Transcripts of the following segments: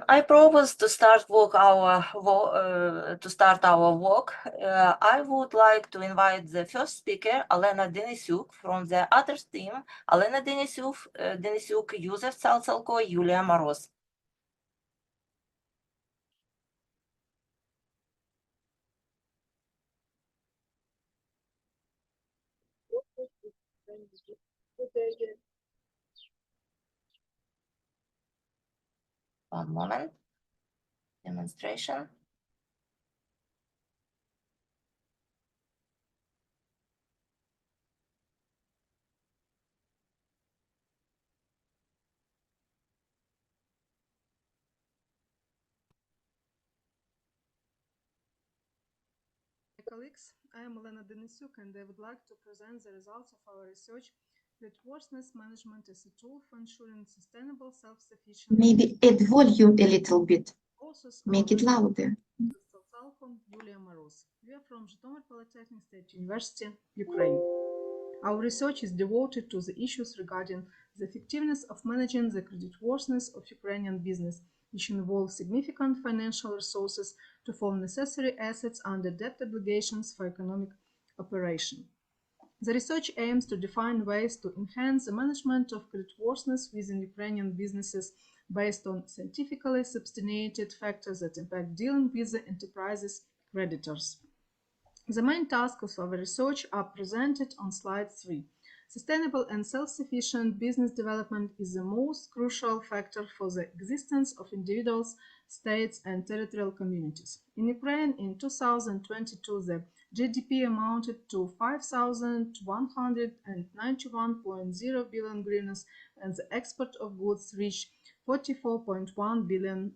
I propose to start our work. I would like to invite the first speaker, Alena Denisyuk, from the other team. Alena Denisyuk, Yusef Salsalko, Yulia Moroz. One moment. Demonstration. Colleagues, I am Elena Denisyuk and I would like to present the results of our research Creditworthiness Management as a tool for ensuring sustainable self-sufficient. Maybe add volume a little bit. Make it louder. Yulia Moroz. We are from Zhytomyr Polytechnic State University, Ukraine. Our research is devoted to the issues regarding the effectiveness of managing the creditworthiness of Ukrainian business, which involves significant financial resources to form necessary assets under debt obligations for economic operation. The research aims to define ways to enhance the management of creditworthiness within Ukrainian businesses based on scientifically substantiated factors that impact dealing with the enterprise's creditors. The main tasks of our research are presented on slide 3. Sustainable and self-sufficient business development is the most crucial factor for the existence of individuals, states, and territorial communities. In Ukraine, in 2022, the GDP amounted to 5,191.0 billion hryvnias, and the export of goods reached $44.1 billion.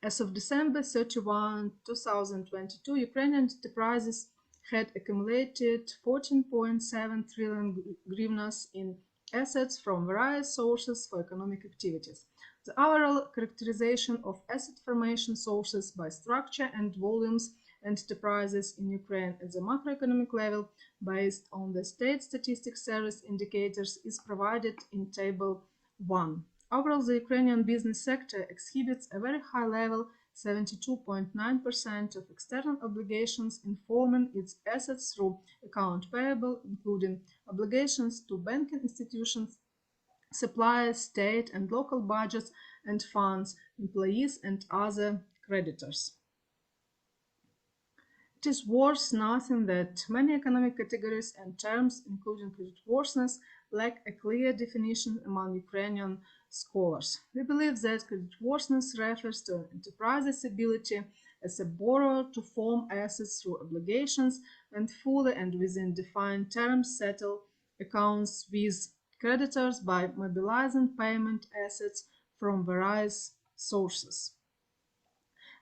As of December 31, 2022, Ukrainian enterprises had accumulated 14.7 trillion hryvnias in assets from various sources for economic activities. The overall characterization of asset formation sources by structure and volumes and enterprises in Ukraine at the macroeconomic level based on the State Statistics Service indicators is provided in Table 1. Overall, the Ukrainian business sector exhibits a very high level, 72.9% of external obligations in forming its assets through account payable, including obligations to banking institutions, suppliers, state and local budgets and funds, employees and other creditors. It is worth noting that many economic categories and terms, including creditworthiness, lack a clear definition among Ukrainian scholars. We believe that creditworthiness refers to an enterprise's ability as a borrower to form assets through obligations and fully and within defined terms settle accounts with creditors by mobilizing payment assets from various sources.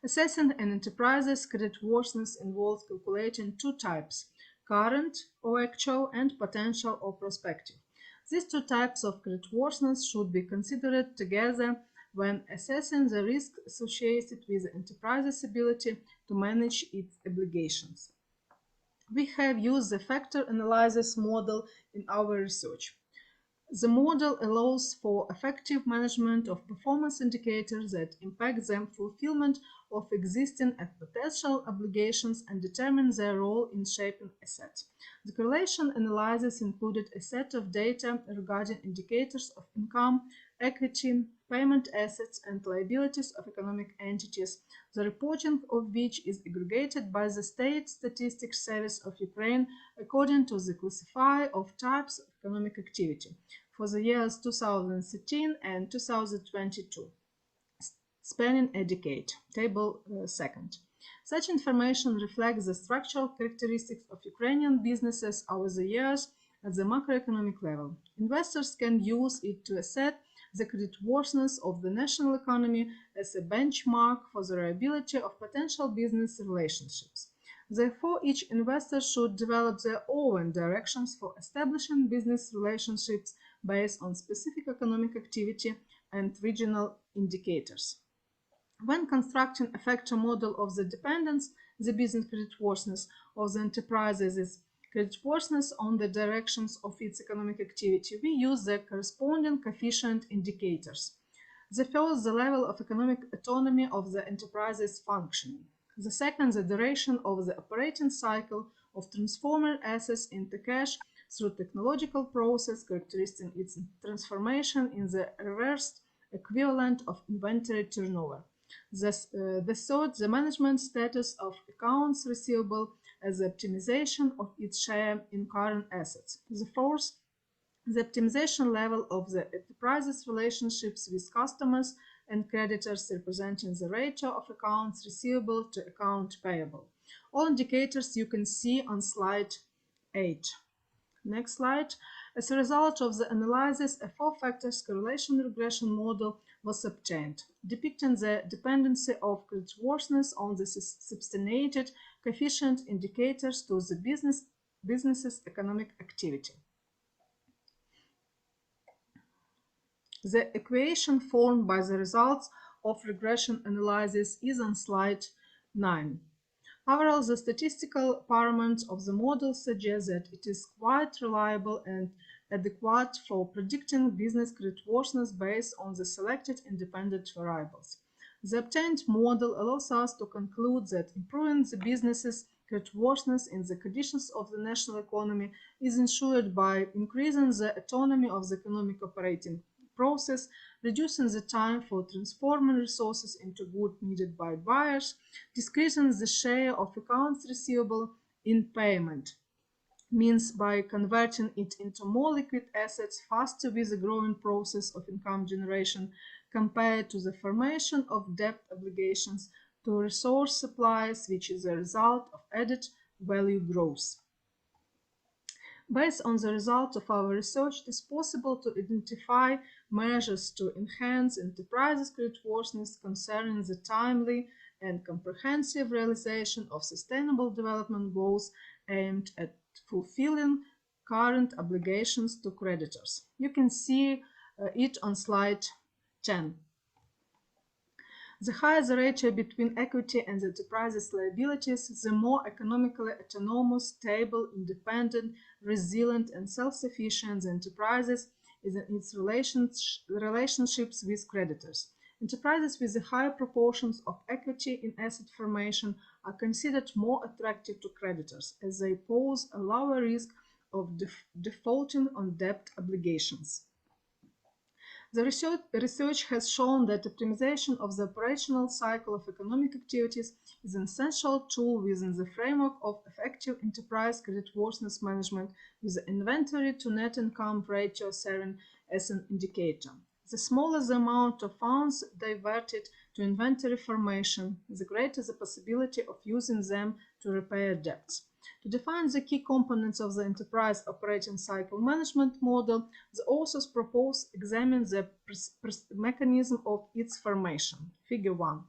Assessing an enterprise's creditworthiness involves calculating two types, current or actual and potential or prospective. These two types of creditworthiness should be considered together when assessing the risk associated with the enterprise's ability to manage its obligations. We have used the factor analysis model in our research. The model allows for effective management of performance indicators that impact the fulfillment of existing and potential obligations and determine their role in shaping assets. The correlation analysis included a set of data regarding indicators of income, equity, payment assets, and liabilities of economic entities, the reporting of which is aggregated by the State Statistics Service of Ukraine according to the classifier of types of economic activity for the years 2013 and 2022, spanning a decade. Table 2nd. Such information reflects the structural characteristics of Ukrainian businesses over the years at the macroeconomic level. Investors can use it to assess the creditworthiness of the national economy as a benchmark for the reliability of potential business relationships. Therefore, each investor should develop their own directions for establishing business relationships based on specific economic activity and regional indicators. When constructing a factor model of the dependence, the business creditworthiness of the enterprises is creditworthiness on the directions of its economic activity, we use the corresponding coefficient indicators. The first, the level of economic autonomy of the enterprise's functioning. The second, the duration of the operating cycle of transforming assets into cash through technological process characteristic its transformation in the reversed equivalent of inventory turnover. The third, the management status of accounts receivable as the optimization of its share in current assets. The fourth, the optimization level of the enterprise's relationships with customers and creditors, representing the ratio of accounts receivable to account payable. All indicators you can see on slide 8. Next slide. As a result of the analysis, a four-factors correlation regression model was obtained, depicting the dependency of creditworthiness on the substantiated coefficient indicators to the business's economic activity. The equation formed by the results of regression analysis is on slide 9. Overall, the statistical parameters of the model suggest that it is quite reliable and adequate for predicting business creditworthiness based on the selected independent variables. The obtained model allows us to conclude that improving the business's creditworthiness in the conditions of the national economy is ensured by increasing the autonomy of the economic operating process, reducing the time for transforming resources into goods needed by buyers, decreasing the share of accounts receivable in payment, means by converting it into more liquid assets faster with the growing process of income generation compared to the formation of debt obligations to resource supplies, which is a result of added value growth. Based on the results of our research, it is possible to identify measures to enhance enterprises' creditworthiness concerning the timely and comprehensive realization of sustainable development goals aimed at fulfilling current obligations to creditors. You can see it on slide 10. The higher the ratio between equity and the enterprise's liabilities, the more economically autonomous, stable, independent, resilient, and self-sufficient the enterprises is in its relationships with creditors. Enterprises with the higher proportions of equity in asset formation are considered more attractive to creditors, as they pose a lower risk of defaulting on debt obligations. The research has shown that optimization of the operational cycle of economic activities is an essential tool within the framework of effective enterprise creditworthiness management, with the inventory to net income ratio serving as an indicator. The smaller the amount of funds diverted to inventory formation, the greater the possibility of using them to repair debts. To define the key components of the enterprise operating cycle management model, the authors propose examine the mechanism of its formation. Figure 1.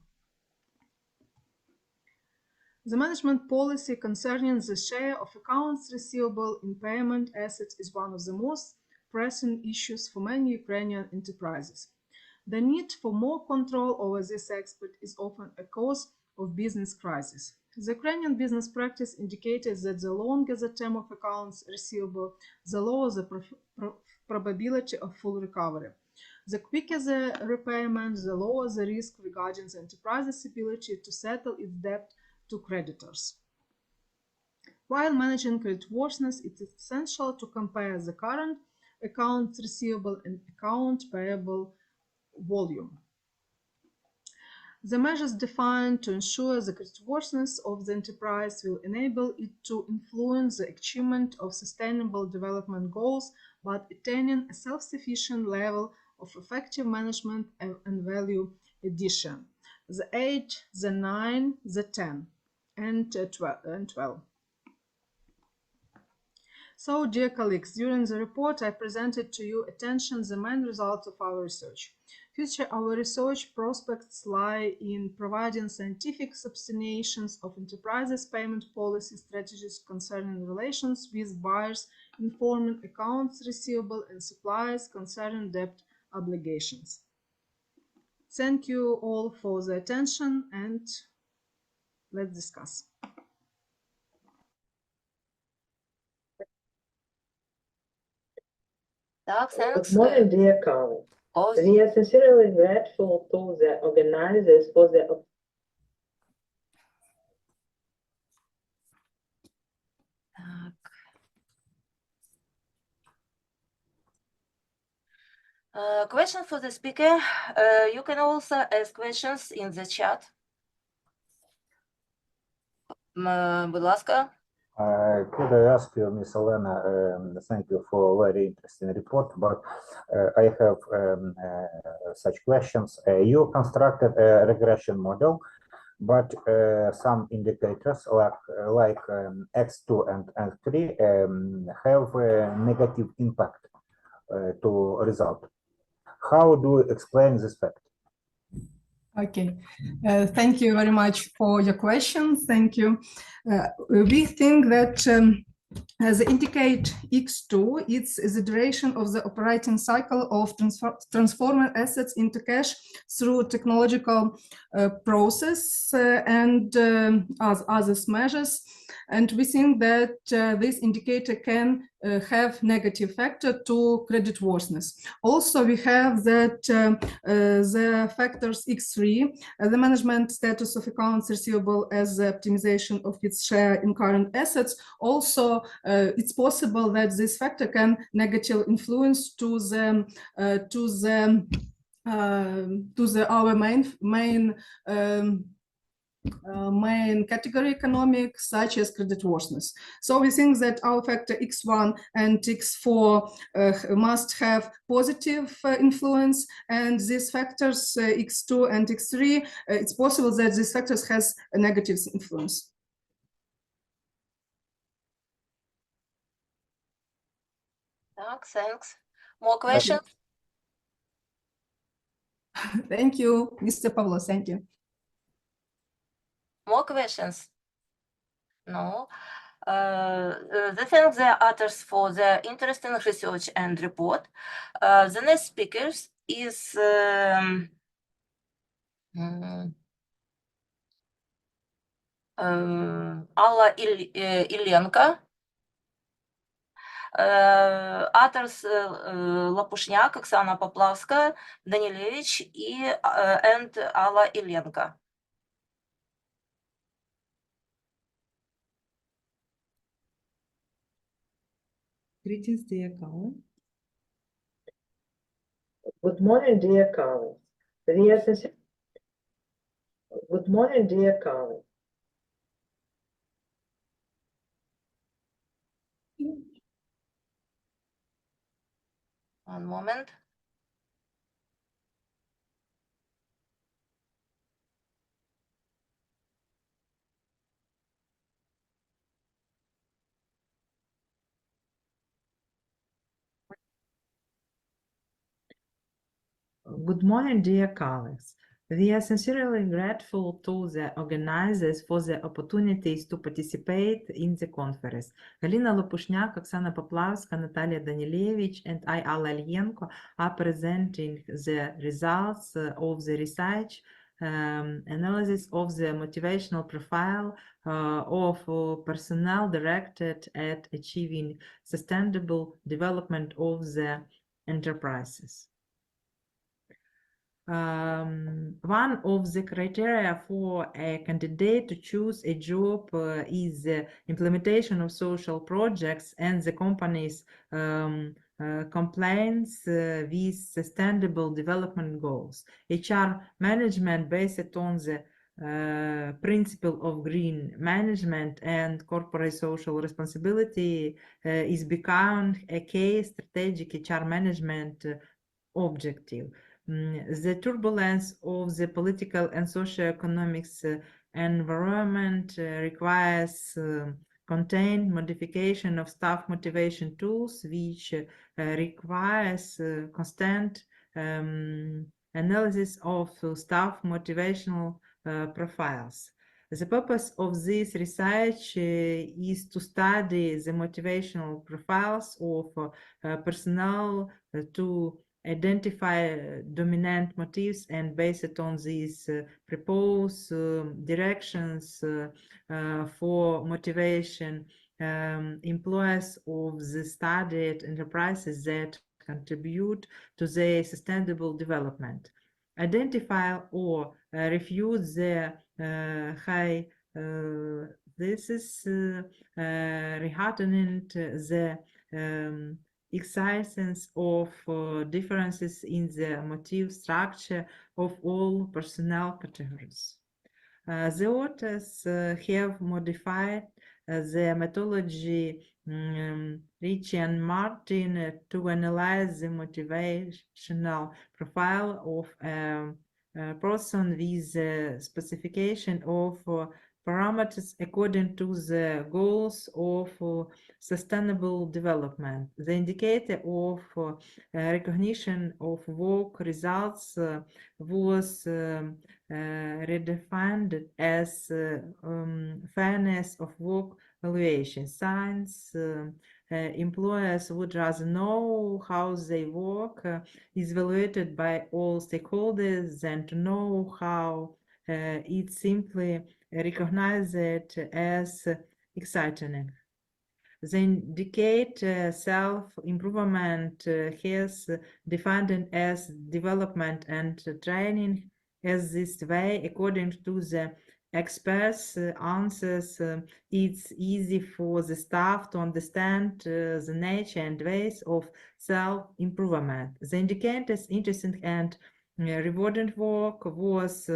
The management policy concerning the share of accounts receivable in payment assets is one of the most pressing issues for many Ukrainian enterprises. The need for more control over this aspect is often a cause of business crisis. The Ukrainian business practice indicated that the longer the term of accounts receivable, the lower the probability of full recovery. The quicker the repayment, the lower the risk regarding the enterprise's ability to settle its debt to creditors. While managing creditworthiness, it is essential to compare the current accounts receivable and account payable volume. The measures defined to ensure the creditworthiness of the enterprise will enable it to influence the achievement of sustainable development goals, but attaining a self-sufficient level of effective management and value addition. The 8, the 9, the 10, and 12. So, dear colleagues, during the report I presented to your attention the main results of our research. Our research prospects lie in providing scientific substantiations of enterprises' payment policy strategies concerning relations with buyers, informing accounts receivable and suppliers concerning debt obligations. Thank you all for the attention, and let's discuss. Так, Good thanks. morning, dear colleagues. Also, We are sincerely grateful to the organizers for the question for the speaker. You can also ask questions in the chat. Будь ласка. Could I ask you, Ms. Elena, thank you for a very interesting report, but I have such questions. You constructed a regression model, but some indicators like X2 and X3 have a negative impact to result. How do you explain this fact? Okay, thank you very much for your question. Thank you. We think that the indicate X2, it's the duration of the operating cycle of transforming assets into cash through technological process and other measures. And we think that this indicator can have negative factor to creditworthiness. Also, we have that the factors X3, the management status of accounts receivable as the optimization of its share in current assets. Also, it's possible that this factor can negatively influence to our main category economic, such as creditworthiness. So we think that our factor X1 and X4 must have positive influence, and these factors X2 and X3, it's possible that these factors has a negative influence. Thanks. More questions? Thank you, Mr. Pavlo. Thank you. More questions? No. Thank the authors for the interesting research and report. The next speakers is Alla Ilenko. Authors Лопушняк, Оксана Поплавская, Данилевич and Alla Ilenko. Greetings, dear colleagues. Good morning, dear colleagues. We are Good morning, dear colleagues. One moment. Good morning, dear colleagues. We are sincerely grateful to the organizers for the opportunities to participate in the conference. Galina Lopushniak, Oksana Poplavska, Natalia Danilevich, and I, Alla Ilenko, are presenting the results of the research analysis of the motivational profile of personnel directed at achieving sustainable development of the enterprises. One of the criteria for a candidate to choose a job is the implementation of social projects and the company's compliance with sustainable development goals. HR management based on the principle of green management and corporate social responsibility is becoming a key strategic HR management objective. The turbulence of the political and socio-economic environment requires contained modification of staff motivation tools, which requires constant analysis of staff motivational profiles. The purpose of this research is to study the motivational profiles of personnel to identify dominant motives, and based on these propose directions for motivation employees of the studied enterprises that contribute to their sustainable development. Identify or refute the high this is reheartening the existence of differences in the motive structure of all personnel categories. The authors have modified the methodology Rich and Martin to analyze the motivational profile of a person with the specification of parameters according to the goals of sustainable development. The indicator of recognition of work results was redefined as fairness of work evaluation. Science employers would rather know how they work is evaluated by all stakeholders than to know how it simply recognize it as exciting. The indicator self-improvement has defined as development and training as this way, according to the experts' answers, it's easy for the staff to understand the nature and ways of self-improvement. The indicator's interesting and rewarding work was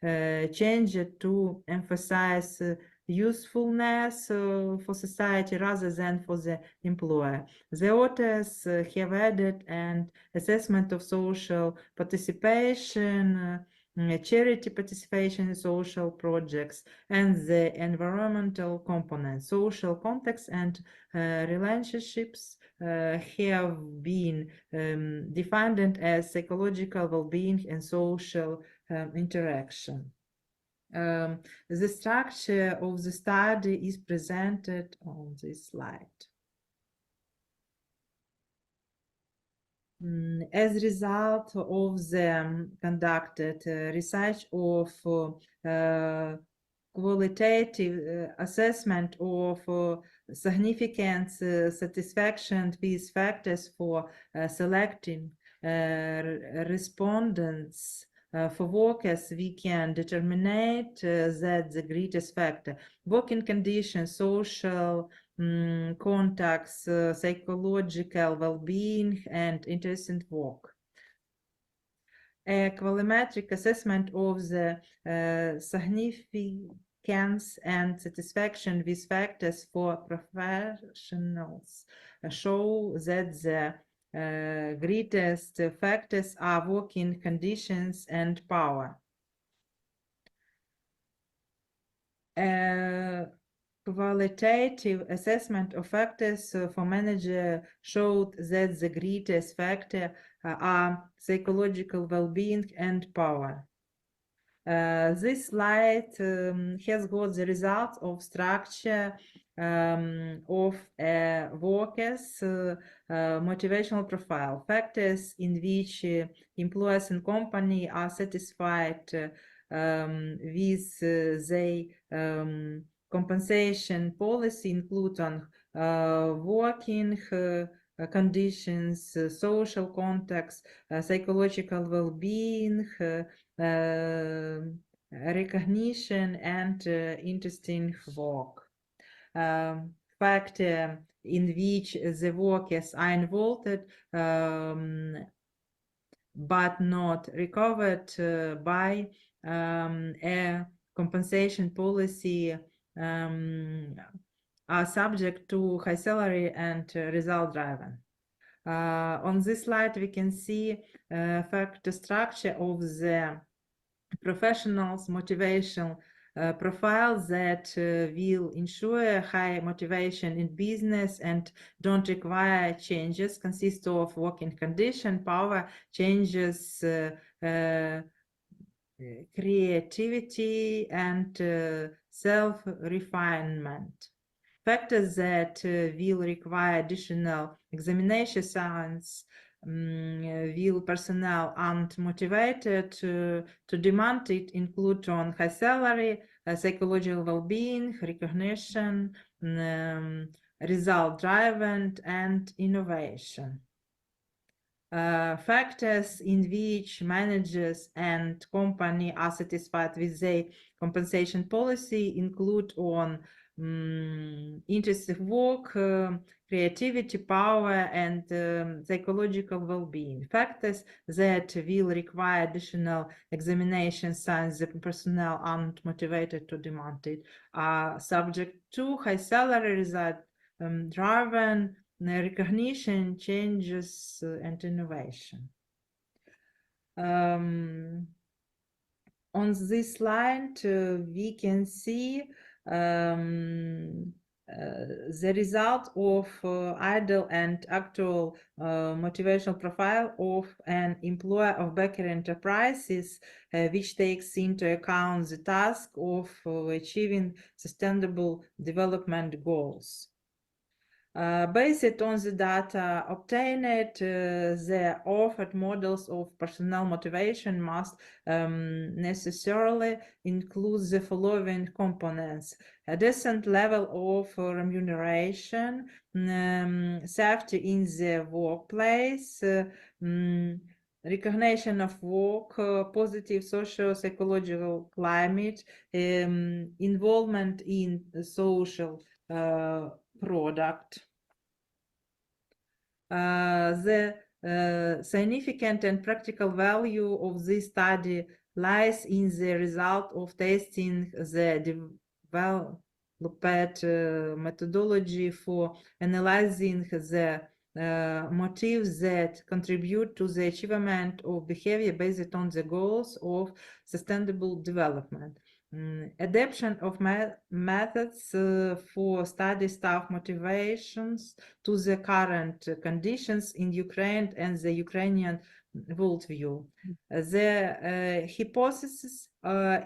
changed to emphasize usefulness for society rather than for the employer. The authors have added an assessment of social participation, charity participation in social projects, and the environmental component. Social context and relationships have been defined as psychological well-being and social interaction. The structure of the study is presented on this slide. As a result of the conducted research of qualitative assessment of significant satisfaction with factors for selecting respondents for workers, we can determine that the greatest factor, working conditions, social contacts, psychological well-being, and interesting work. A qualitative assessment of the significance and satisfaction with factors for professionals show that the greatest factors are working conditions and power. Qualitative assessment of factors for manager showed that the greatest factor are psychological well-being and power. This slide has got the results of structure of workers' motivational profile, factors in which employers and company are satisfied with their compensation policy include on working conditions, social contacts, psychological well-being, recognition, and interesting work. Factor in which the workers are involved but not recovered by a compensation policy are subject to high salary and result driven. On this slide, we can see factor structure of the professionals' motivation profile that will ensure high motivation in business and don't require changes, consist of working condition, power, changes, creativity, and self-refinement. Factors that will require additional examination science will personnel unmotivated to demand it include on high salary, psychological well-being, recognition, result driven, and innovation. factors in which managers and company are satisfied with their compensation policy include on interest of work, creativity, power, and psychological well-being. Factors that will require additional examination since the personnel aren't motivated to demand it are subject to high salary result driven recognition, changes, and innovation. On this slide, we can see the result of ideal and actual motivational profile of an employer of bakery enterprises, which takes into account the task of achieving sustainable development goals. Based on the data obtained, the offered models of personnel motivation must necessarily include the following components: a decent level of remuneration, safety in the workplace, recognition of work, positive socio-psychological climate, involvement in social product. The significant and practical value of this study lies in the result of testing the developed methodology for analyzing the motives that contribute to the achievement of behavior based on the goals of sustainable development. Adaptation of methods for study staff motivations to the current conditions in Ukraine and the Ukrainian worldview. The hypothesis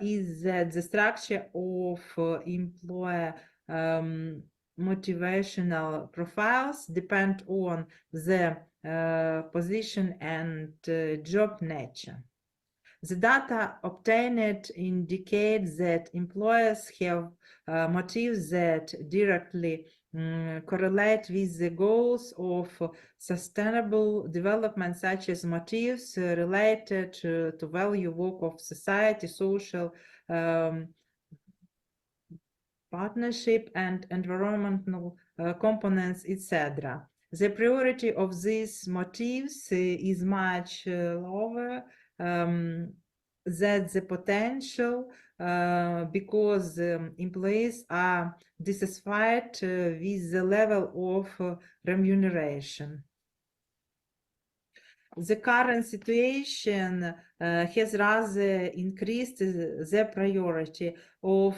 is that the structure of employer motivational profiles depend on the position and job nature. The data obtained indicate that employers have motives that directly correlate with the goals of sustainable development, such as motives related to value work of society, social partnership, and environmental components, etc. The priority of these motives is much lower than the potential because employees are dissatisfied with the level of remuneration. The current situation has rather increased the priority of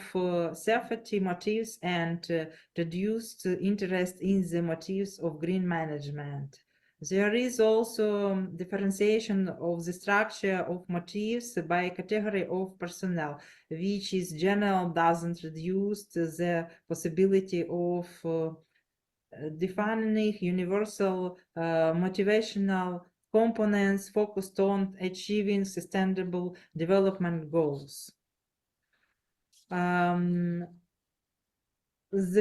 safety motives and reduced interest in the motives of green management. There is also differentiation of the structure of motives by category of personnel, which in general doesn't reduce the possibility of defining universal motivational components focused on achieving sustainable development goals. The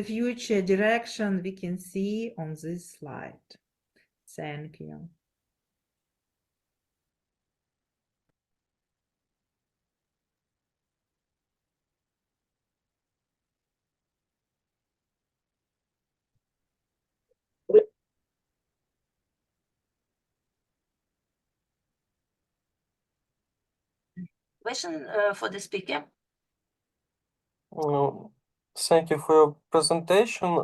future direction we can see on this slide. Thank you. Question for the speaker. Thank you for your presentation.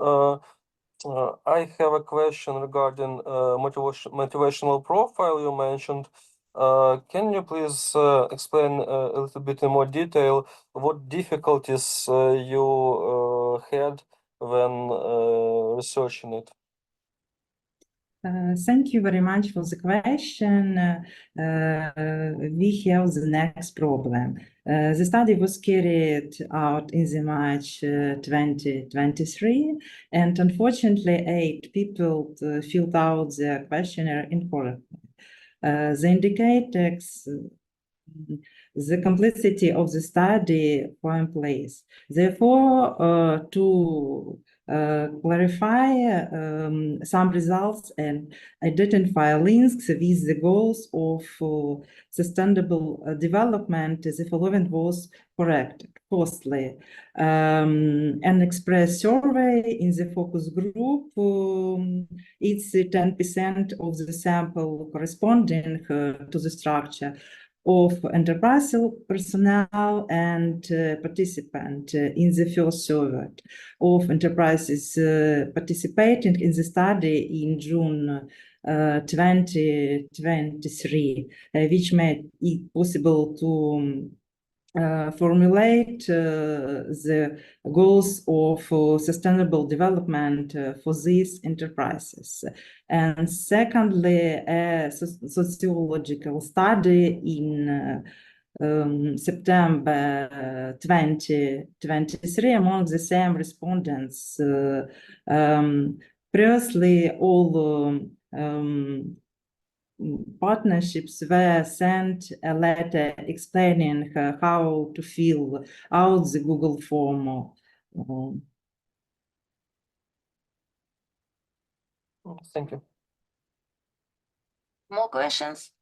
I have a question regarding motivational profile you mentioned. Can you please explain a little bit in more detail what difficulties you had when researching it? Thank you very much for the question. We have the next problem. The study was carried out in the March 2023, and unfortunately, 8 people filled out the questionnaire incorrectly. The indicators the complexity of the study for employees. Therefore, to clarify some results and identify links with the goals of sustainable development. The following was corrected. Firstly, an express survey in the focus group, it's 10% of the sample corresponding to the structure of enterprise personnel and participant in the first survey of enterprises participating in the study in June 2023, which made it possible to formulate the goals of sustainable development for these enterprises. And secondly, a sociological study in September 2023 among the same respondents. Previously, all partnerships were sent a letter explaining how to fill out the Google form. Thank you. More questions?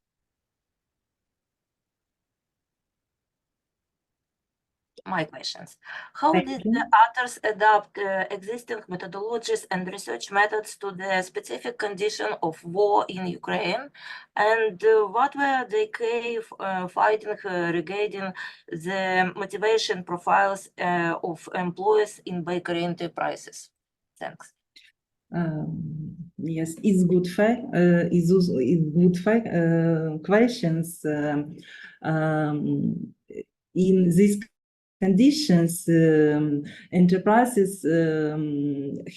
My questions. How Thank did you. the authors adapt existing methodologies and research methods to the specific condition of war in Ukraine? And what were the key findings regarding the motivation profiles of employees in bakery enterprises? Thanks. Yes, it's good questions. In these conditions, enterprises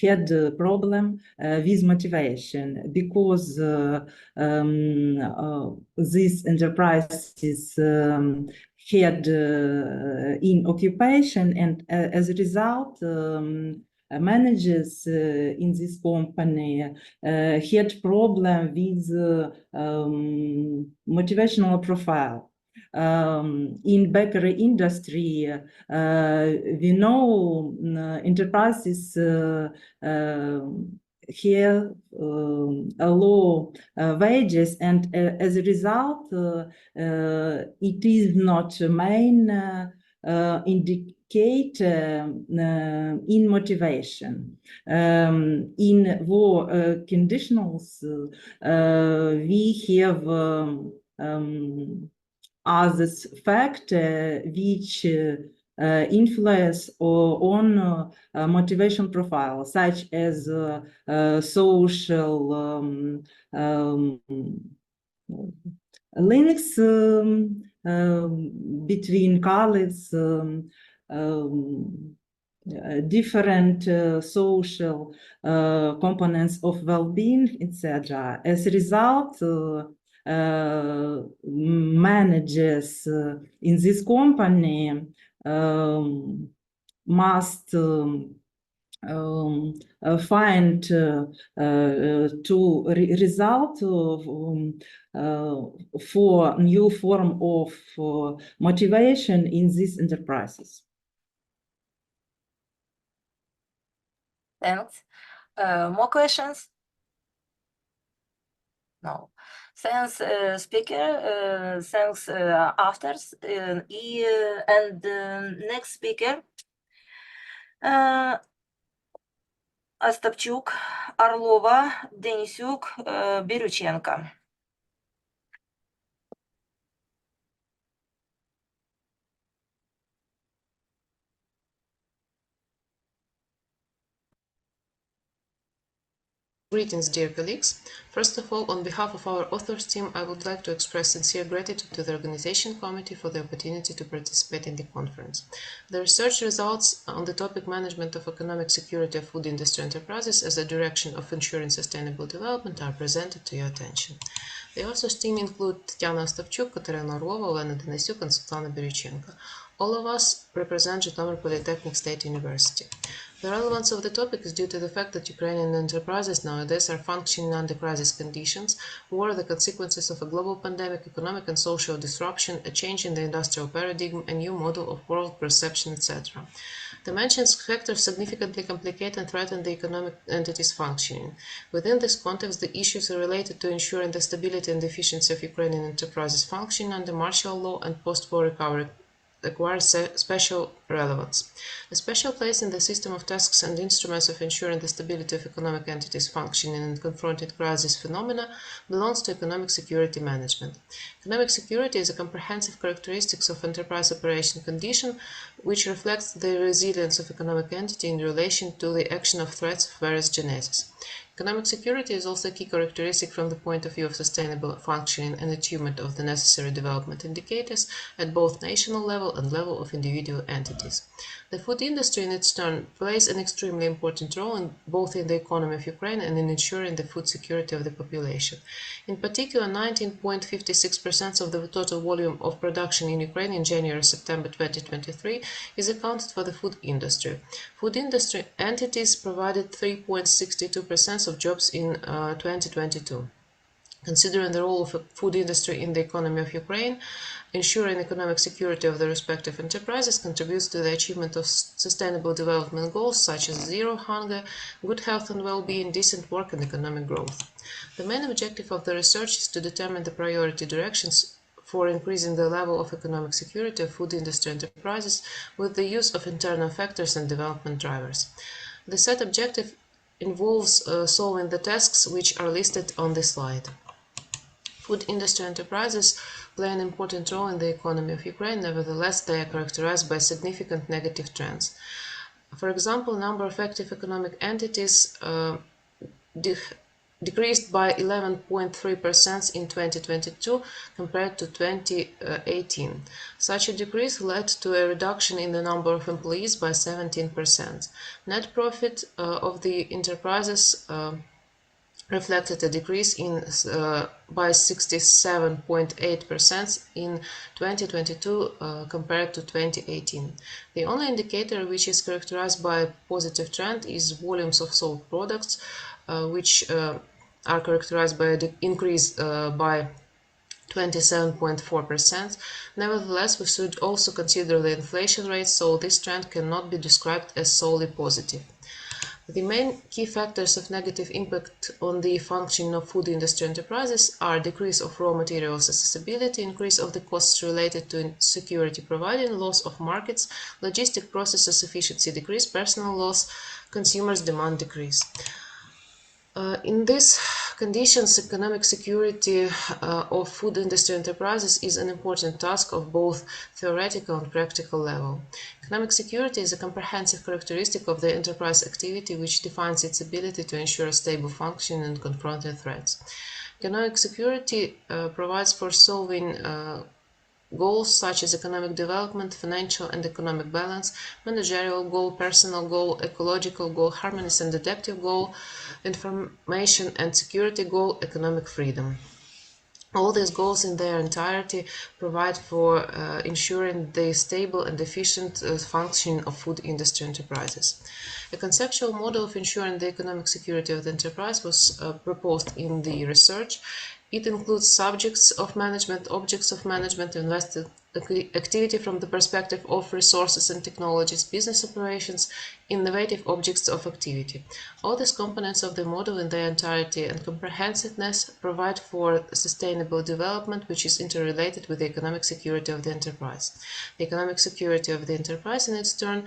had a problem with motivation because these enterprises had in occupation, and as a result, managers in this company had problem with motivational profile. In bakery industry, we know enterprises have low wages, and as a result, it is not a main indicator in motivation. In war conditions, we have other factors which influence on motivation profile, such as social links between colleagues, different social components of well-being, etc. As a result, managers in this company must find to result for new form of motivation in these enterprises. Thanks. More questions? No. Thanks, speaker. Thanks, authors. And next speaker, Остапчук, Орлова, Денисюк, Бирюченко. Greetings, dear colleagues. First of all, on behalf of our authors team, I would like to express sincere gratitude to the organization committee for the opportunity to participate in the conference. The research results on the topic management of economic security of food industry enterprises as a direction of ensuring sustainable development are presented to your attention. The authors team include Tatiana Ostapchuk, Katerina Orlova, Olena Denisyuk, and Svetlana Birychenko. All of us represent Zhytomyr Polytechnic State University. The relevance of the topic is due to the fact that Ukrainian enterprises nowadays are functioning under crisis conditions, war, the consequences of a global pandemic, economic and social disruption, a change in the industrial paradigm, a new model of world perception, etc. The mentioned factors significantly complicate and threaten the economic entities' functioning. Within this context, the issues are related to ensuring the stability and efficiency of Ukrainian enterprises functioning under martial law and post-war recovery acquires special relevance. A special place in the system of tasks and instruments of ensuring the stability of economic entities functioning and confronting crisis phenomena belongs to economic security management. Economic security is a comprehensive characteristic of enterprise operation condition which reflects the resilience of economic entity in relation to the action of threats of various genesis. Economic security is also a key characteristic from the point of view of sustainable functioning and achievement of the necessary development indicators at both national level and level of individual entities. The food industry, in its turn, plays an extremely important role both in the economy of Ukraine and in ensuring the food security of the population. In particular, 19.56% of the total volume of production in Ukraine in January-September 2023 is accounted for the food industry. Food industry entities provided 3.62% of jobs in 2022. Considering the role of the food industry in the economy of Ukraine, ensuring economic security of the respective enterprises contributes to the achievement of sustainable development goals such as zero hunger, good health and well-being, decent work and economic growth. The main objective of the research is to determine the priority directions for increasing the level of economic security of food industry enterprises with the use of internal factors and development drivers. The set objective involves solving the tasks which are listed on this slide. Food industry enterprises play an important role in the economy of Ukraine, nevertheless they are characterized by significant negative trends. For example, number of active economic entities decreased by 11.3% in 2022 compared to 2018. Such a decrease led to a reduction in the number of employees by 17%. Net profit of the enterprises reflected a decrease by 67.8% in 2022 compared to 2018. The only indicator which is characterized by a positive trend is volumes of sold products, which are characterized by an increase by 27.4%. Nevertheless, we should also consider the inflation rate, so this trend cannot be described as solely positive. The main key factors of negative impact on the functioning of food industry enterprises are decrease of raw materials accessibility, increase of the costs related to security providing, loss of markets, logistic processes efficiency decrease, personal loss, consumers' demand decrease. In these conditions, economic security of food industry enterprises is an important task of both theoretical and practical level. Economic security is a comprehensive characteristic of the enterprise activity which defines its ability to ensure stable function and confront threats. Economic security provides for solving goals such as economic development, financial and economic balance, managerial goal, personal goal, ecological goal, harmonious and adaptive goal, information and security goal, economic freedom. All these goals in their entirety provide for ensuring the stable and efficient functioning of food industry enterprises. A conceptual model of ensuring the economic security of the enterprise was proposed in the research. It includes subjects of management, objects of management, invested activity from the perspective of resources and technologies, business operations, innovative objects of activity. All these components of the model in their entirety and comprehensiveness provide for sustainable development which is interrelated with the economic security of the enterprise. The economic security of the enterprise in its turn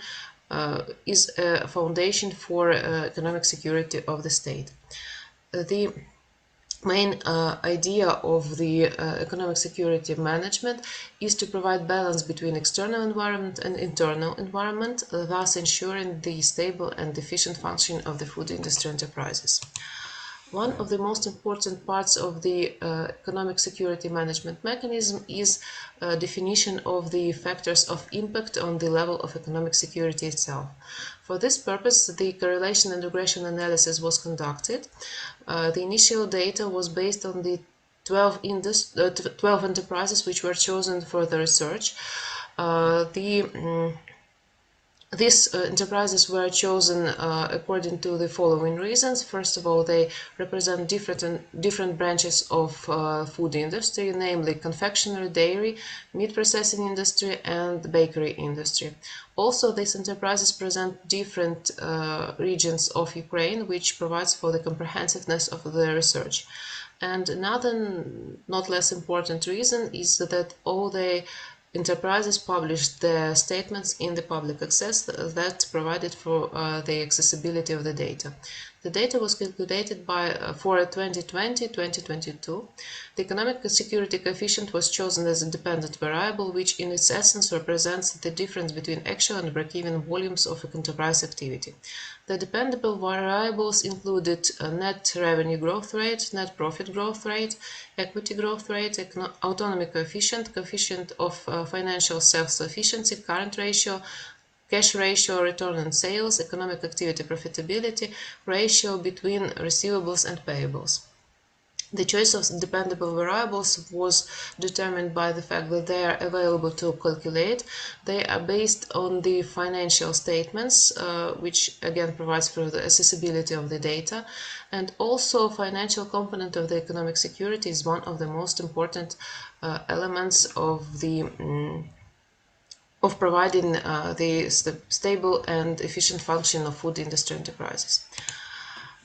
is a foundation for economic security of the state. The main idea of the economic security management is to provide balance between external environment and internal environment, thus ensuring the stable and efficient function of the food industry enterprises. One of the most important parts of the economic security management mechanism is definition of the factors of impact on the level of economic security itself. For this purpose, the correlation and regression analysis was conducted. The initial data was based on the 12 enterprises which were chosen for the research. The These enterprises were chosen according to the following reasons. First of all, they represent different branches of food industry, namely confectionery, dairy, meat processing industry, and bakery industry. Also, these enterprises present different regions of Ukraine, which provides for the comprehensiveness of the research. And another not less important reason is that all the enterprises published their statements in the public access that provided for the accessibility of the data. The data was calculated for 2020-2022. The economic security coefficient was chosen as a dependent variable, which in its essence represents the difference between actual and break-even volumes of enterprise activity. The dependable variables included net revenue growth rate, net profit growth rate, equity growth rate, autonomy coefficient, coefficient of financial self-sufficiency, current ratio, cash ratio, return on sales, economic activity profitability, ratio between receivables and payables. The choice of dependable variables was determined by the fact that they are available to calculate. They are based on the financial statements, which again provides for the accessibility of the data. And also financial component of the economic security is one of the most important elements of the of providing the stable and efficient function of food industry enterprises.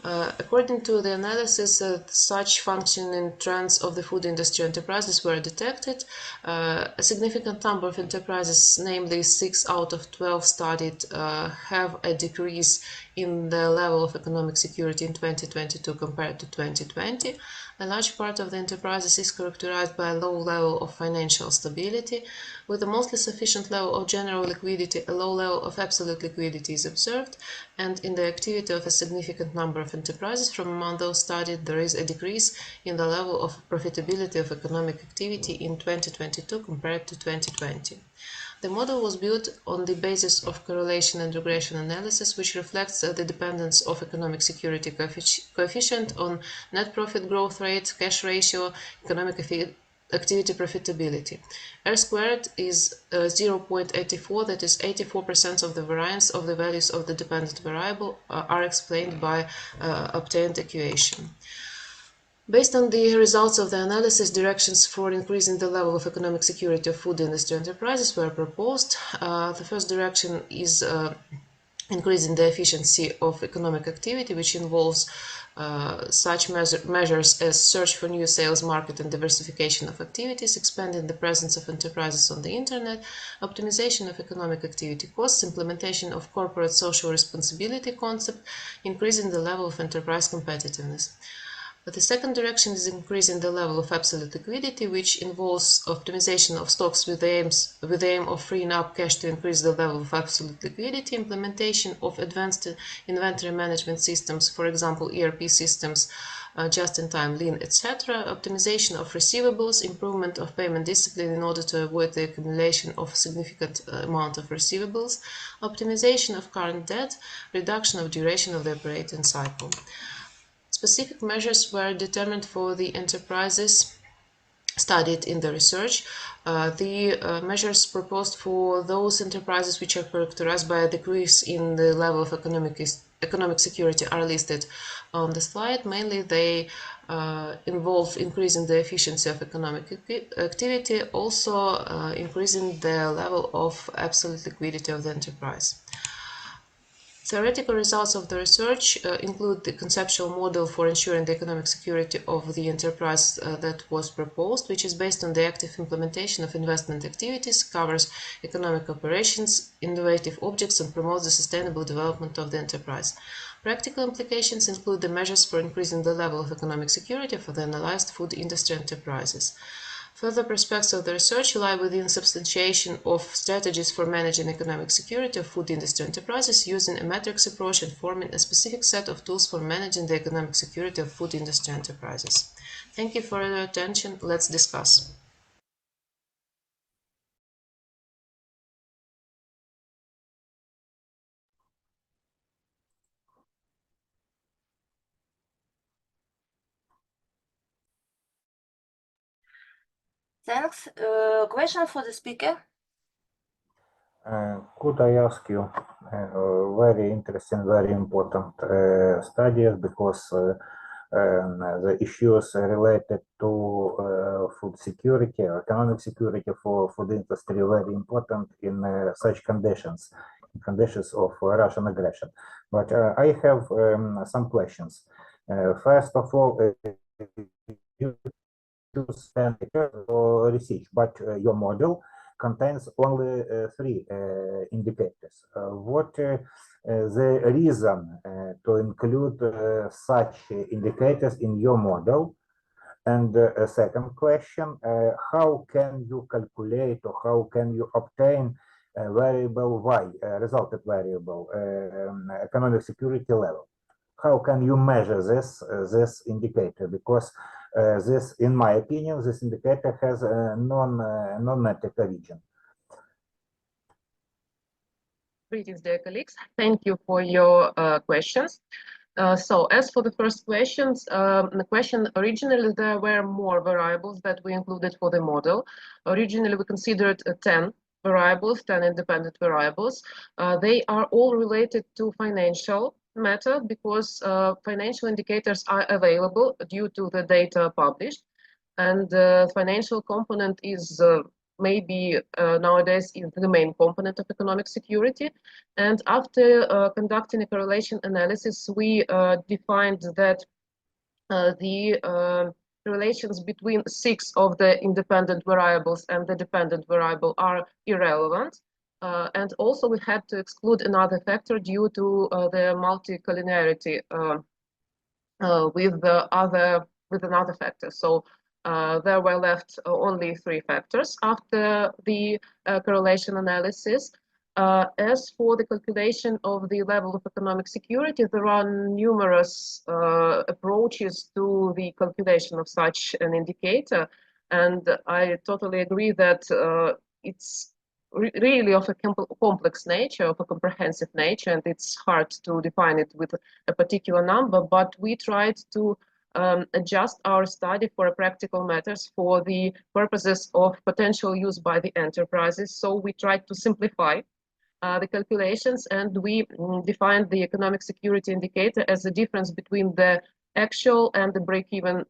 According to the analysis, such functioning trends of the food industry enterprises were detected. A significant number of enterprises, namely 6 out of 12 studied, have a decrease in the level of economic security in 2022 compared to 2020. A large part of the enterprises is characterized by a low level of financial stability. With a mostly sufficient level of general liquidity, a low level of absolute liquidity is observed, and in the activity of a significant number of enterprises from among those studied, there is a decrease in the level of profitability of economic activity in 2022 compared to 2020. The model was built on the basis of correlation and regression analysis, which reflects the dependence of economic security coefficient on net profit growth rate, cash ratio, economic activity profitability. R squared is 0.84, that is 84% of the variance of the values of the dependent variable are explained by obtained equation. Based on the results of the analysis, directions for increasing the level of economic security of food industry enterprises were proposed. The first direction is increasing the efficiency of economic activity, which involves such measures as search for new sales market and diversification of activities, expanding the presence of enterprises on the internet, optimization of economic activity costs, implementation of corporate social responsibility concept, increasing the level of enterprise competitiveness. But the second direction is increasing the level of absolute liquidity, which involves optimization of stocks with the aim of freeing up cash to increase the level of absolute liquidity, implementation of advanced inventory management systems, for example, ERP systems, just-in-time, lean, etc., optimization of receivables, improvement of payment discipline in order to avoid the accumulation of a significant amount of receivables, optimization of current debt, reduction of duration of the operating cycle. Specific measures were determined for the enterprises studied in the research. The measures proposed for those enterprises which are characterized by a decrease in the level of economic security are listed on the slide. Mainly they involve increasing the efficiency of economic activity, also increasing the level of absolute liquidity of the enterprise. Theoretical results of the research include the conceptual model for ensuring the economic security of the enterprise that was proposed, which is based on the active implementation of investment activities, covers economic operations, innovative objects, and promotes the sustainable development of the enterprise. Practical implications include the measures for increasing the level of economic security for the analyzed food industry enterprises. Further prospects of the research lie within substantiation of strategies for managing economic security of food industry enterprises using a matrix approach and forming a specific set of tools for managing the economic security of food industry enterprises. Thank you for your attention. Let's discuss. Thanks. Question for the speaker? Could I ask you very interesting, very important studies, because the issues related to food security, economic security for food industry, very important in such conditions of Russian aggression. But I have some questions. First of all, you use research, but your model contains only three indicators. What the reason to include such indicators in your model? And a second question, how can you calculate or how can you obtain a variable Y, a resulted variable, economic security level? How can you measure this indicator? Because this, in my opinion, this indicator has a non-metric origin. Greetings, dear colleagues. Thank you for your questions. So as for the first questions, the question originally there were more variables that we included for the model. Originally we considered 10 variables, 10 independent variables. They are all related to financial matter because financial indicators are available due to the data published, and the financial component is maybe nowadays is the main component of economic security. And after conducting a correlation analysis, we defined that the relations between 6 of the independent variables and the dependent variable are irrelevant. And also we had to exclude another factor due to the multicollinearity with another factor. So there were left only 3 factors after the correlation analysis. As for the calculation of the level of economic security, there are numerous approaches to the calculation of such an indicator. And I totally agree that it's really of a complex nature, of a comprehensive nature, and it's hard to define it with a particular number, but we tried to adjust our study for practical matters for the purposes of potential use by the enterprises. So we tried to simplify the calculations, and we defined the economic security indicator as the difference between the actual and the break-even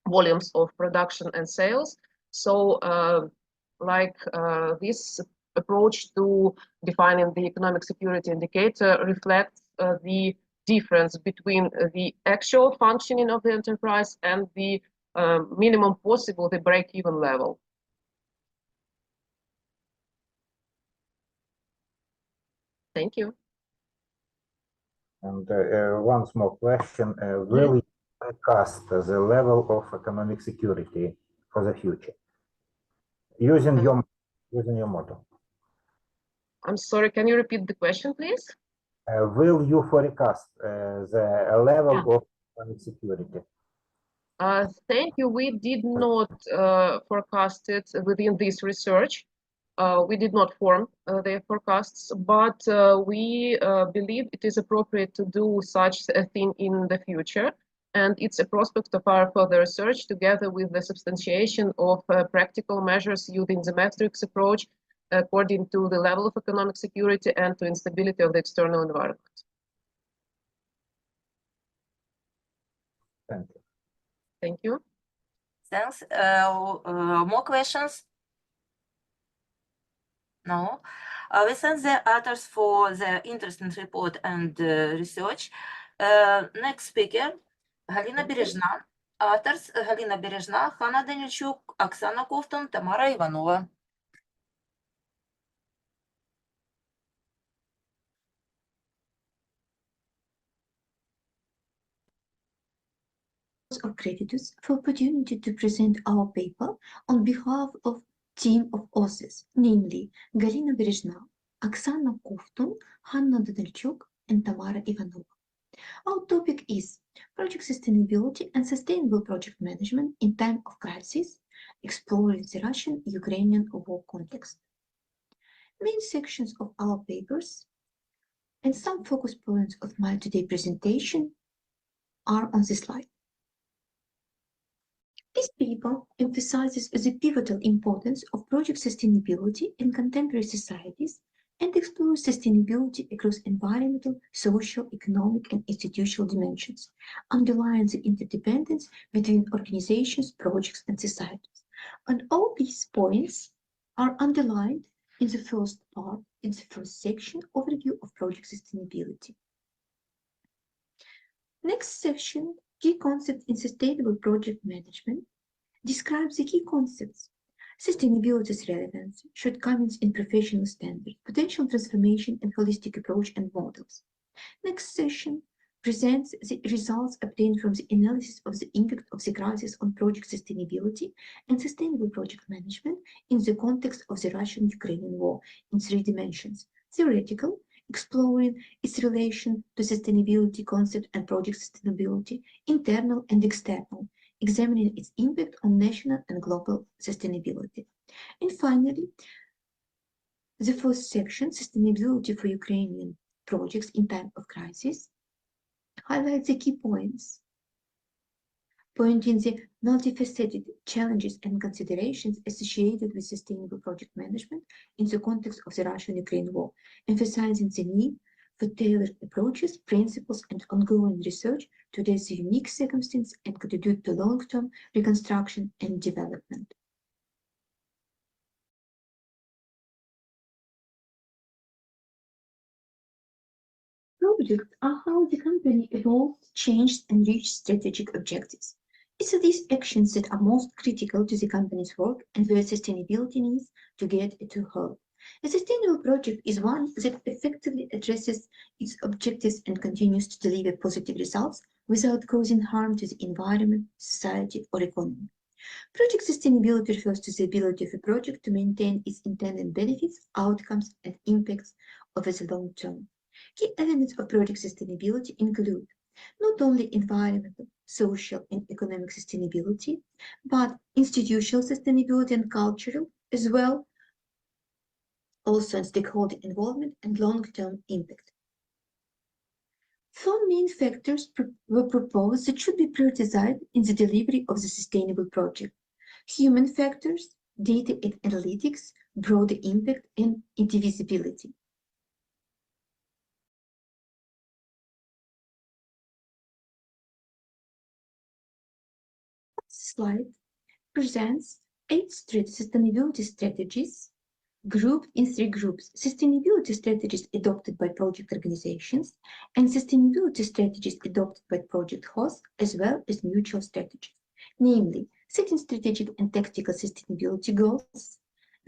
volumes of production and sales. So this approach to defining the economic security indicator reflects the difference between the actual functioning of the enterprise and the minimum possible, the break-even level. Thank you. And one more question, will you forecast the level of economic security for the future using your model? I'm sorry, can you repeat the question, please? Will you forecast the level of economic security? Thank you. We did not forecast it within this research. We did not form the forecasts, but we believe it is appropriate to do such a thing in the future. And it's a prospect of our further research together with the substantiation of practical measures using the matrix approach according to the level of economic security and to instability of the external environment. Thank you. Thank you. Thanks. More questions? No. We thank the authors for the interesting report and research. Next speaker, Галина Бережна. Authors Галина Бережна, Hanna Danilchuk, Oksana Kovtun, Tamara Ivanova. Of creditors for opportunity to present our paper on behalf of team of authors, namely Galina Berezhna, Oksana Kovtun, Hanna Danilchuk, and Tamara Ivanova. Our topic is project sustainability and sustainable project management in time of crisis, exploring the Russian-Ukrainian war context. Main sections of our papers and some focus points of my today presentation are on this slide. This paper emphasizes the pivotal importance of project sustainability in contemporary societies and explores sustainability across environmental, social, economic, and institutional dimensions, underlying the interdependence between organizations, projects, and societies. And all these points are underlined in the first part, in the first section, overview of project sustainability. Next section, key concepts in sustainable project management, describes the key concepts: sustainability's relevance, shortcomings in professional standards, potential transformation and holistic approach and models. Next session presents the results obtained from the analysis of the impact of the crisis on project sustainability and sustainable project management in the context of the Russian-Ukrainian war in 3 dimensions: theoretical, exploring its relation to sustainability concept and project sustainability, internal and external, examining its impact on national and global sustainability. And finally, the first section, sustainability for Ukrainian projects in time of crisis, highlights the key points, pointing the multifaceted challenges and considerations associated with sustainable project management in the context of the Russian-Ukraine war, emphasizing the need for tailored approaches, principles, and ongoing research to address the unique circumstances and contribute to long-term reconstruction and development. Projects are how the company evolved, changed, and reached strategic objectives. It's these actions that are most critical to the company's work and where sustainability needs to get to heart. A sustainable project is one that effectively addresses its objectives and continues to deliver positive results without causing harm to the environment, society, or economy. Project sustainability refers to the ability of a project to maintain its intended benefits, outcomes, and impacts over the long term. Key elements of project sustainability include not only environmental, social, and economic sustainability, but institutional sustainability and cultural, as well also in stakeholder involvement and long-term impact. 4 main factors were proposed that should be prioritized in the delivery of the sustainable project: human factors, data and analytics, broader impact, and indivisibility. This slide presents 8 sustainability strategies grouped in 3 groups: sustainability strategies adopted by project organizations and sustainability strategies adopted by project hosts, as well as mutual strategies, namely setting strategic and tactical sustainability goals,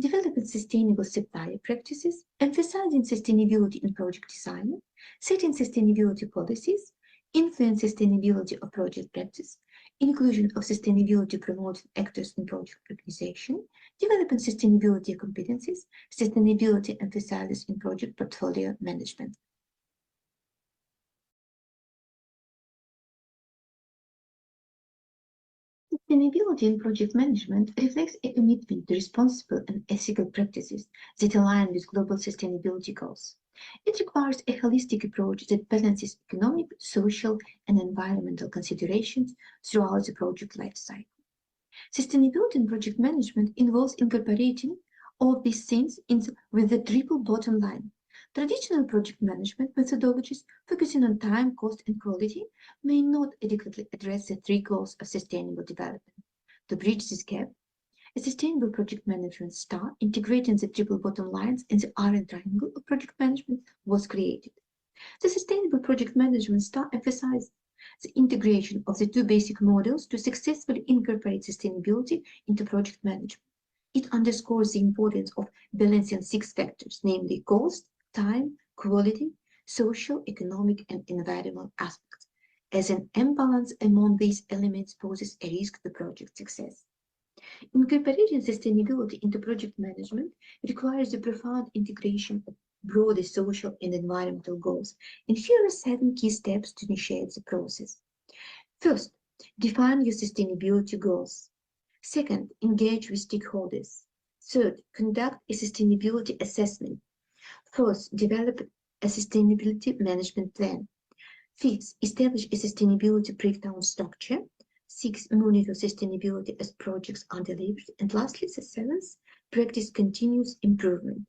developing sustainable supplier practices, emphasizing sustainability in project design, setting sustainability policies, influence sustainability of project practice, inclusion of sustainability promoting actors in project organization, developing sustainability competencies, sustainability emphasizes in project portfolio management. Sustainability in project management reflects a commitment to responsible and ethical practices that align with global sustainability goals. It requires a holistic approach that balances economic, social, and environmental considerations throughout the project lifecycle. Sustainability in project management involves incorporating all these things with the triple bottom line. Traditional project management methodologies focusing on time, cost, and quality may not adequately address the 3 goals of sustainable development. To bridge this gap, a sustainable project management star integrating the triple bottom lines in the iron triangle of project management was created. The sustainable project management star emphasized the integration of the 2 basic models to successfully incorporate sustainability into project management. It underscores the importance of balancing 6 factors, namely cost, time, quality, social, economic, and environmental aspects, as an imbalance among these elements poses a risk to project success. Incorporating sustainability into project management requires the profound integration of broader social and environmental goals, and here are 7 key steps to initiate the process. First, define your sustainability goals. Second, engage with stakeholders. Third, conduct a sustainability assessment. Fourth, develop a sustainability management plan. Fifth, establish a sustainability breakdown structure. 6. Monitor sustainability as projects are delivered. And lastly, the 7th, practice continuous improvement.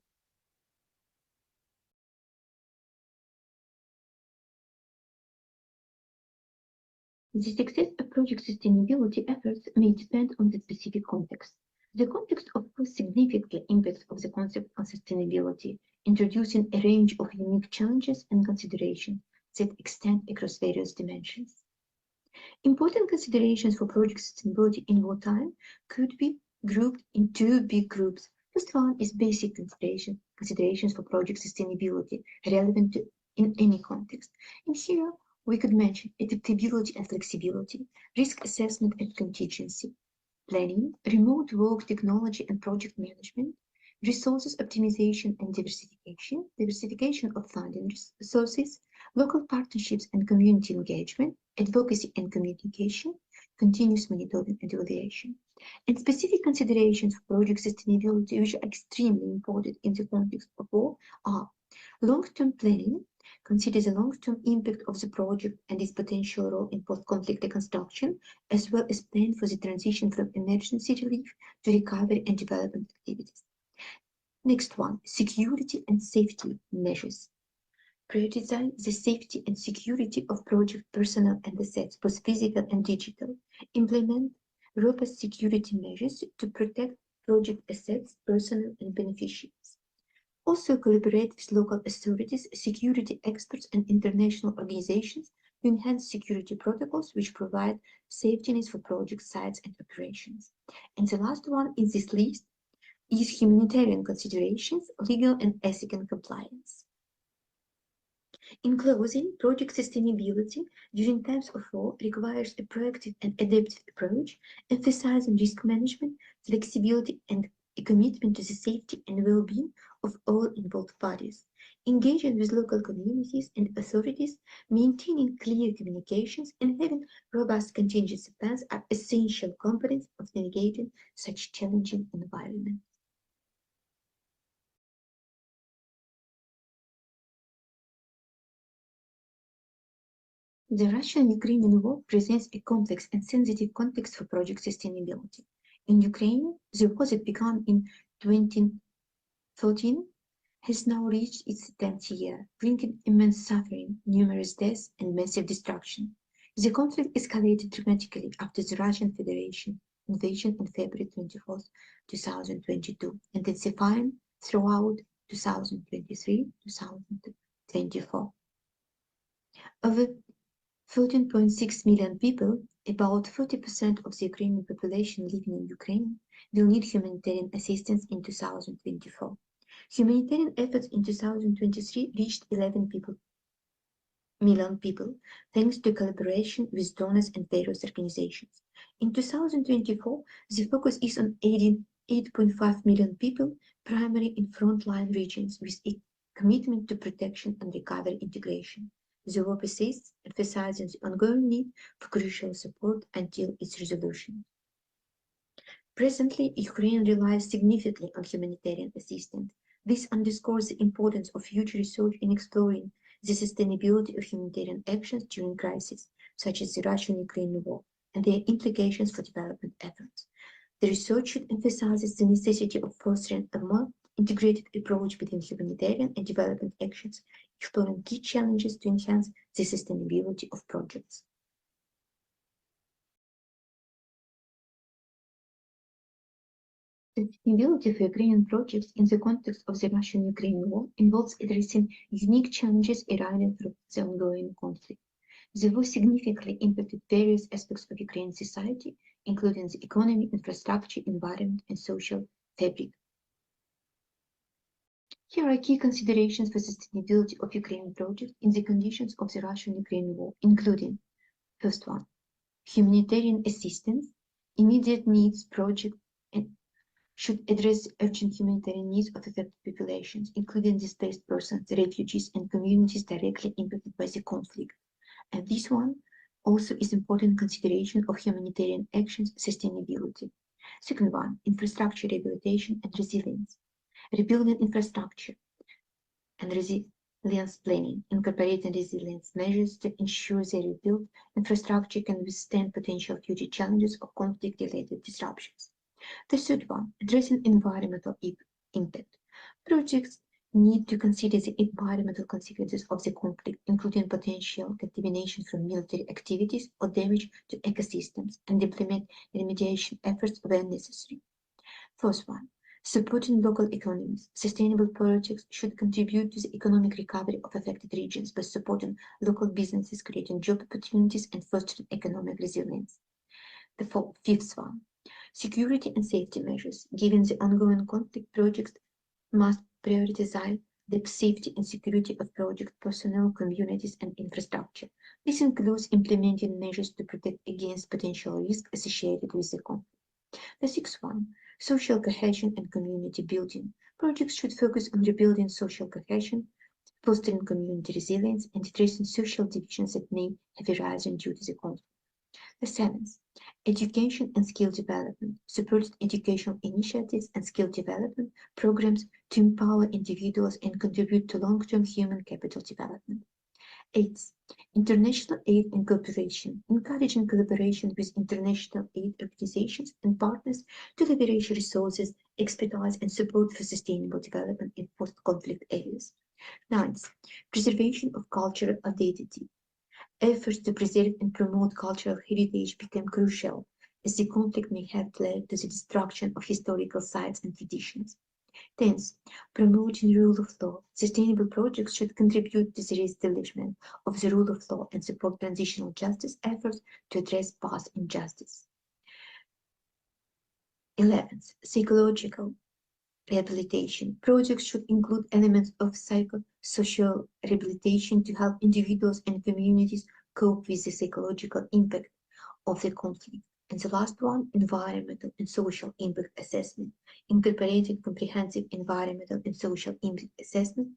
The success of project sustainability efforts may depend on the specific context. The context, of course, significantly impacts of the concept of sustainability, introducing a range of unique challenges and considerations that extend across various dimensions. Important considerations for project sustainability in wartime could be grouped in two big groups. First one is basic considerations for project sustainability relevant in any context. And here we could mention adaptability and flexibility, risk assessment and contingency, planning, remote work technology and project management, resources optimization and diversification of funding sources, local partnerships and community engagement, advocacy and communication, continuous monitoring and evaluation. And specific considerations for project sustainability, which are extremely important in the context of war, are long-term planning, consider the long-term impact of the project and its potential role in post-conflict reconstruction, as well as plan for the transition from emergency relief to recovery and development activities. Next one, security and safety measures. Prioritize the safety and security of project personnel and assets, both physical and digital. Implement robust security measures to protect project assets, personnel, and beneficiaries. Also collaborate with local authorities, security experts, and international organizations to enhance security protocols which provide safety nets for project sites and operations. And the last one in this list is humanitarian considerations, legal and ethical compliance. In closing, project sustainability during times of war requires a proactive and adaptive approach, emphasizing risk management, flexibility, and a commitment to the safety and well-being of all involved parties. Engaging with local communities and authorities, maintaining clear communications, and having robust contingency plans are essential components of navigating such challenging environments. The Russian-Ukrainian war presents a complex and sensitive context for project sustainability. In Ukraine, the war that began in 2014 has now reached its 10th year, bringing immense suffering, numerous deaths, and massive destruction. The conflict escalated dramatically after the Russian Federation invasion on February 24, 2022, intensifying throughout 2023-2024. Over 14.6 million people, about 40% of the Ukrainian population living in Ukraine, will need humanitarian assistance in 2024. Humanitarian efforts in 2023 reached 11 million people, thanks to collaboration with donors and various organizations. In 2024, the focus is on aiding 8.5 million people, primarily in frontline regions, with a commitment to protection and recovery integration. The war persists, emphasizing the ongoing need for crucial support until its resolution. Presently, Ukraine relies significantly on humanitarian assistance. This underscores the importance of future research in exploring the sustainability of humanitarian actions during crises, such as the Russian-Ukrainian war, and their implications for development efforts. The research should emphasize the necessity of fostering a more integrated approach between humanitarian and development actions, exploring key challenges to enhance the sustainability of projects. Sustainability for Ukrainian projects in the context of the Russian-Ukrainian war involves addressing unique challenges arising from the ongoing conflict. The war significantly impacted various aspects of Ukrainian society, including the economy, infrastructure, environment, and social fabric. Here are key considerations for sustainability of Ukrainian projects in the conditions of the Russian-Ukrainian war, including, first one, humanitarian assistance, immediate needs project should address urgent humanitarian needs of affected populations, including displaced persons, refugees, and communities directly impacted by the conflict. And this one also is important consideration of humanitarian actions sustainability. Second one, infrastructure rehabilitation and resilience. Rebuilding infrastructure and resilience planning, incorporating resilience measures to ensure the rebuilt infrastructure can withstand potential future challenges of conflict-related disruptions. The third one, addressing environmental impact. Projects need to consider the environmental consequences of the conflict, including potential contamination from military activities or damage to ecosystems, and implement remediation efforts where necessary. First one, supporting local economies. Sustainable projects should contribute to the economic recovery of affected regions by supporting local businesses, creating job opportunities, and fostering economic resilience. The fifth one, security and safety measures. Given the ongoing conflict, projects must prioritize the safety and security of project personnel, communities, and infrastructure. This includes implementing measures to protect against potential risks associated with the conflict. The sixth one, social cohesion and community building. Projects should focus on rebuilding social cohesion, fostering community resilience, and addressing social divisions that may have arisen due to the conflict. The seventh, education and skill development. Supports educational initiatives and skill development programs to empower individuals and contribute to long-term human capital development. Eighth, international aid and cooperation, encouraging collaboration with international aid organizations and partners to leverage resources, expertise, and support for sustainable development in post-conflict areas. Ninth, preservation of cultural identity. Efforts to preserve and promote cultural heritage become crucial, as the conflict may have led to the destruction of historical sites and traditions. 10th, promoting rule of law. Sustainable projects should contribute to the establishment of the rule of law and support transitional justice efforts to address past injustice. 11th, psychological rehabilitation. Projects should include elements of psychosocial rehabilitation to help individuals and communities cope with the psychological impact of the conflict. And the last one, environmental and social impact assessment, incorporating comprehensive environmental and social impact assessment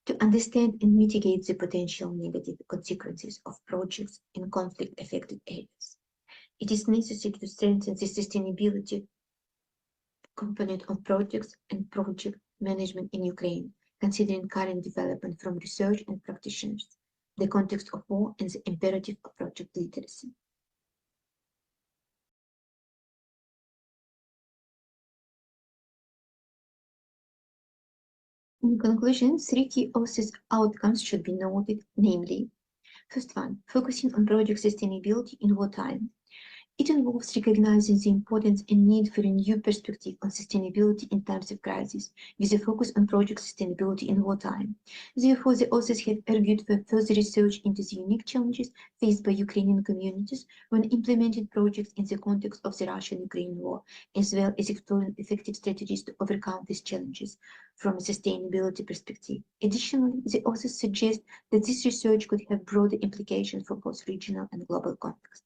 to understand and mitigate the potential negative consequences of projects in conflict-affected areas. It is necessary to strengthen the sustainability component of projects and project management in Ukraine, considering current development from research and practitioners, the context of war, and the imperative of project literacy. In conclusion, three key OSIS outcomes should be noted, namely, first one, focusing on project sustainability in wartime. It involves recognizing the importance and need for a new perspective on sustainability in times of crisis, with a focus on project sustainability in wartime. Therefore, the authors have argued for further research into the unique challenges faced by Ukrainian communities when implementing projects in the context of the Russian-Ukraine war, as well as exploring effective strategies to overcome these challenges from a sustainability perspective. Additionally, the authors suggest that this research could have broader implications for both regional and global contexts.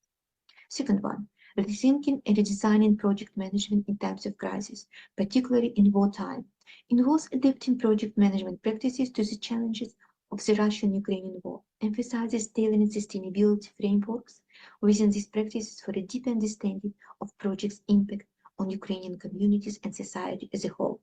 Second one, rethinking and redesigning project management in times of crisis, particularly in wartime, involves adapting project management practices to the challenges of the Russian-Ukrainian war, emphasizes tailoring sustainability frameworks within these practices for a deeper understanding of projects' impact on Ukrainian communities and society as a whole.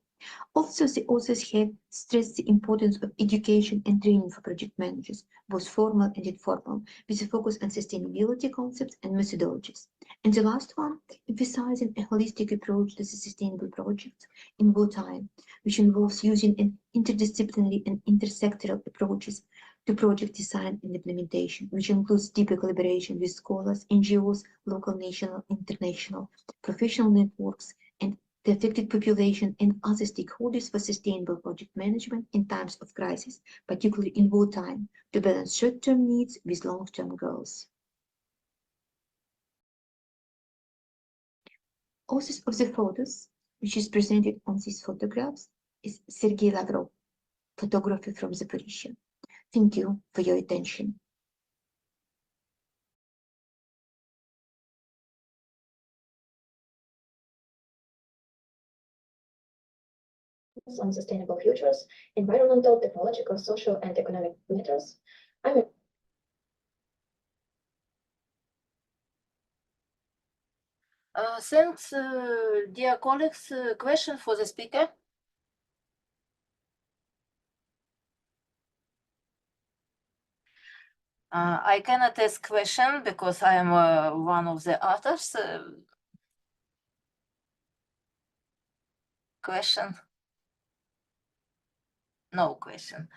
Also, the authors have stressed the importance of education and training for project managers, both formal and informal, with a focus on sustainability concepts and methodologies. And the last one, emphasizing a holistic approach to the sustainable projects in wartime, which involves using an interdisciplinary and intersectoral approaches to project design and implementation, which includes deeper collaboration with scholars, NGOs, local, national, international, professional networks, and the affected population and other stakeholders for sustainable project management in times of crisis, particularly in wartime, to balance short-term needs with long-term goals. Authors of the photos, which is presented on these photographs, is Sergei Lavrov, photographer from Zaporizhia. Thank you for your attention. On sustainable futures, environmental, technological, social, and economic matters. Thanks, dear colleagues. Question for the speaker? I cannot ask question because I am one of the authors. Question? No question.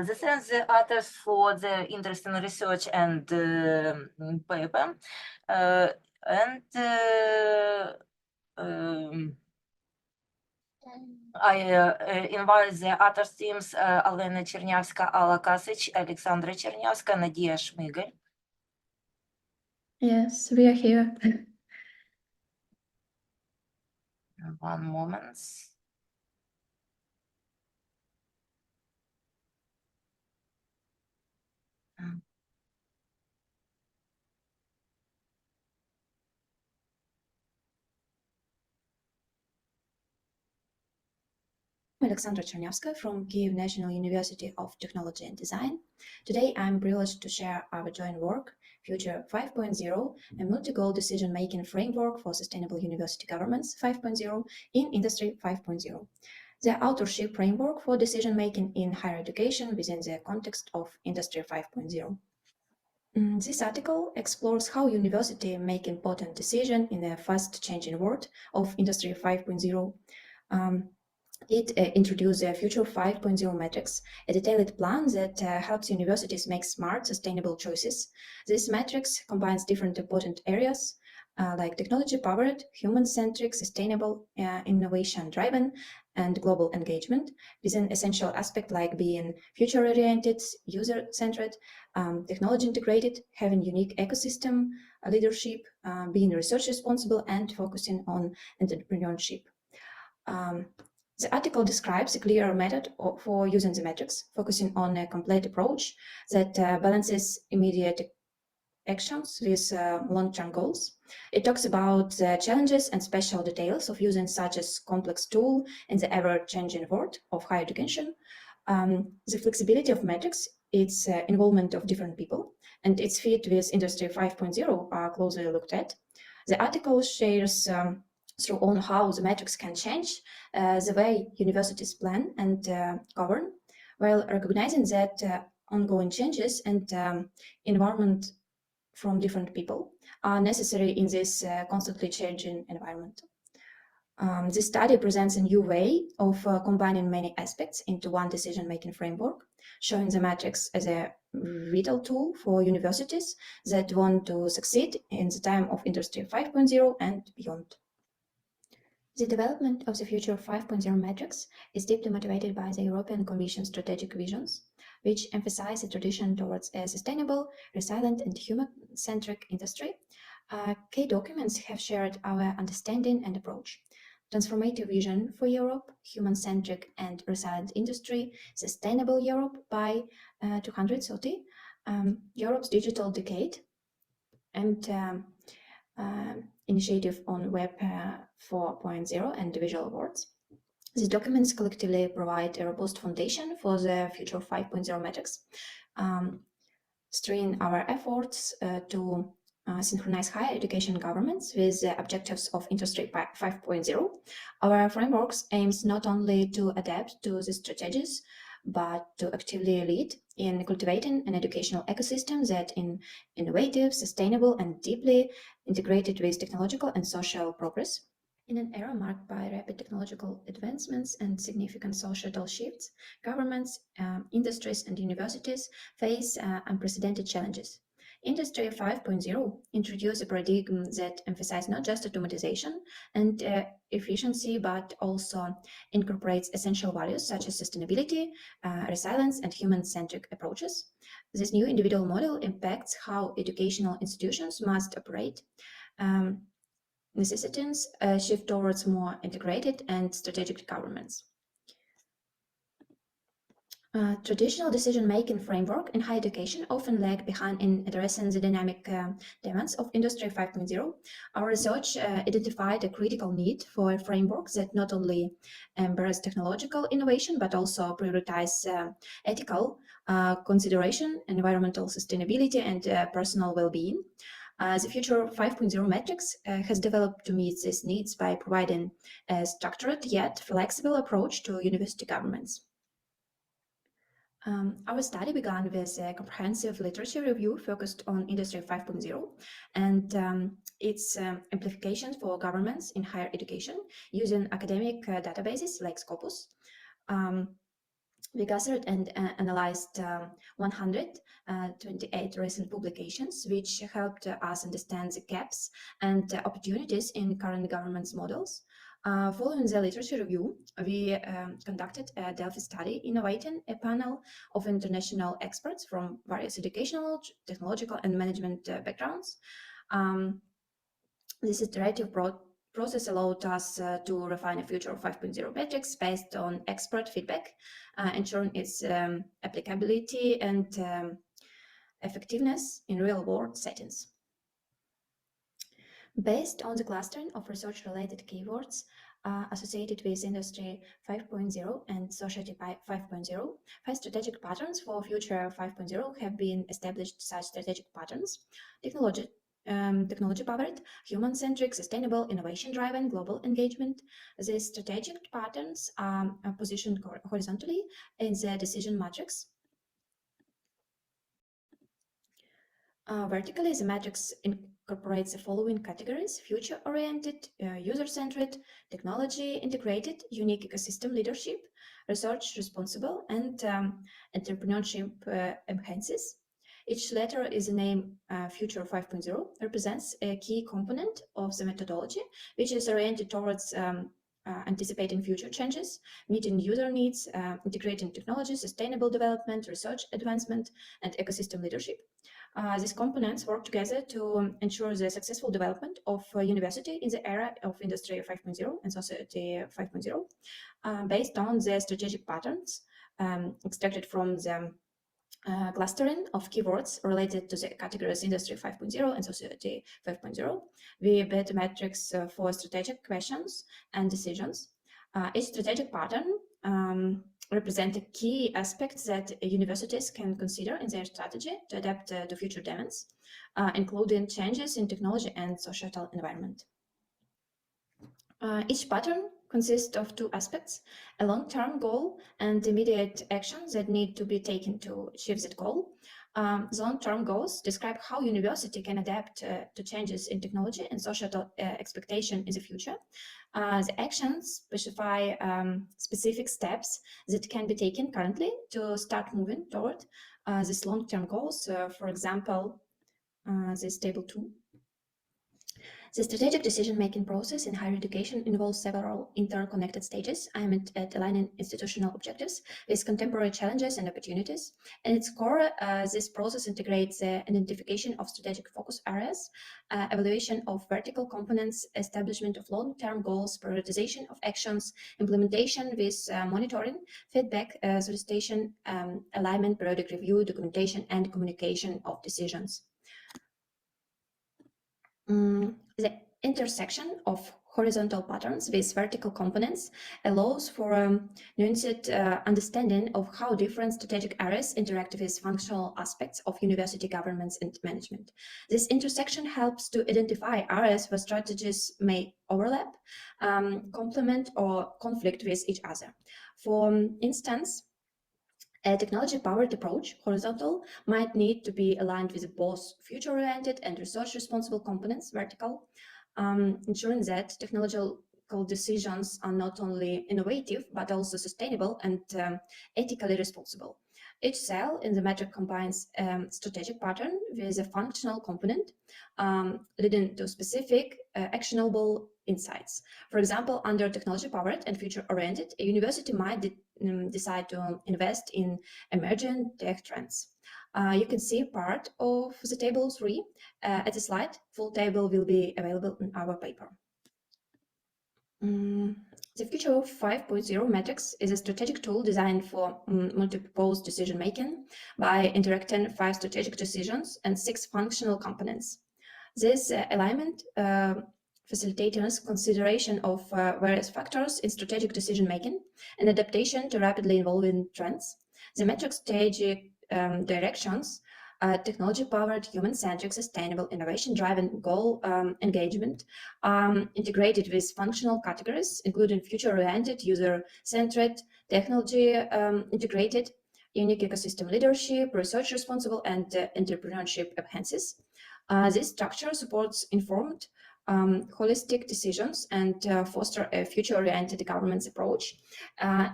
This is the authors for the interesting research and paper. I invite the other teams, Alena Chernявska, Alla Kasic, Alexandra Chernявska, Nadia Shmigel. Yes, we are here. One moment. Alexandra Chernявska from Kyiv National University of Technology and Design. Today, I'm privileged to share our joint work, Future 5.0, a multi-goal decision-making framework for sustainable university governments 5.0 in Industry 5.0. The authorship framework for decision-making in higher education within the context of Industry 5.0. This article explores how universities make important decisions in the fast-changing world of Industry 5.0. It introduced the Future 5.0 metrics, a detailed plan that helps universities make smart, sustainable choices. This matrix combines different important areas like technology-powered, human-centric, sustainable, innovation-driven, and global engagement, with an essential aspect like being future-oriented, user-centered, technology-integrated, having unique ecosystem leadership, being research-responsible, and focusing on entrepreneurship. The article describes a clear method for using the metrics, focusing on a complete approach that balances immediate actions with long-term goals. It talks about the challenges and special details of using such a complex tool in the ever-changing world of higher education, the flexibility of metrics, its involvement of different people, and its fit with Industry 5.0 are closely looked at. The article shares through on how the metrics can change the way universities plan and govern, while recognizing that ongoing changes and environment from different people are necessary in this constantly changing environment. This study presents a new way of combining many aspects into one decision-making framework, showing the metrics as a vital tool for universities that want to succeed in the time of Industry 5.0 and beyond. The development of the Future 5.0 metrics is deeply motivated by the European Commission's strategic visions, which emphasize the transition towards a sustainable, resilient, and human-centric industry. Key documents have shared our understanding and approach. Transformative vision for Europe, human-centric and resilient industry, sustainable Europe by 2030, Europe's digital decade, and initiative on Web 4.0 and visual words. These documents collectively provide a robust foundation for the Future 5.0 metrics, steering our efforts to synchronize higher education governments with the objectives of Industry 5.0. Our frameworks aims not only to adapt to these strategies, but to actively lead in cultivating an educational ecosystem that is innovative, sustainable, and deeply integrated with technological and social progress. In an era marked by rapid technological advancements and significant societal shifts, governments, industries, and universities face unprecedented challenges. Industry 5.0 introduced a paradigm that emphasizes not just automatization and efficiency, but also incorporates essential values such as sustainability, resilience, and human-centric approaches. This new individual model impacts how educational institutions must operate, necessitates a shift towards more integrated and strategic governments. Traditional decision-making framework in higher education often lag behind in addressing the dynamic demands of Industry 5.0. Our research identified a critical need for a framework that not only embraces technological innovation, but also prioritize ethical consideration, environmental sustainability, and personal well-being. The Future 5.0 metrics has developed to meet these needs by providing a structured yet flexible approach to university governments. Our study began with a comprehensive literature review focused on Industry 5.0 and its implications for governments in higher education using academic databases like Scopus. We gathered and analyzed 128 recent publications, which helped us understand the gaps and opportunities in current government's models. Following the literature review, we conducted a Delphi study innovating a panel of international experts from various educational, technological, and management backgrounds. This iterative process allowed us to refine a future of 5.0 metrics based on expert feedback, ensuring its applicability and effectiveness in real-world settings. Based on the clustering of research-related keywords associated with Industry 5.0 and Society 5.0, 5 strategic patterns for Future 5.0 have been established. Such strategic patterns: technology-powered, human-centric, sustainable, innovation-driven, global engagement. These strategic patterns are positioned horizontally in the decision matrix. Vertically, the matrix incorporates the following categories: future-oriented, user-centered, technology-integrated, unique ecosystem leadership, research-responsible, and entrepreneurship enhances. Each letter is a name. Future 5.0 represents a key component of the methodology, which is oriented towards anticipating future changes, meeting user needs, integrating technology, sustainable development, research advancement, and ecosystem leadership. These components work together to ensure the successful development of a university in the era of Industry 5.0 and Society 5.0, based on the strategic patterns extracted from the clustering of keywords related to the categories Industry 5.0 and Society 5.0. We built metrics for strategic questions and decisions. Each strategic pattern represents key aspects that universities can consider in their strategy to adapt to future demands, including changes in technology and societal environment. Each pattern consists of 2 aspects: a long-term goal and immediate actions that need to be taken to achieve that goal. The long-term goals describe how university can adapt to changes in technology and societal expectation in the future. The actions specify specific steps that can be taken currently to start moving toward these long-term goals. For example, this table 2. The strategic decision-making process in higher education involves several interconnected stages aimed at aligning institutional objectives with contemporary challenges and opportunities. At its core, this process integrates the identification of strategic focus areas, evaluation of vertical components, establishment of long-term goals, prioritization of actions, implementation with monitoring, feedback, solicitation, alignment, periodic review, documentation, and communication of decisions. The intersection of horizontal patterns with vertical components allows for a nuanced understanding of how different strategic areas interact with functional aspects of university governance and management. This intersection helps to identify areas where strategies may overlap, complement, or conflict with each other. For instance, a technology-powered approach, horizontal, might need to be aligned with both future-oriented and research-responsible components, vertical, ensuring that technological decisions are not only innovative, but also sustainable and ethically responsible. Each cell in the metric combines a strategic pattern with a functional component, leading to specific actionable insights. For example, under technology-powered and future-oriented, a university might decide to invest in emerging tech trends. You can see part of the table 3 at the slide. Full table will be available in our paper. The Future of 5.0 Metrics is a strategic tool designed for multi-purpose decision-making by interacting 5 strategic decisions and 6 functional components. This alignment facilitates consideration of various factors in strategic decision-making and adaptation to rapidly evolving trends. The metrics strategic directions: technology-powered, human-centric, sustainable, innovation-driven, goal engagement, integrated with functional categories, including future-oriented, user-centered, technology-integrated, unique ecosystem leadership, research responsible, and entrepreneurship enhances. This structure supports informed, holistic decisions and foster a future-oriented governance approach.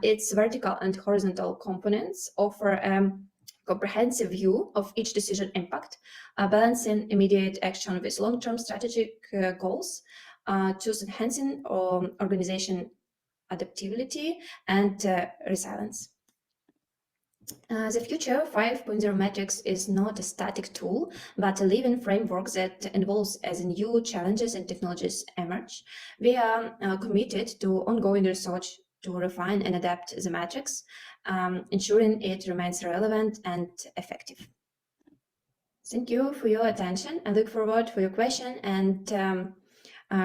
Its vertical and horizontal components offer a comprehensive view of each decision impact, balancing immediate action with long-term strategic goals, thus enhancing organization adaptability and resilience. The future 5.0 metrics is not a static tool, but a living framework that evolves as new challenges and technologies emerge. We are committed to ongoing research to refine and adapt the metrics, ensuring it remains relevant and effective. Thank you for your attention. I look forward for your question and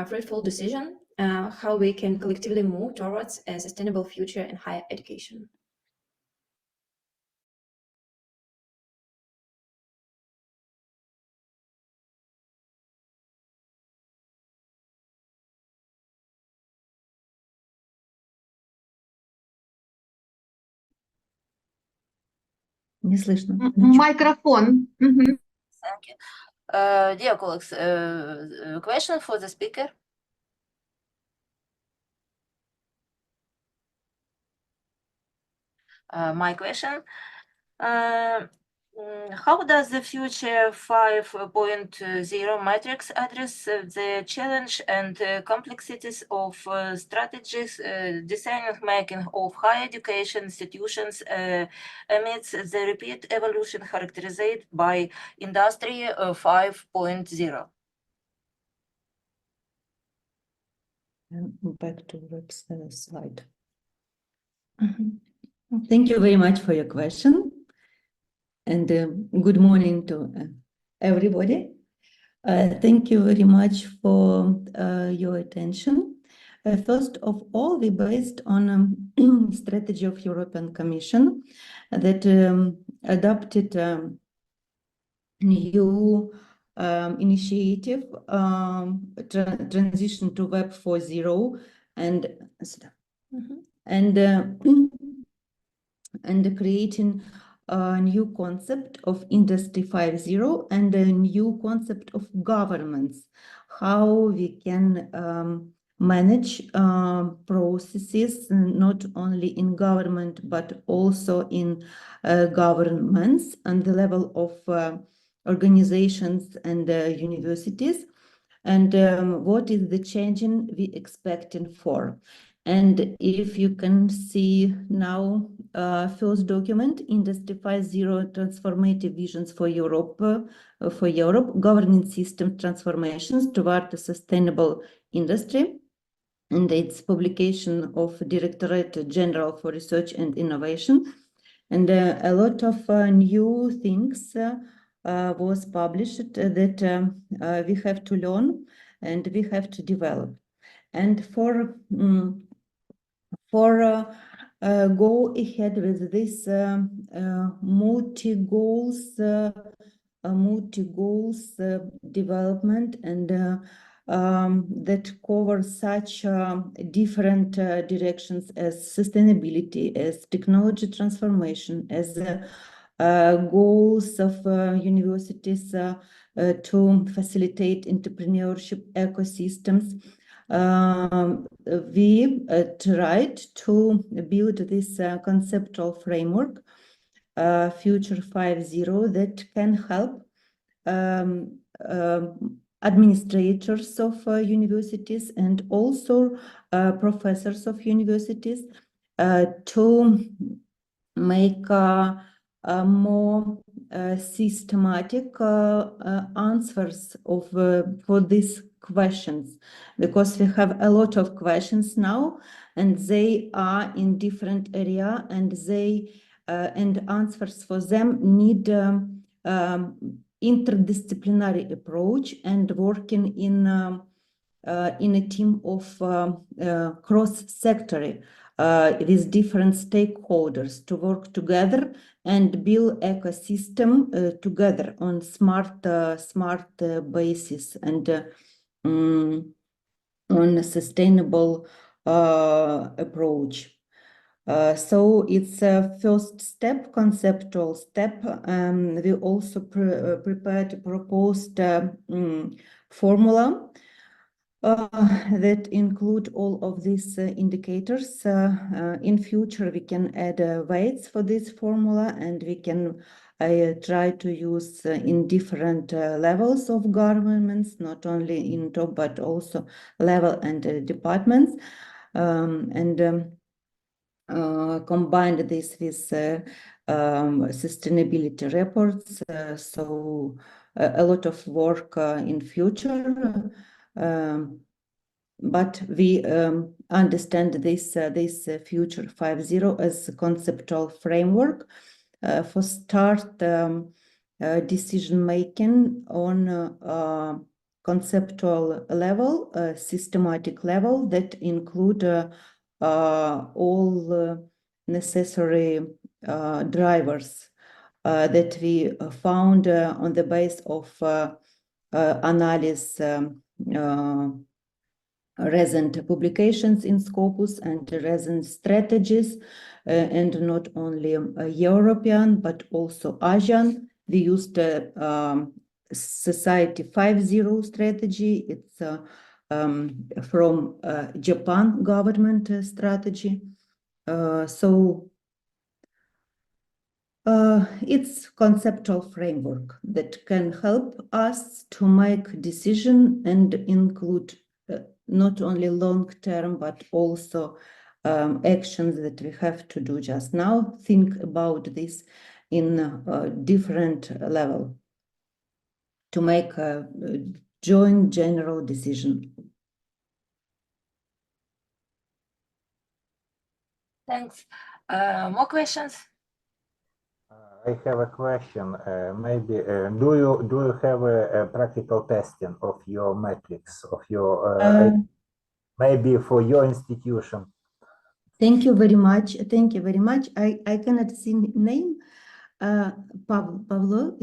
fruitful decision how we can collectively move towards a sustainable future in higher education. Не слышно. Microphone. Mhm. Thank you. Dear colleagues, question for the speaker. My question. How does the future 5.0 matrix address the challenge and complexities of strategies decision-making of higher education institutions amidst the repeat evolution characterized by Industry 5.0? Back to web slide. Thank you very much for your question. And good morning to everybody. Thank you very much for your attention. First of all, we based on strategy of European Commission that adopted new initiative, transition to Web 4.0 and creating a new concept of Industry 5.0 and a new concept of governance, how we can manage processes not only in government but also in governments and the level of organizations and universities, and what is the changing we expecting for. And if you can see now, first document, Industry 5.0 Transformative Visions for Europe, Governing System Transformations toward a Sustainable Industry. And its publication of Directorate General for Research and Innovation. And a lot of new things was published that we have to learn and we have to develop. And for go ahead with this multi-goals development and that covers such different directions as sustainability, as technology transformation, as goals of universities to facilitate entrepreneurship ecosystems. We tried to build this conceptual framework, Future 5.0, that can help administrators of universities and also professors of universities to make more systematic answers for these questions, because we have a lot of questions now and they are in different area and they and answers for them need interdisciplinary approach and working in a team of cross-sectory with different stakeholders to work together and build ecosystem together on smart basis and on a sustainable approach. So it's a first step, conceptual step. We also prepared a proposed formula that include all of these indicators. In future, we can add weights for this formula, and we can try to use in different levels of governments, not only in top, but also level and departments. Combine this with sustainability reports. So a lot of work in future. But we understand this future 5.0 as a conceptual framework for start decision making on conceptual level, systematic level that include all necessary drivers that we found on the base of analysis recent publications in Scopus and recent strategies, and not only European, but also Asian. We used Society 5.0 strategy. It's from Japan government strategy. So it's conceptual framework that can help us to make decision and include not only long-term, but also actions that we have to do just now. Think about this in a different level to make a joint general decision. Thanks. More questions? I have a question. Maybe do you have a practical testing of your metrics of your maybe for your institution? Thank you very much. Thank you very much. I cannot see name. Pavlo.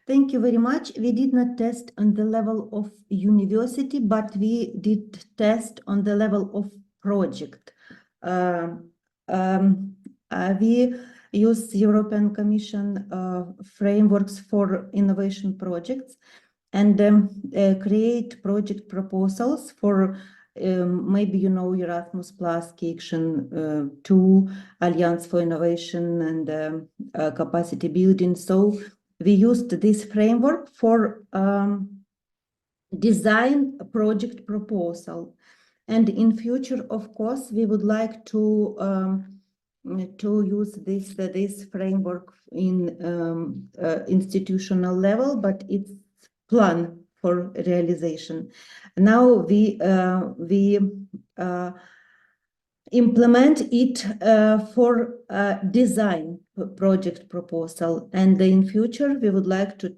Thank you very much. We did not test on the level of university, but we did test on the level of project. We use European Commission frameworks for innovation projects and create project proposals for maybe you know Erasmus Plus, Key Action 2, Alliance for Innovation and Capacity Building. So we used this framework for design a project proposal. And in future, of course, we would like to use this framework in institutional level, but it's plan for realization. Now we implement it for design project proposal, and in future we would like to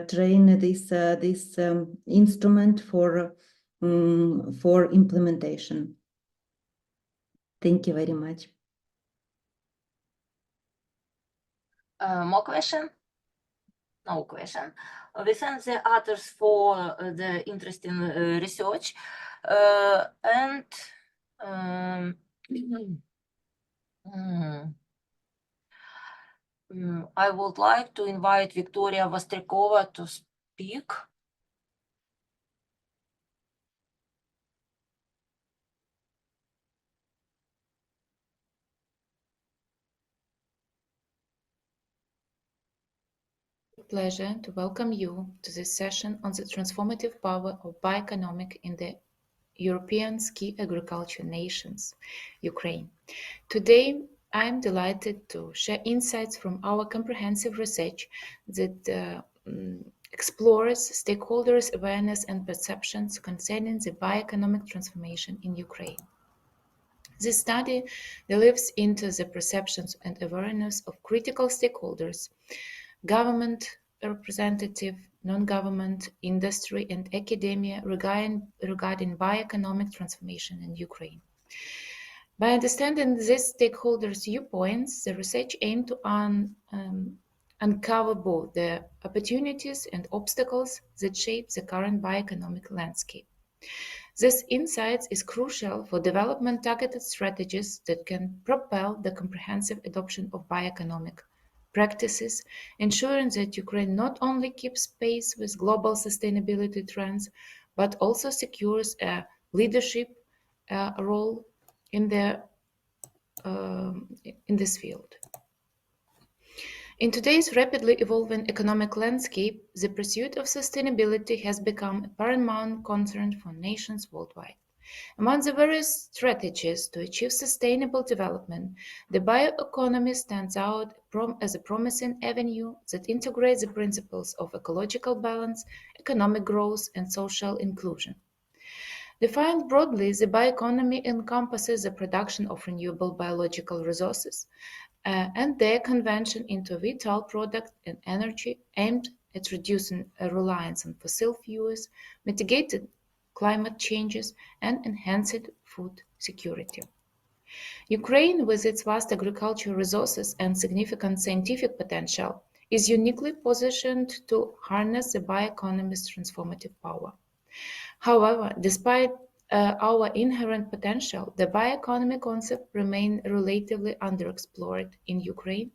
train this instrument for implementation. Thank you very much. More question? No question. We thank the authors for the interesting research, and I would like to invite Victoria Vostrikova to speak. Pleasure to welcome you to this session on the transformative power of bioeconomic in the European key agriculture nations, Ukraine. Today, I am delighted to share insights from our comprehensive research that explores stakeholders' awareness and perceptions concerning the bioeconomic transformation in Ukraine. This study delves into the perceptions and awareness of critical stakeholders, government representative, non-government, industry, and academia regarding bioeconomic transformation in Ukraine. By understanding these stakeholders' viewpoints, the research aimed to uncover both the opportunities and obstacles that shape the current bioeconomic landscape. This insight is crucial for development targeted strategies that can propel the comprehensive adoption of bioeconomic practices, ensuring that Ukraine not only keeps pace with global sustainability trends, but also secures a leadership role in this field. In today's rapidly evolving economic landscape, the pursuit of sustainability has become a paramount concern for nations worldwide. Among the various strategies to achieve sustainable development, the bioeconomy stands out as a promising avenue that integrates the principles of ecological balance, economic growth, and social inclusion. Defined broadly, the bioeconomy encompasses the production of renewable biological resources and their conversion into a vital product and energy aimed at reducing reliance on fossil fuels, mitigating climate changes, and enhancing food security. Ukraine, with its vast agricultural resources and significant scientific potential, is uniquely positioned to harness the bioeconomy's transformative power. However, despite our inherent potential, the bioeconomy concept remains relatively underexplored in Ukraine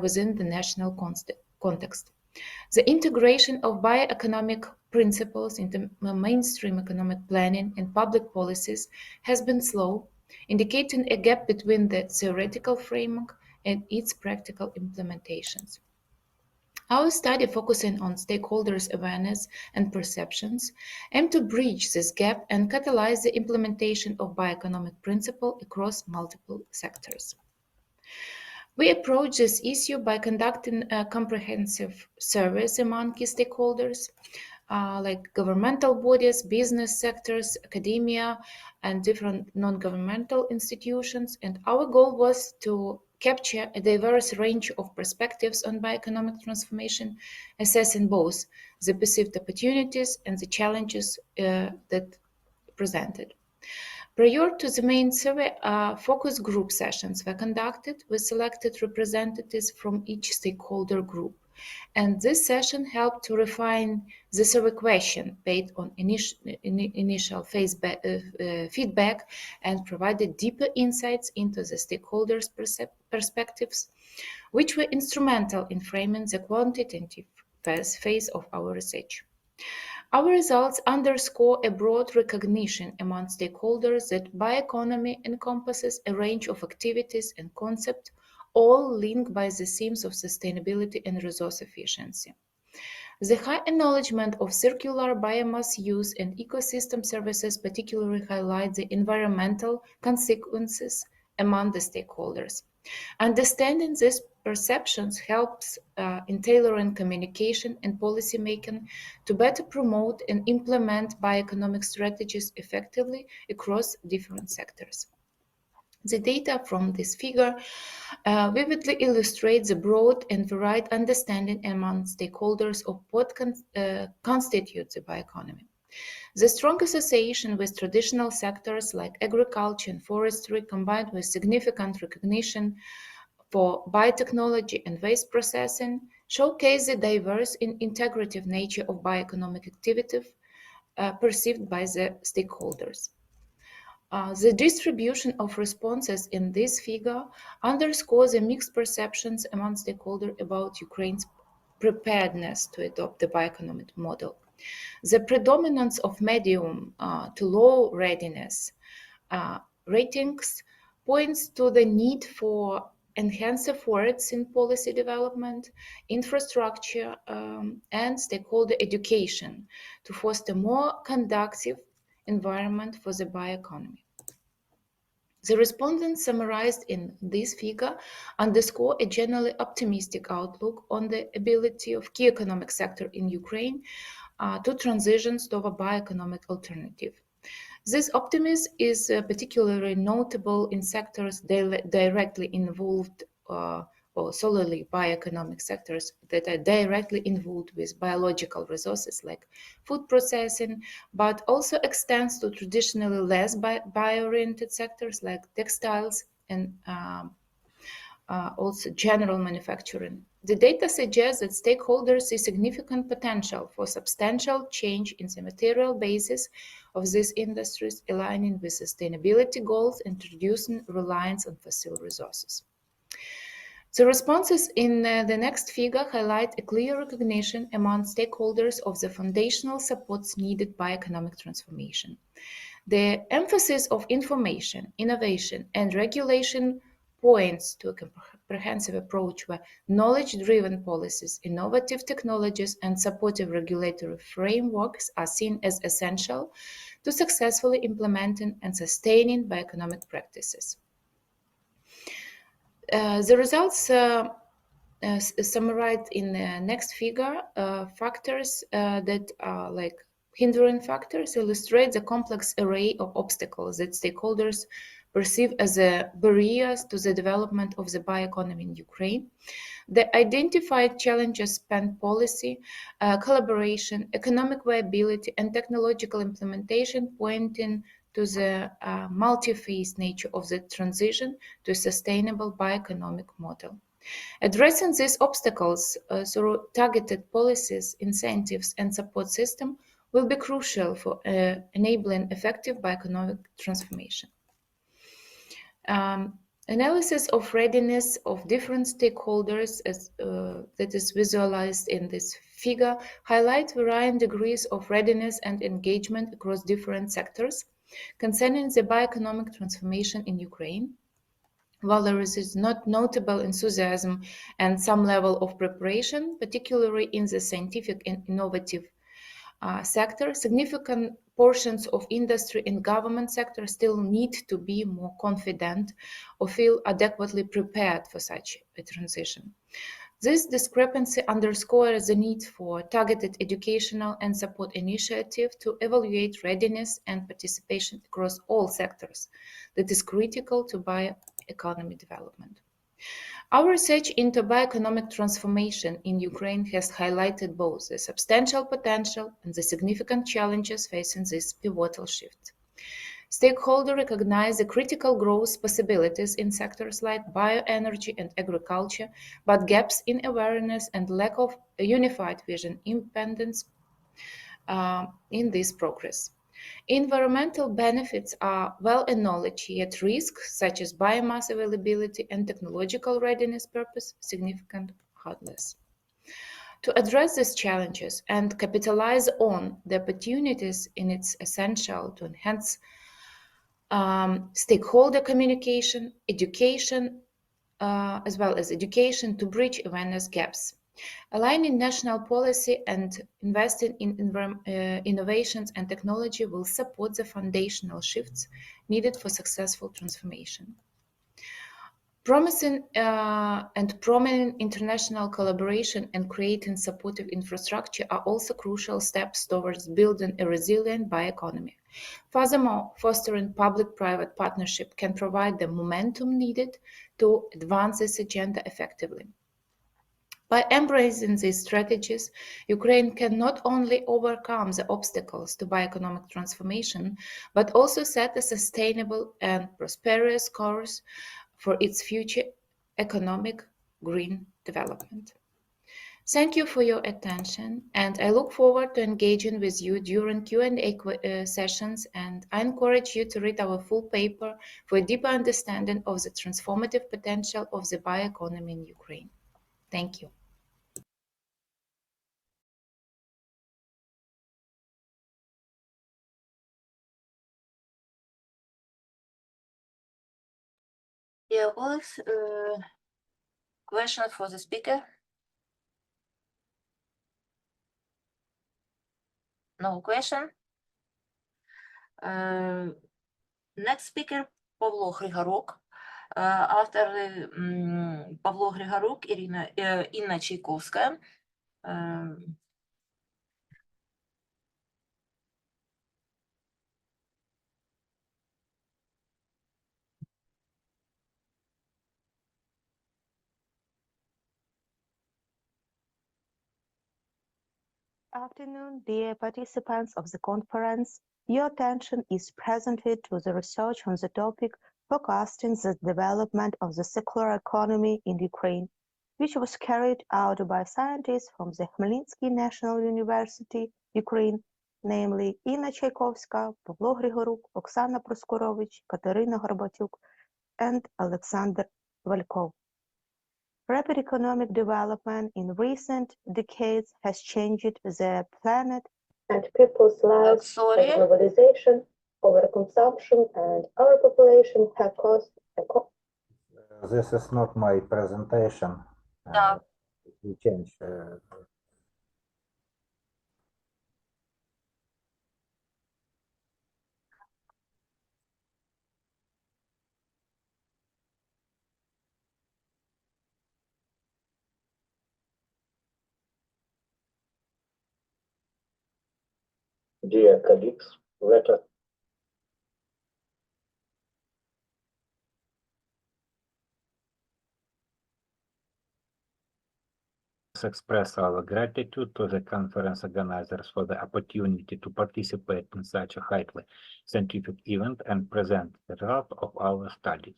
within the national context. The integration of bioeconomic principles into mainstream economic planning and public policies has been slow, indicating a gap between the theoretical framework and its practical implementations. Our study, focusing on stakeholders' awareness and perceptions, aimed to bridge this gap and catalyze the implementation of bioeconomic principles across multiple sectors. We approach this issue by conducting comprehensive surveys among key stakeholders, like governmental bodies, business sectors, academia, and different non-governmental institutions. And our goal was to capture a diverse range of perspectives on bioeconomic transformation, assessing both the perceived opportunities and the challenges that presented. Prior to the main survey, focus group sessions were conducted with selected representatives from each stakeholder group. And this session helped to refine the survey question based on initial feedback and provided deeper insights into the stakeholders' perspectives, which were instrumental in framing the quantitative phase of our research. Our results underscore a broad recognition among stakeholders that bioeconomy encompasses a range of activities and concepts, all linked by the themes of sustainability and resource efficiency. The high acknowledgement of circular biomass use and ecosystem services particularly highlight the environmental consequences among the stakeholders. Understanding these perceptions helps in tailoring communication and policy making to better promote and implement bioeconomic strategies effectively across different sectors. The data from this figure vividly illustrates the broad and varied understanding among stakeholders of what constitutes the bioeconomy. The strong association with traditional sectors like agriculture and forestry, combined with significant recognition for biotechnology and waste processing, showcase the diverse and integrative nature of bioeconomic activity perceived by the stakeholders. The distribution of responses in this figure underscores the mixed perceptions among stakeholders about Ukraine's preparedness to adopt the bioeconomic model. The predominance of medium to low readiness ratings points to the need for enhanced efforts in policy development, infrastructure, and stakeholder education to foster more conducive environment for the bioeconomy. The respondents summarized in this figure underscore a generally optimistic outlook on the ability of key economic sector in Ukraine to transition to a bioeconomic alternative. This optimism is particularly notable in sectors directly involved or solely bioeconomic sectors that are directly involved with biological resources like food processing, but also extends to traditionally less bio-oriented sectors like textiles and also general manufacturing. The data suggests that stakeholders see significant potential for substantial change in the material basis of these industries, aligning with sustainability goals and reducing reliance on fossil resources. The responses in the next figure highlight a clear recognition among stakeholders of the foundational supports needed by economic transformation. The emphasis of information, innovation, and regulation points to a comprehensive approach where knowledge-driven policies, innovative technologies, and supportive regulatory frameworks are seen as essential to successfully implementing and sustaining bioeconomic practices. The results summarized in the next figure, factors that are like hindering factors illustrate the complex array of obstacles that stakeholders perceive as barriers to the development of the bioeconomy in Ukraine. The identified challenges span policy, collaboration, economic viability, and technological implementation, pointing to the multi-phase nature of the transition to a sustainable bioeconomic model. Addressing these obstacles through targeted policies, incentives, and support system will be crucial for enabling effective bioeconomic transformation. Analysis of readiness of different stakeholders that is visualized in this figure highlight varying degrees of readiness and engagement across different sectors concerning the bioeconomic transformation in Ukraine. While there is not notable enthusiasm and some level of preparation, particularly in the scientific and innovative sector, significant portions of industry and government sector still need to be more confident or feel adequately prepared for such a transition. This discrepancy underscores the need for targeted educational and support initiative to evaluate readiness and participation across all sectors that is critical to bioeconomy development. Our research into bioeconomic transformation in Ukraine has highlighted both the substantial potential and the significant challenges facing this pivotal shift. Stakeholders recognize the critical growth possibilities in sectors like bioenergy and agriculture, but gaps in awareness and lack of a unified vision impediments in this progress. Environmental benefits are well acknowledged, yet risks such as biomass availability and technological readiness purpose significant hurdles. To address these challenges and capitalize on the opportunities, it's essential to enhance stakeholder communication, education, as well as education to bridge awareness gaps. Aligning national policy and investing in innovations and technology will support the foundational shifts needed for successful transformation. Promising and prominent international collaboration and creating supportive infrastructure are also crucial steps towards building a resilient bioeconomy. Furthermore, fostering public-private partnership can provide the momentum needed to advance this agenda effectively. By embracing these strategies, Ukraine can not only overcome the obstacles to bioeconomic transformation, but also set a sustainable and prosperous course for its future economic green development. Thank you for your attention, and I look forward to engaging with you during Q&A sessions, and I encourage you to read our full paper for a deeper understanding of the transformative potential of the bioeconomy in Ukraine. Thank you. Yeah, Alex, question for the speaker? No question? Next speaker, Pavlo Григорук. After Pavlo Григорук, Инна Чайковская. Afternoon, dear participants of the conference. Your attention is presented to the research on the topic forecasting the development of the circular economy in Ukraine, which was carried out by scientists from the Khmelnytsky National University, Ukraine, namely Inna Chaikovska, Pavlo Grigoruk, Oksana Proskorovich, Katerina Gorbatyuk, and Alexander Valkov. Rapid economic development in recent decades has changed the planet and people's lives, Sorry. as globalization, overconsumption, and overpopulation have caused a This is not my presentation. Да. We change. Dear colleagues, let us express our gratitude to the conference organizers for the opportunity to participate in such a highly scientific event and present the result of our studies.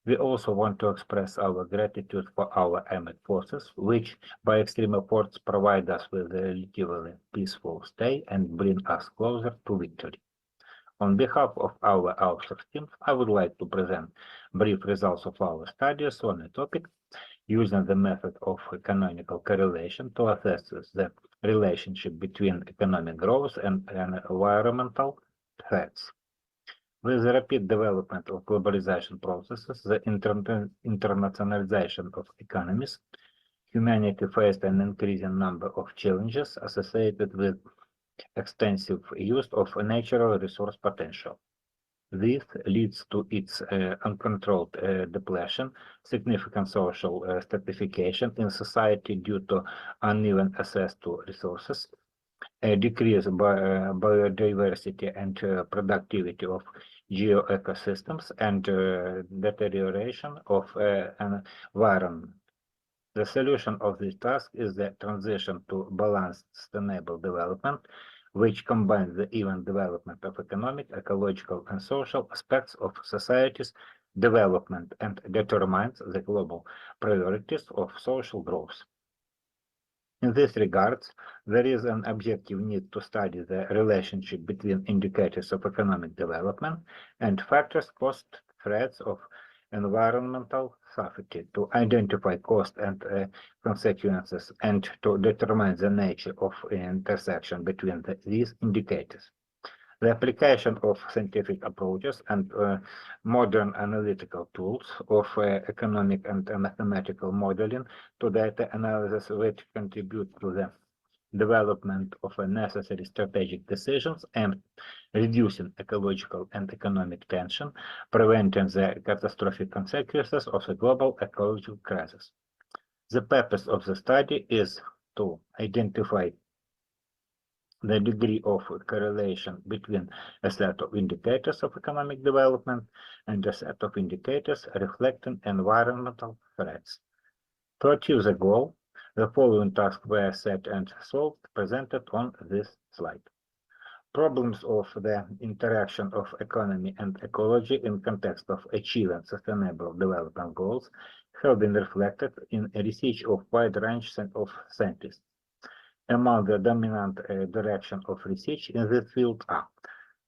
We also want to express our gratitude for our armed forces, which by extreme efforts provide us with a relatively peaceful stay and bring us closer to victory. On behalf of our outsourced team, I would like to present brief results of our studies on a topic using the method of canonical correlation to assess the relationship between economic growth and environmental threats. With the rapid development of globalization processes, the internationalization of economies, humanity faced an increasing number of challenges associated with extensive use of natural resource potential. This leads to its uncontrolled depletion, significant social stratification in society due to uneven access to resources, a decrease by biodiversity and productivity of geoecosystems, and deterioration of environment. The solution of this task is the transition to balanced, sustainable development, which combines the even development of economic, ecological, and social aspects of society's development and determines the global priorities of social growth. In this regard, there is an objective need to study the relationship between indicators of economic development and factors cost threats of environmental safety to identify cost and consequences and to determine the nature of intersection between these indicators. The application of scientific approaches and modern analytical tools of economic and mathematical modeling to data analysis which contribute to the development of necessary strategic decisions and reducing ecological and economic tension, preventing the catastrophic consequences of the global ecological crisis. The purpose of the study is to identify the degree of correlation between a set of indicators of economic development and a set of indicators reflecting environmental threats. To achieve the goal, the following tasks were set and solved, presented on this slide. Problems of the interaction of economy and ecology in context of achieving sustainable development goals have been reflected in research of wide range of scientists. Among the dominant direction of research in this field are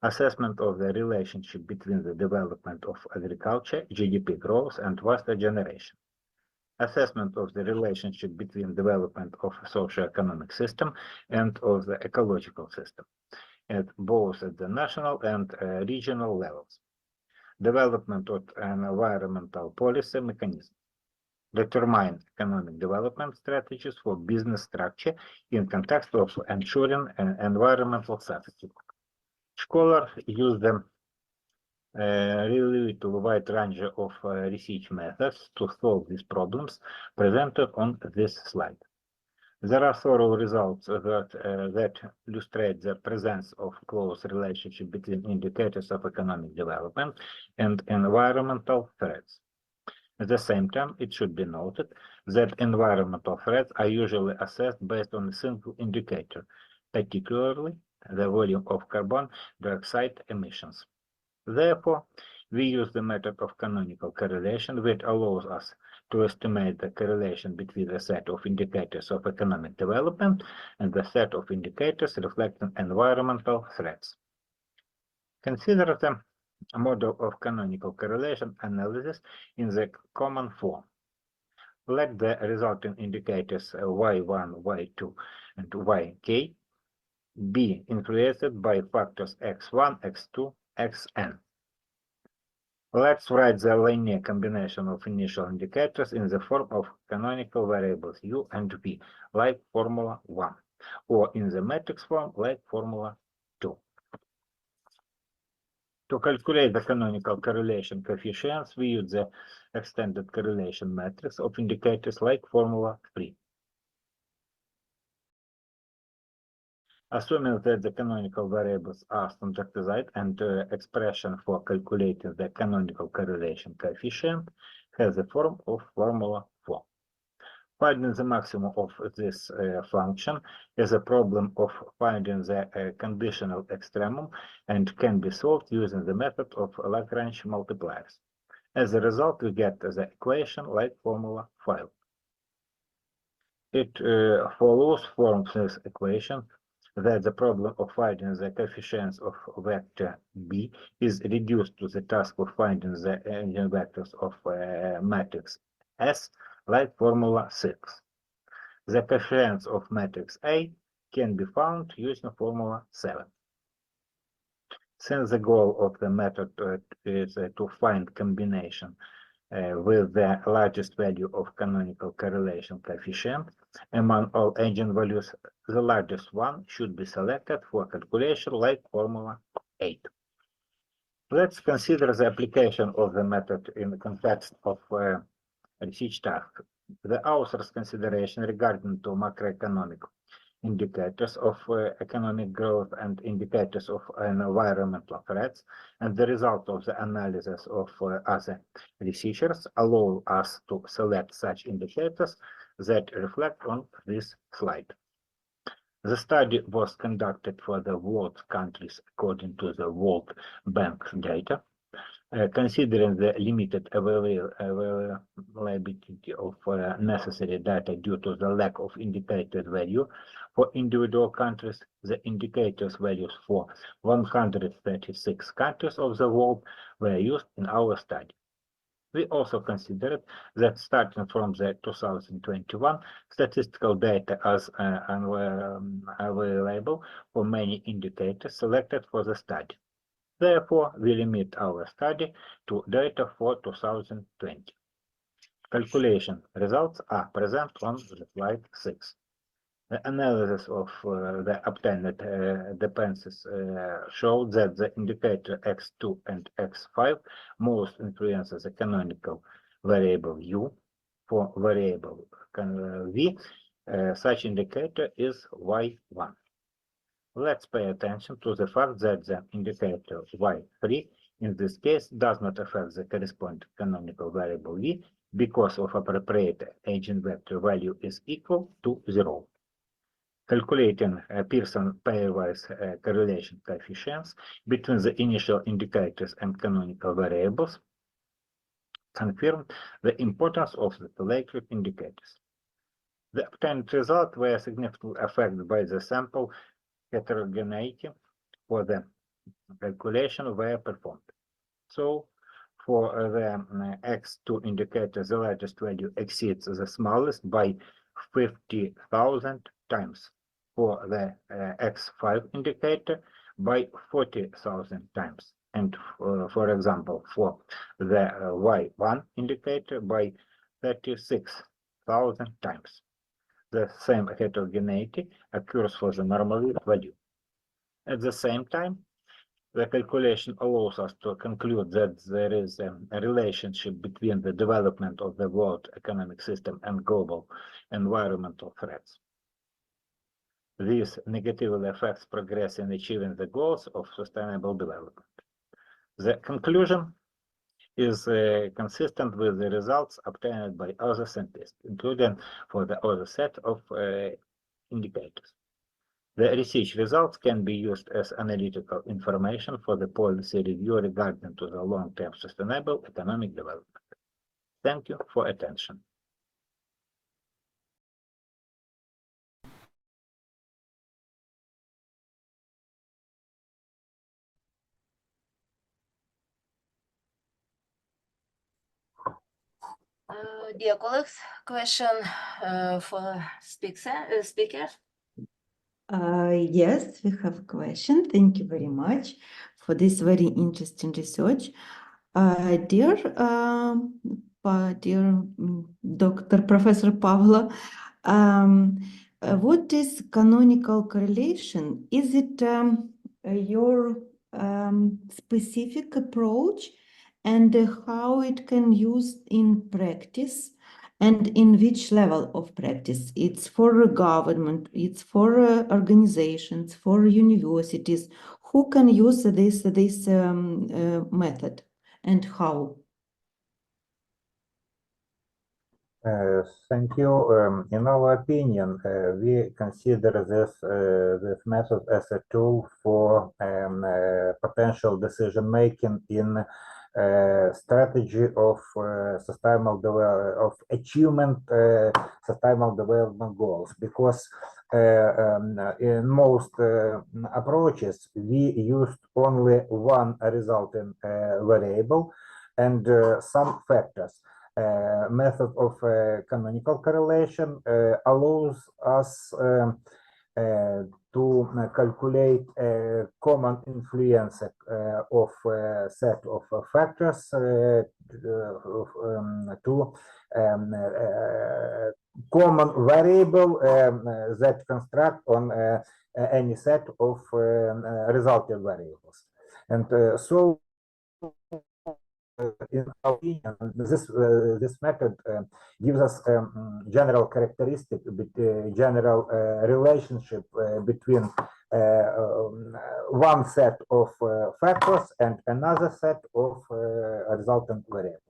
assessment of the relationship between the development of agriculture, GDP growth, and waste generation, assessment of the relationship between development of socio-economic system and of the ecological system, at both at the national and regional levels, development of an environmental policy mechanism, determine economic development strategies for business structure in context of ensuring environmental safety. Scholars use them really to a wide range of research methods to solve these problems presented on this slide. There are thorough results that illustrate the presence of close relationship between indicators of economic development and environmental threats. At the same time, it should be noted that environmental threats are usually assessed based on a single indicator, particularly the volume of carbon dioxide emissions. Therefore, We use the method of canonical correlation, which allows us to estimate the correlation between a set of indicators of economic development and the set of indicators reflecting environmental threats. Consider the model of canonical correlation analysis in the common form. Let the resulting indicators y1, y2, and yk be influenced by factors x1, x2, xn. Let's write the linear combination of initial indicators in the form of canonical variables u and v, like formula 1, or in the matrix form, like formula 2. To calculate the canonical correlation coefficients, we use the extended correlation matrix of indicators like formula 3. Assuming that the canonical variables are standardized and expression for calculating the canonical correlation coefficient has the form of formula 4. Finding the maximum of this function is a problem of finding the conditional extremum and can be solved using the method of Lagrange multipliers. As a result, we get the equation like formula 5. It follows from this equation that the problem of finding the coefficients of vector B is reduced to the task of finding the eigenvectors of matrix S, like formula 6. The coefficients of matrix A can be found using formula 7. Since the goal of the method is to find combination with the largest value of canonical correlation coefficient among all eigenvalues, the largest one should be selected for calculation like formula 8. Let's consider the application of the method in the context of research task. The author's consideration regarding to macroeconomic indicators of economic growth and indicators of environmental threats, and the result of the analysis of other researchers allow us to select such indicators that reflect on this slide. The study was conducted for the world countries according to the World Bank data. Considering the limited availability of necessary data due to the lack of indicated value for individual countries, the indicators values for 136 countries of the world were used in our study. We also considered that starting from the 2021 statistical data as available for many indicators selected for the study. Therefore, we limit our study to data for 2020. Calculation results are present on the slide 6. The analysis of the obtained dependencies showed that the indicator x2 and x5 most influences the canonical variable u. For variable v, such indicator is y1. Let's pay attention to the fact that the indicator y3 in this case does not affect the corresponding canonical variable v because of appropriate eigenvector value is equal to 0. Calculating Pearson pairwise correlation coefficients between the initial indicators and canonical variables confirmed the importance of the electric indicators. The obtained results were significantly affected by the sample heterogeneity for the calculation were performed. So, for the x2 indicator, the largest value exceeds the smallest by 50,000 times. For the x5 indicator, by 40,000 times. And for example, for the y1 indicator, by 36,000 times. The same heterogeneity occurs for the normal value. At the same time, the calculation allows us to conclude that there is a relationship between the development of the world economic system and global environmental threats. These negatively affects progress in achieving the goals of sustainable development. The conclusion is consistent with the results obtained by other scientists, including for the other set of indicators. The research results can be used as analytical information for the policy review regarding to the long-term sustainable economic development. Thank you for attention. Dear colleagues, question for speaker. Yes, we have a question. Thank you very much for this very interesting research. Dear Dr. Professor Pavla, what is canonical correlation? Is it your specific approach and how it can use in practice? And in which level of practice? It's for government, it's for organizations, for universities. Who can use this method and how? Thank you. In our opinion, we consider this method as a tool for potential decision making in strategy of achievement sustainable development goals, because in most approaches we used only one resulting variable and some factors. Method of canonical correlation allows us to calculate a common influence of a set of factors to common variable that construct on any set of resulting variables. And so in our opinion, this method gives us general characteristic, general relationship between one set of factors and another set of resultant variables.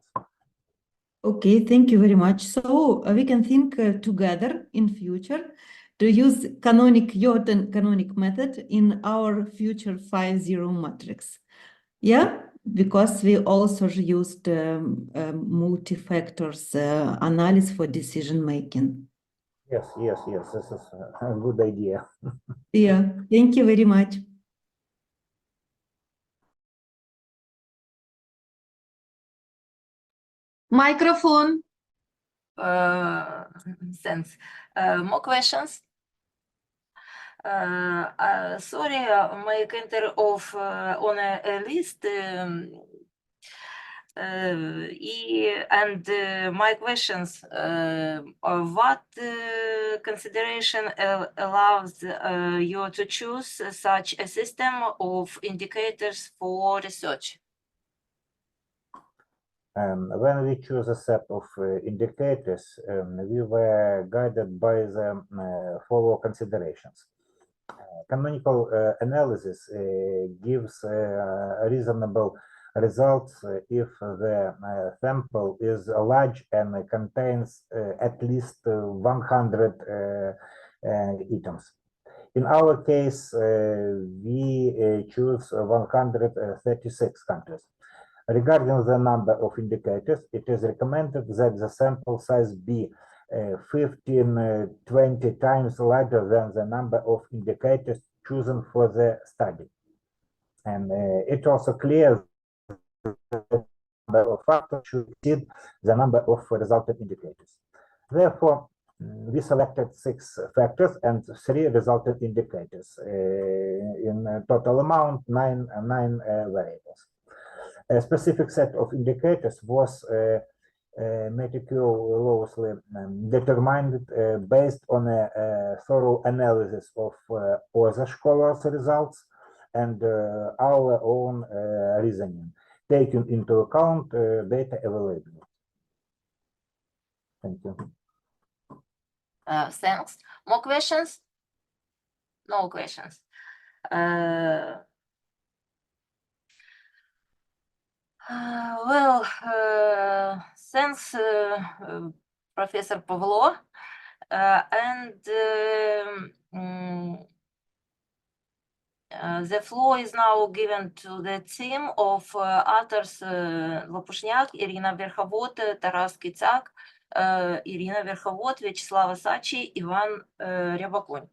Okay, thank you very much. So we can think together in future to use your canonic method in our future 5-0 matrix. Yeah, because we also used multi-factors analysis for decision making. Yes, this is a good idea. Yeah, thank you very much. Microphone. Thanks. More questions? Sorry, my enter of on a list. And my questions, what consideration allows you to choose such a system of indicators for research? When we choose a set of indicators, we were guided by the following considerations. Canonical analysis gives reasonable results if the sample is large and contains at least 100 items. In our case, we choose 136 countries. Regarding the number of indicators, it is recommended that the sample size be 15-20 times larger than the number of indicators chosen for the study. And it's also clear that the number of factors should exceed the number of resultant indicators. Therefore, we selected 6 factors and 3 resultant indicators. In total amount, 9 variables. A specific set of indicators was meticulously determined based on a thorough analysis of other scholars' results and our own reasoning, taking into account data availability. Thank you. Thanks. More questions? No questions. Well, thanks, Professor Pavlo. And The floor is now given to the team of Atars Лопушняк, Ирина Верховод, Тарас Кицак, Ирина Верховод, Вячеслава Сачи, Иван Рябоконь.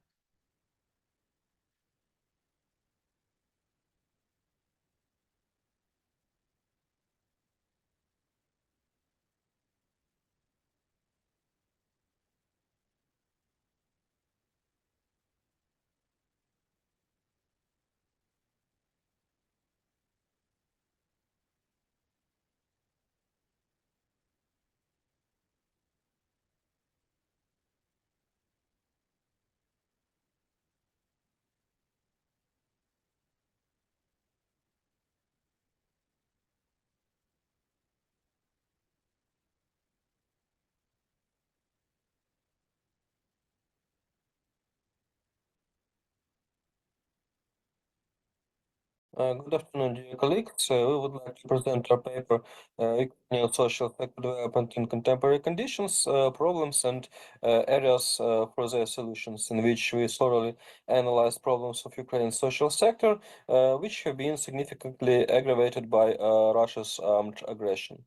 Good afternoon, dear colleagues. We would like to present our paper, Ukrainian Social Sector Development in Contemporary Conditions, Problems and Areas for their Solutions, in which we thoroughly analyze problems of Ukraine's social sector, which have been significantly aggravated by Russia's armed aggression.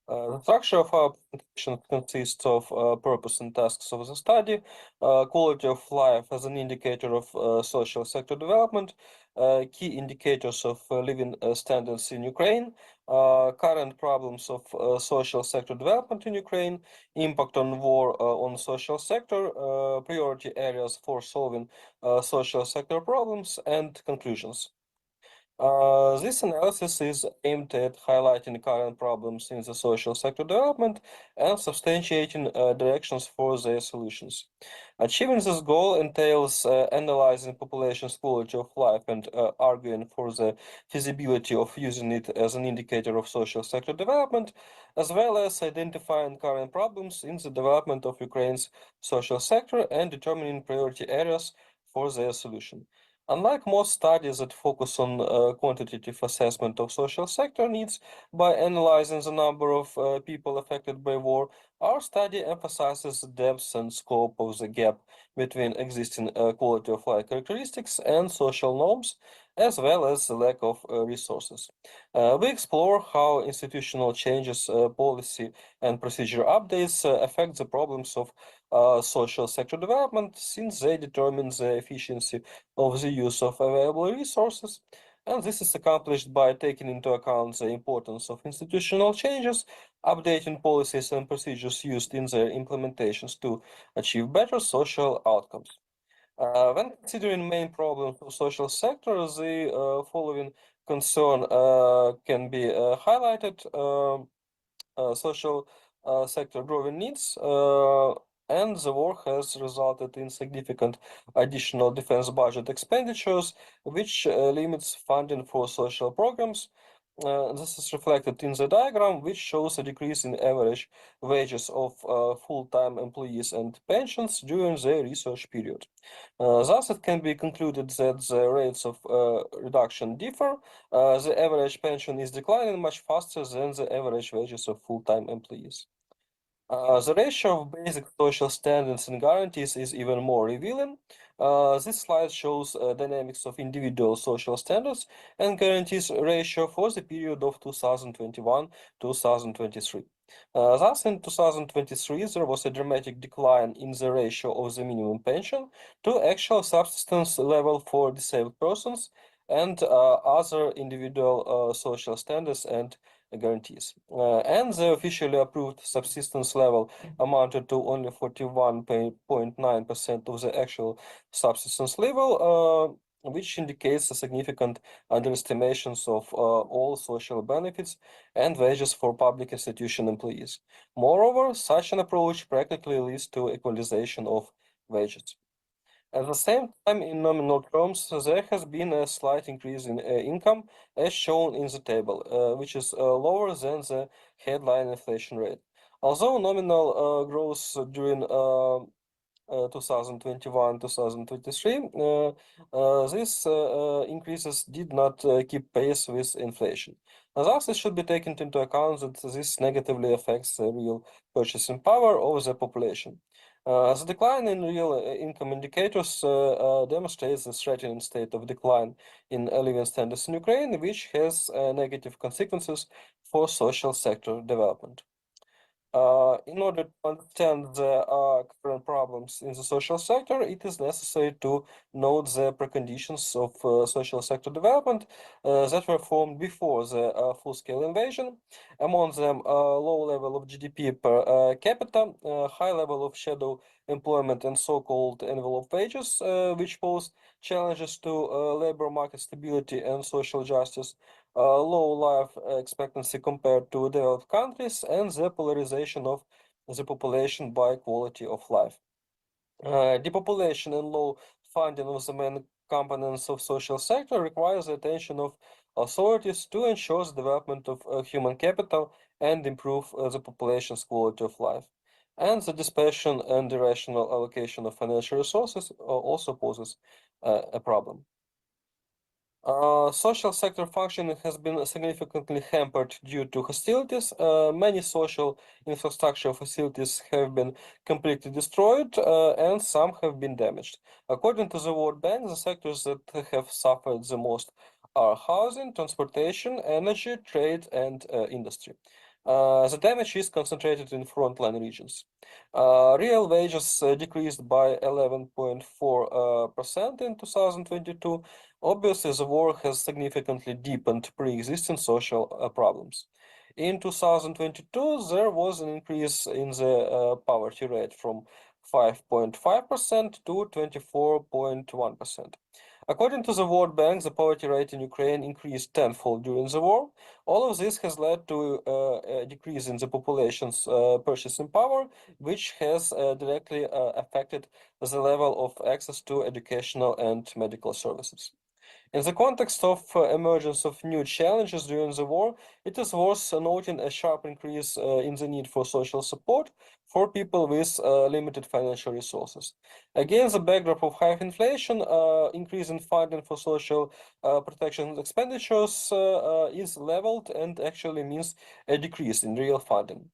The structure of our presentation consists of purpose and tasks of the study, quality of life as an indicator of social sector development, key indicators of living standards in Ukraine, current problems of social sector development in Ukraine, impact on war on social sector, priority areas for solving social sector problems, and conclusions. This analysis is aimed at highlighting current problems in the social sector development and substantiating directions for their solutions. Achieving this goal entails analyzing population's quality of life and arguing for the feasibility of using it as an indicator of social sector development, as well as identifying current problems in the development of Ukraine's social sector and determining priority areas for their solution. Unlike most studies that focus on quantitative assessment of social sector needs by analyzing the number of people affected by war, our study emphasizes the depth and scope of the gap between existing quality of life characteristics and social norms, as well as the lack of resources. We explore how institutional changes, policy, and procedure updates affect the problems of social sector development, since they determine the efficiency of the use of available resources, and this is accomplished by taking into account the importance of institutional changes, updating policies and procedures used in their implementations to achieve better social outcomes. When considering main problems of social sector, the following concern can be highlighted. Social sector growing needs, and the war has resulted in significant additional defense budget expenditures, which limits funding for social programs. This is reflected in the diagram, which shows a decrease in average wages of full-time employees and pensions during the research period. Thus, it can be concluded that the rates of reduction differ. The average pension is declining much faster than the average wages of full-time employees. The ratio of basic social standards and guarantees is even more revealing. This slide shows dynamics of individual social standards and guarantees ratio for the period of 2021-2023. Thus, in 2023, there was a dramatic decline in the ratio of the minimum pension to actual subsistence level for disabled persons and other individual social standards and guarantees. And the officially approved subsistence level amounted to only 41.9% of the actual subsistence level, which indicates a significant underestimations of all social benefits and wages for public institution employees. Moreover, such an approach practically leads to equalization of wages. At the same time, in nominal terms, there has been a slight increase in income, as shown in the table, which is lower than the headline inflation rate. Although nominal growth during 2021-2023, these increases did not keep pace with inflation. Thus, it should be taken into account that this negatively affects the real purchasing power of the population. The decline in real income indicators demonstrates the threatening state of decline in living standards in Ukraine, which has negative consequences for social sector development. In order to understand the current problems in the social sector, it is necessary to note the preconditions of social sector development that were formed before the full-scale invasion. Among them, low level of GDP per capita, high level of shadow employment and so-called envelope wages, which pose challenges to labor market stability and social justice, low life expectancy compared to developed countries, and the polarization of the population by quality of life. Depopulation and low funding of the main components of social sector requires the attention of authorities to ensure the development of human capital and improve the population's quality of life. And the dispersion and irrational allocation of financial resources also poses a problem. Social sector functioning has been significantly hampered due to hostilities. Many social infrastructure facilities have been completely destroyed, and some have been damaged. According to the World Bank, the sectors that have suffered the most are housing, transportation, energy, trade, and industry. The damage is concentrated in frontline regions. Real wages decreased by 11.4% in 2022. Obviously, the war has significantly deepened pre-existing social problems. In 2022, there was an increase in the poverty rate from 5.5% to 24.1%. According to the World Bank, the poverty rate in Ukraine increased tenfold during the war. All of this has led to a decrease in the population's purchasing power, which has directly affected the level of access to educational and medical services. In the context of emergence of new challenges during the war, it is worth noting a sharp increase in the need for social support for people with limited financial resources. Against the backdrop of high inflation, increase in funding for social protection expenditures is leveled and actually means a decrease in real funding.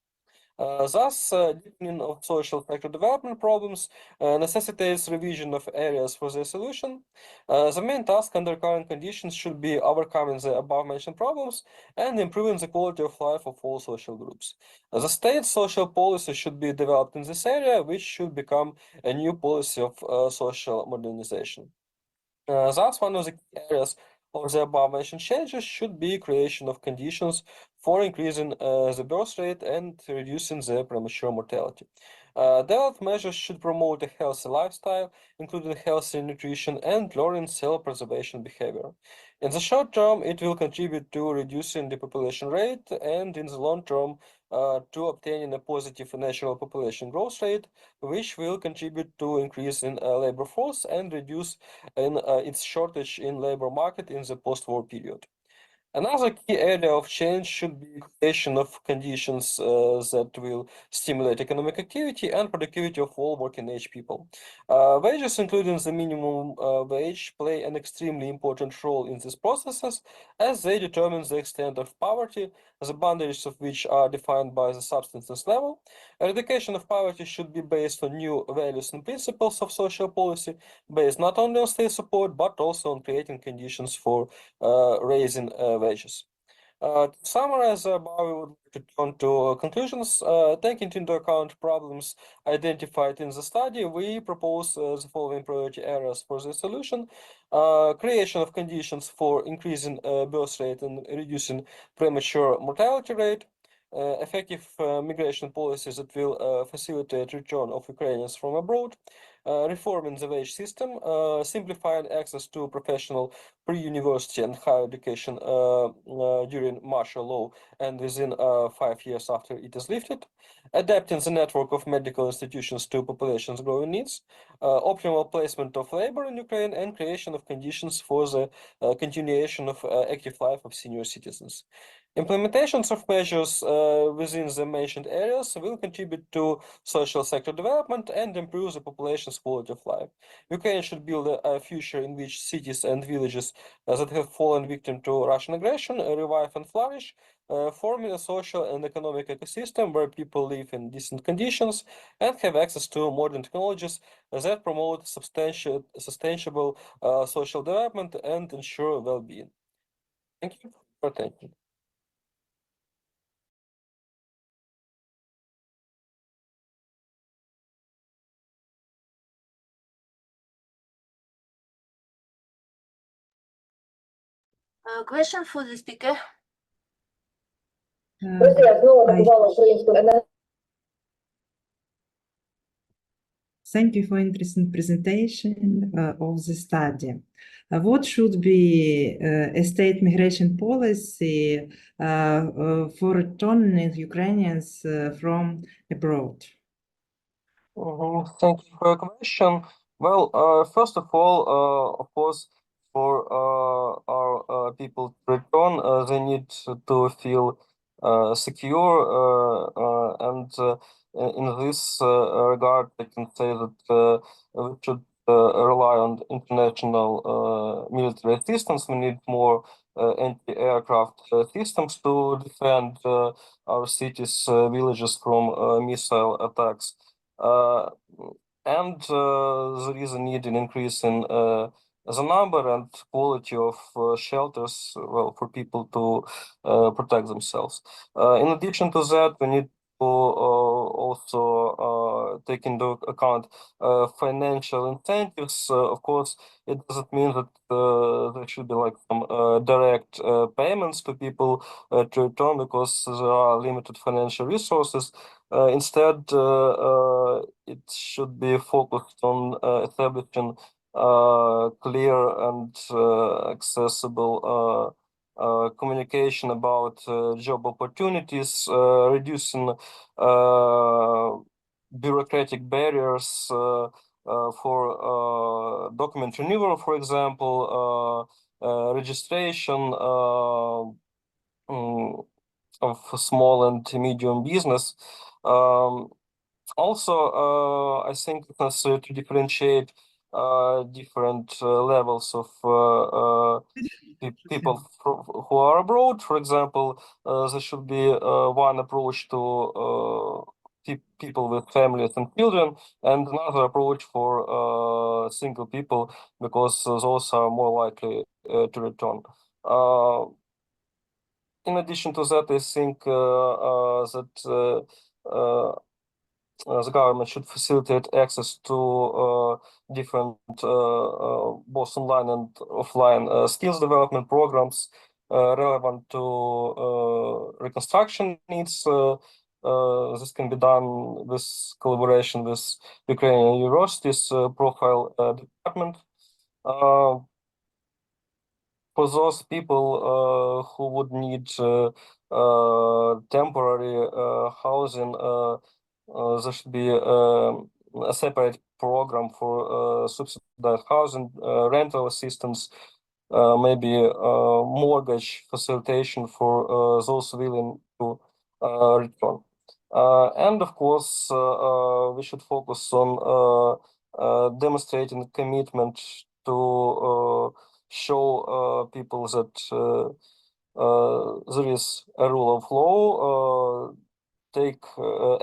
Thus, deepening of social sector development problems necessitates revision of areas for their solution. The main task under current conditions should be overcoming the above-mentioned problems and improving the quality of life of all social groups. The state's social policy should be developed in this area, which should become a new policy of social modernization. Thus, one of the key areas of the above-mentioned changes should be creation of conditions for increasing the birth rate and reducing the premature mortality. Developed measures should promote a healthy lifestyle, including healthy nutrition and learning self-preservation behavior. In the short term, it will contribute to reducing the population rate, and in the long term, to obtaining a positive natural population growth rate, which will contribute to increase in labor force and reduce its shortage in labor market in the post-war period. Another key area of change should be creation of conditions that will stimulate economic activity and productivity of all working age people. Wages, including the minimum wage, play an extremely important role in these processes as they determine the extent of poverty, the boundaries of which are defined by the subsistence level. Eradication of poverty should be based on new values and principles of social policy, based not only on state support, but also on creating conditions for raising wages. To summarize, we would like to turn to conclusions. Taking into account problems identified in the study, we propose the following priority areas for the solution. Creation of conditions for increasing birth rate and reducing premature mortality rate. Effective migration policies that will facilitate return of Ukrainians from abroad. Reforming the wage system, simplifying access to professional pre-university and higher education during martial law and within 5 years after it is lifted, adapting the network of medical institutions to population's growing needs, optimal placement of labor in Ukraine, and creation of conditions for the continuation of active life of senior citizens. Implementations of measures within the mentioned areas will contribute to social sector development and improve the population's quality of life. Ukraine should build a future in which cities and villages that have fallen victim to Russian aggression revive and flourish. forming a social and economic ecosystem where people live in decent conditions and have access to modern technologies that promote sustainable social development and ensure well-being. Thank you for attention. Question for the speaker. Thank you for interesting presentation of the study. What should be a state migration policy for returning Ukrainians from abroad? Thank you for your question. Well, first of all, of course, for our people to return, they need to feel secure, and in this regard, I can say that we should rely on international military assistance. We need more anti-aircraft systems to defend our cities, villages from missile attacks. And there is a need in increase in the number and quality of shelters, well, for people to protect themselves. In addition to that, we need to also take into account financial incentives. Of course, it doesn't mean that there should be like some direct payments to people to return, because there are limited financial resources. Instead, it should be focused on establishing clear and accessible communication about job opportunities, reducing bureaucratic barriers for document renewal, for example, registration of small and medium business. Also, I think it's necessary to differentiate different levels of people who are abroad. For example, there should be one approach to people with families and children, and another approach for single people, because those are more likely to return. In addition to that, I think that the government should facilitate access to different both online and offline skills development programs relevant to reconstruction needs. This can be done with collaboration with Ukrainian universities profile department. For those people who would need temporary housing, there should be a separate program for subsidized housing, rental assistance, maybe mortgage facilitation for those willing to return. And of course, we should focus on demonstrating commitment to show people that there is a rule of law, take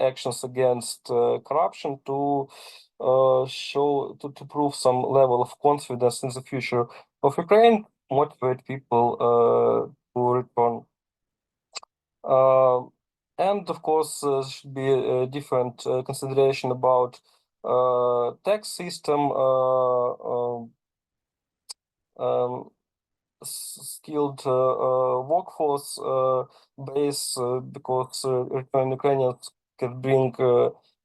actions against corruption to show, to prove some level of confidence in the future of Ukraine, motivate people to return. And of course, there should be a different consideration about tax system, skilled workforce base, because returning Ukrainians can bring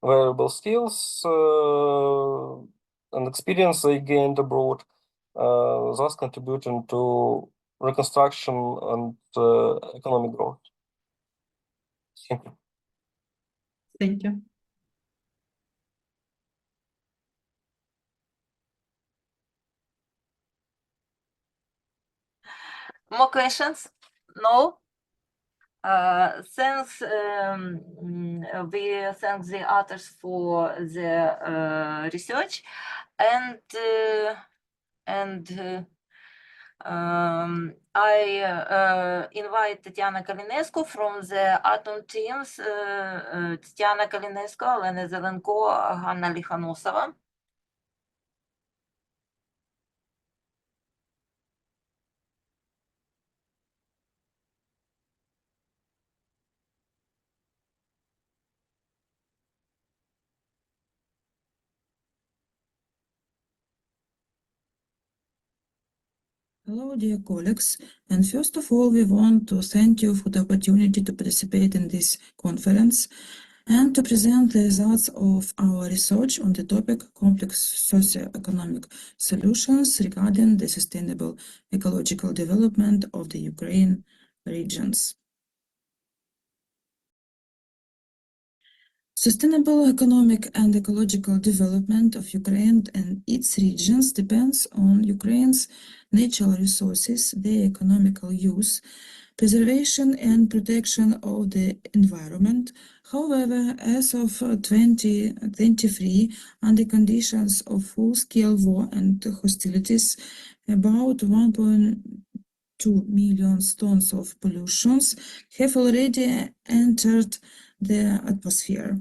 valuable skills and experience they gained abroad, thus contributing to reconstruction and economic growth. Thank you. Thank you. More questions? No? Thanks. We thank the authors for the research, and I invite Tatiana Kalinescu from the Atom teams, Tatiana Kalinescu, Olena Zelenko, Hanna Likhanosova. Hello, dear colleagues, and first of all, we want to thank you for the opportunity to participate in this conference and to present the results of our research on the topic complex socio-economic solutions regarding the sustainable ecological development of the Ukraine regions. Sustainable economic and ecological development of Ukraine and its regions depends on Ukraine's natural resources, their economical use, preservation and protection of the environment. However, as of 2023, under conditions of full-scale war and hostilities, about 1.2 million tons of pollutions have already entered the atmosphere.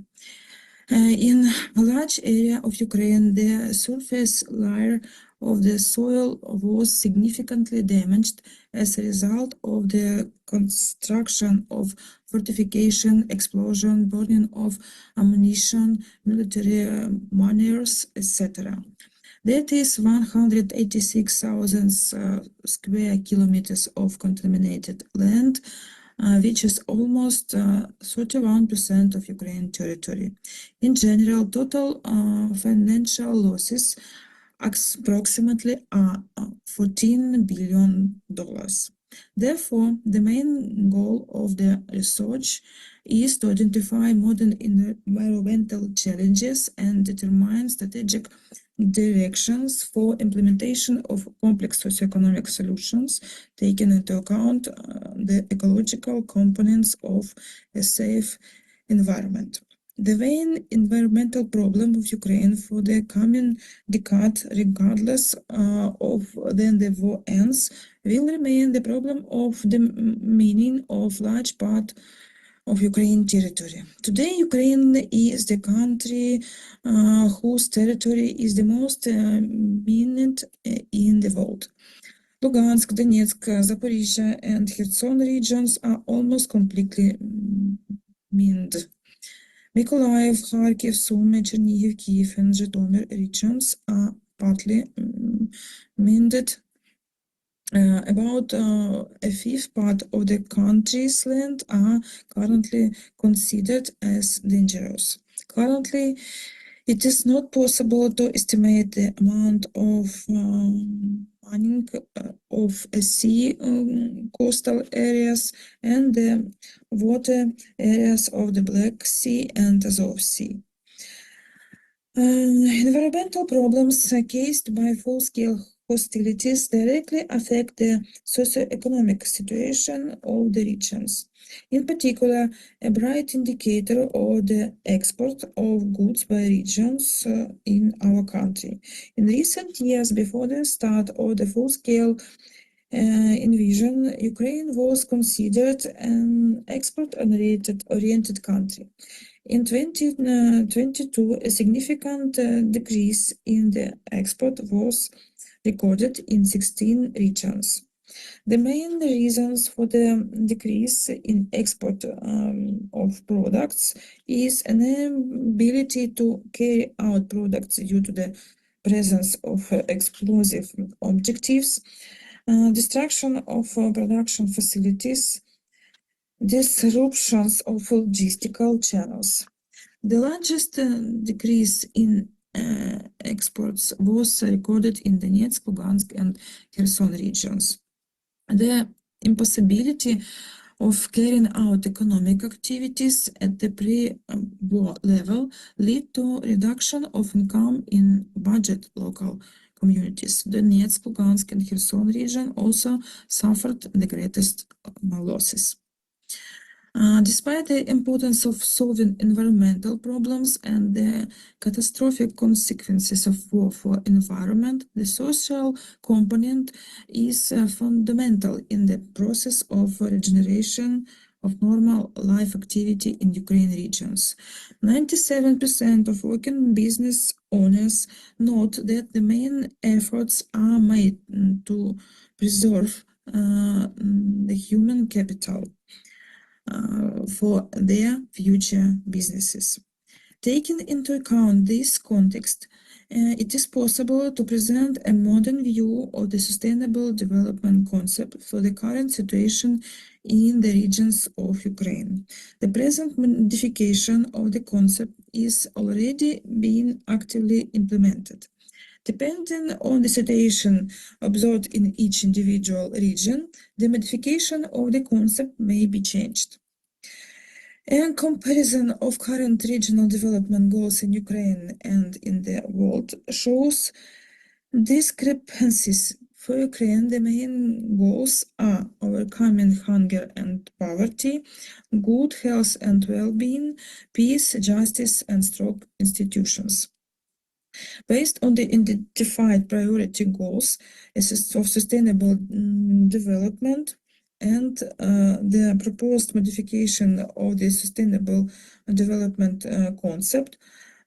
In a large area of Ukraine, the surface layer of the soil was significantly damaged as a result of the construction of fortification, explosion, burning of ammunition, military maneuvers, etc. That is 186,000 square kilometers of contaminated land, which is almost 31% of Ukraine territory. In general, total financial losses approximately are $14 billion. Therefore, the main goal of the research is to identify modern environmental challenges and determine strategic directions for implementation of complex socioeconomic solutions, taking into account the ecological components of a safe environment. The main environmental problem of Ukraine for the coming decade, regardless of when the war ends, will remain the problem of the mining of large part of Ukraine territory. Today, Ukraine is the country whose territory is the most mined in the world. Lugansk, Donetsk, Zaporizhia, and Kherson regions are almost completely mined. Mykolaiv, Kharkiv, Sumy, Chernihiv, Kyiv, and Zhytomyr regions are partly mined. About a fifth part of the country's land are currently considered as dangerous. Currently, it is not possible to estimate the amount of mining of sea coastal areas and the water areas of the Black Sea and Azov Sea. Environmental problems caused by full-scale hostilities directly affect the socioeconomic situation of the regions. In particular, a bright indicator of the export of goods by regions in our country. In recent years, before the start of the full-scale invasion, Ukraine was considered an export-oriented country. In 2022, a significant decrease in the export was recorded in 16 regions. The main reasons for the decrease in export of products is an inability to carry out products due to the presence of explosive objectives, destruction of production facilities, disruptions of logistical channels. The largest decrease in exports was recorded in Donetsk, Lugansk, and Kherson regions. The impossibility of carrying out economic activities at the pre-war level led to reduction of income in budget local communities. Donetsk, Lugansk, and Kherson region also suffered the greatest losses. Despite the importance of solving environmental problems and the catastrophic consequences of war for environment, the social component is fundamental in the process of regeneration of normal life activity in Ukraine regions. 97% of working business owners note that the main efforts are made to preserve the human capital for their future businesses. Taking into account this context, it is possible to present a modern view of the sustainable development concept for the current situation in the regions of Ukraine. The present modification of the concept is already being actively implemented. Depending on the situation observed in each individual region, the modification of the concept may be changed. A comparison of current regional development goals in Ukraine and in the world shows discrepancies. For Ukraine, the main goals are overcoming hunger and poverty, good health and well-being, peace, justice, and strong institutions. Based on the identified priority goals of sustainable development and the proposed modification of the sustainable development concept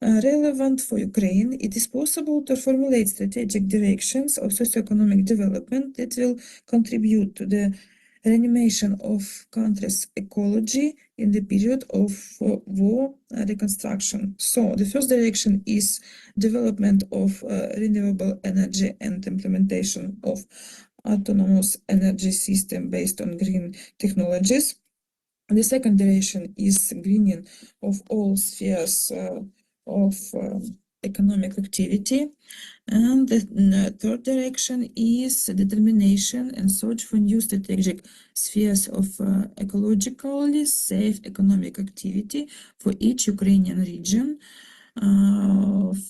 relevant for Ukraine, it is possible to formulate strategic directions of socioeconomic development that will contribute to the reanimation of country's ecology in the period of war reconstruction. So the first direction is development of renewable energy and implementation of autonomous energy system based on green technologies. The second direction is greening of all spheres of economic activity. And the third direction is determination and search for new strategic spheres of ecologically safe economic activity for each Ukrainian region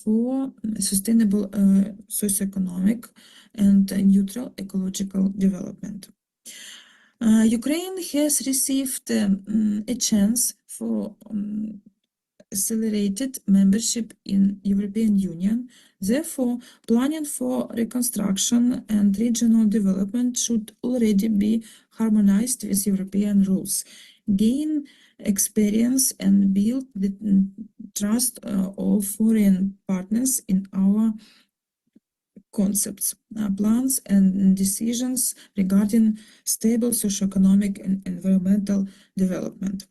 for sustainable socioeconomic and neutral ecological development. Ukraine has received a chance for accelerated membership in European Union. Therefore, planning for reconstruction and regional development should already be harmonized with European rules, gain experience and build the trust of foreign partners in our concepts, plans and decisions regarding stable socioeconomic and environmental development.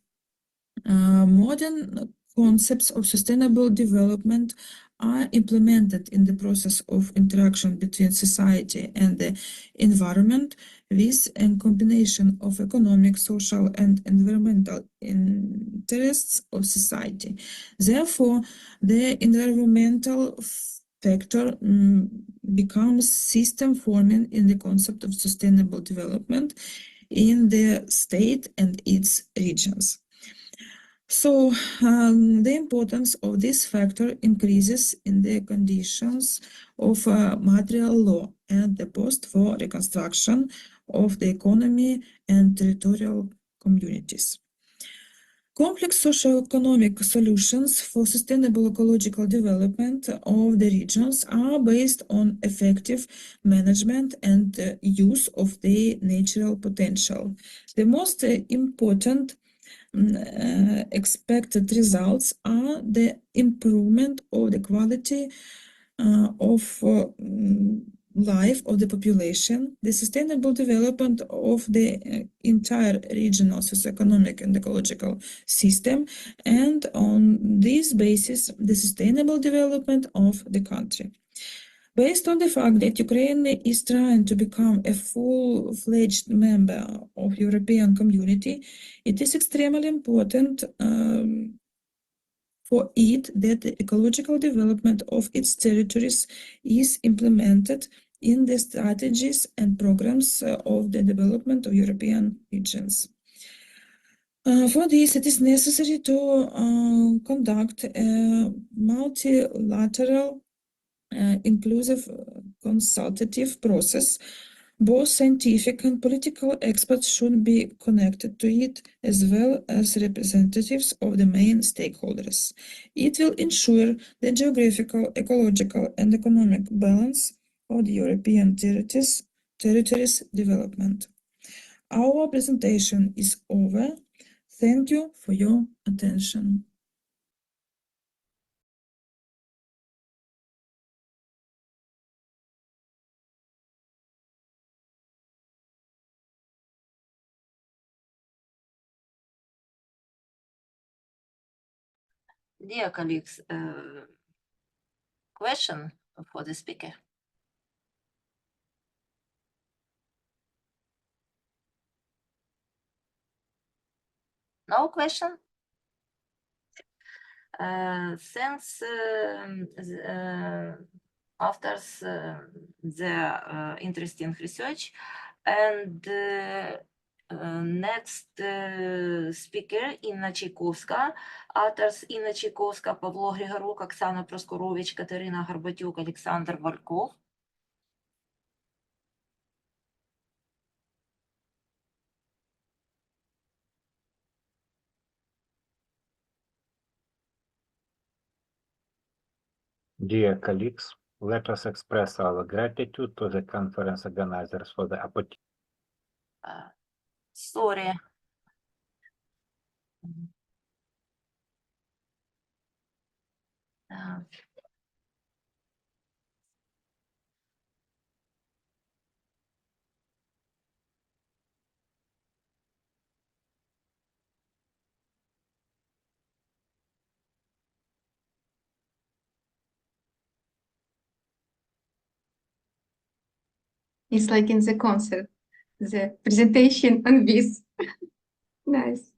Modern concepts of sustainable development are implemented in the process of interaction between society and the environment with a combination of economic, social, and environmental interests of society. Therefore, the environmental factor becomes system forming in the concept of sustainable development in the state and its regions. So the importance of this factor increases in the conditions of material law and the post-war reconstruction of the economy and territorial communities. Complex socio-economic solutions for sustainable ecological development of the regions are based on effective management and use of the natural potential. The most important expected results are the improvement of the quality of life of the population, the sustainable development of the entire regional socioeconomic and ecological system, and on this basis, the sustainable development of the country. Based on the fact that Ukraine is trying to become a full-fledged member of European community, it is extremely important for it that the ecological development of its territories is implemented in the strategies and programs of the development of European regions. For this, it is necessary to conduct a multilateral inclusive consultative process Both scientific and political experts should be connected to it, as well as representatives of the main stakeholders. It will ensure the geographical, ecological, and economic balance of the European territories development. Our presentation is over. Thank you for your attention. Dear colleagues, question for the speaker? No question? Since after the interesting research, and next speaker Інна Чайковська, authors Інна Чайковська, Павло Григорук, Оксана Проскорович, Катерина Горбатюк, Олександр Вальков. Dear colleagues, let us express our gratitude to the conference organizers for the opportunity. Sorry. It's like in the concert, the presentation on this. Nice.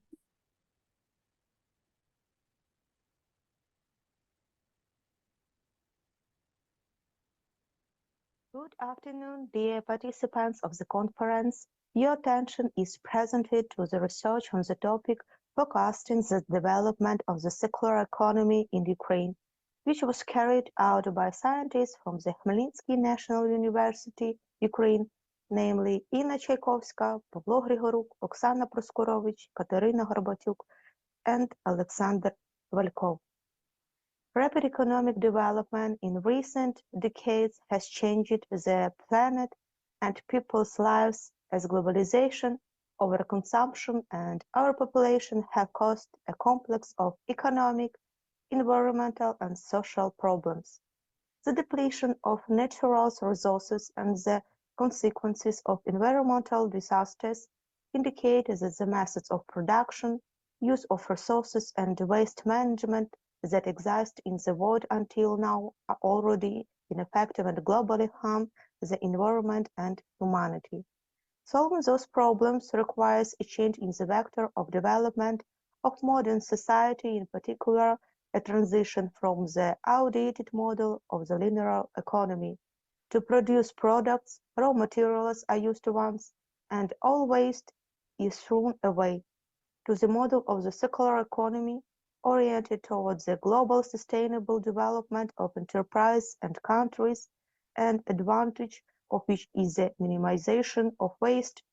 Good afternoon, dear participants of the conference. Your attention is presented to the research on the topic forecasting the development of the circular economy in Ukraine, which was carried out by scientists from the Khmelnytsky National University, Ukraine, namely Інна Чайковська, Павло Григорук, Оксана Проскорович, Катерина Горбатюк, and Alexander Valkov. Rapid economic development in recent decades has changed the planet and people's lives as globalization, overconsumption, and overpopulation have caused a complex of economic, environmental, and social problems. The depletion of natural resources and the consequences of environmental disasters indicate that the methods of production, use of resources, and waste management that exist in the world until now are already ineffective and globally harm the environment and humanity. Solving those problems requires a change in the vector of development of modern society, in particular, a transition from the outdated model of the linear economy to produce products, raw materials are used once, and all waste is thrown away, to the model of the circular economy oriented towards the global sustainable development of enterprise and countries, and advantage of which is the minimization of waste,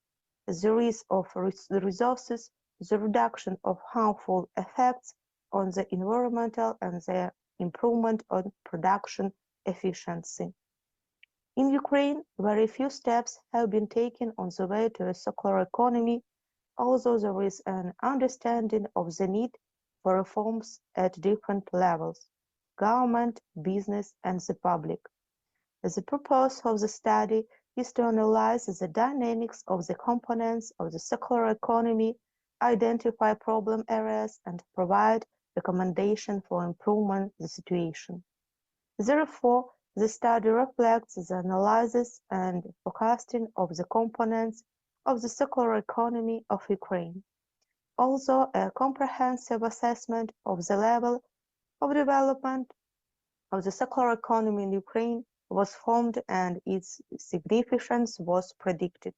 the use of resources, the reduction of harmful effects on the environmental, and the improvement on production efficiency. In Ukraine, very few steps have been taken on the way to a circular economy, although there is an understanding of the need for reforms at different levels: government, business, and the public. The purpose of the study is to analyze the dynamics of the components of the circular economy, identify problem areas, and provide recommendations for improving the situation. Therefore, the study reflects the analysis and forecasting of the components of the circular economy of Ukraine. Also, a comprehensive assessment of the level of development of the circular economy in Ukraine was formed and its significance was predicted.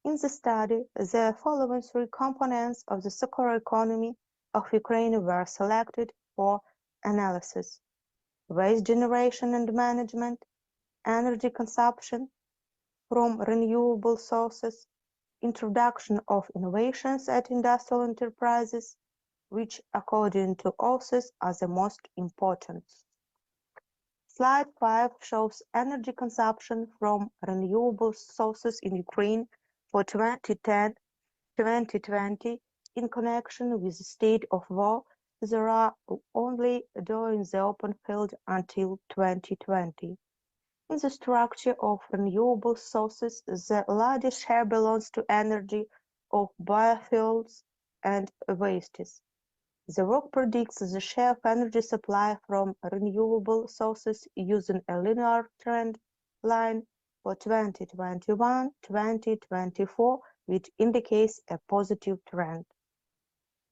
In the study, the following three components of the circular economy of Ukraine were selected for analysis: waste generation and management, energy consumption, from renewable sources, introduction of innovations at industrial enterprises, which according to authors are the most important. Slide 5 shows energy consumption from renewable sources in Ukraine for 2010-2020 in connection with the state of war. There are only during the open field until 2020. In the structure of renewable sources, the largest share belongs to energy of biofuels and wastes. The work predicts the share of energy supply from renewable sources using a linear trend line for 2021-2024, which indicates a positive trend.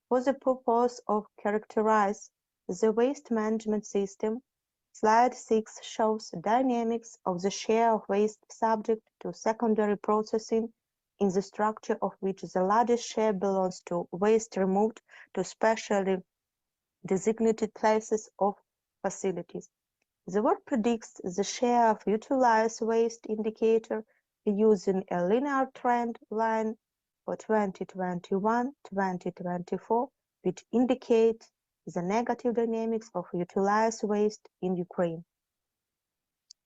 For the purpose of characterize the waste management system, slide 6 shows dynamics of the share of waste subject to secondary processing, in the structure of which the largest share belongs to waste removed to specially designated places of facilities. The work predicts the share of utilized waste indicator using a linear trend line for 2021-2024, which indicates the negative dynamics of utilized waste in Ukraine.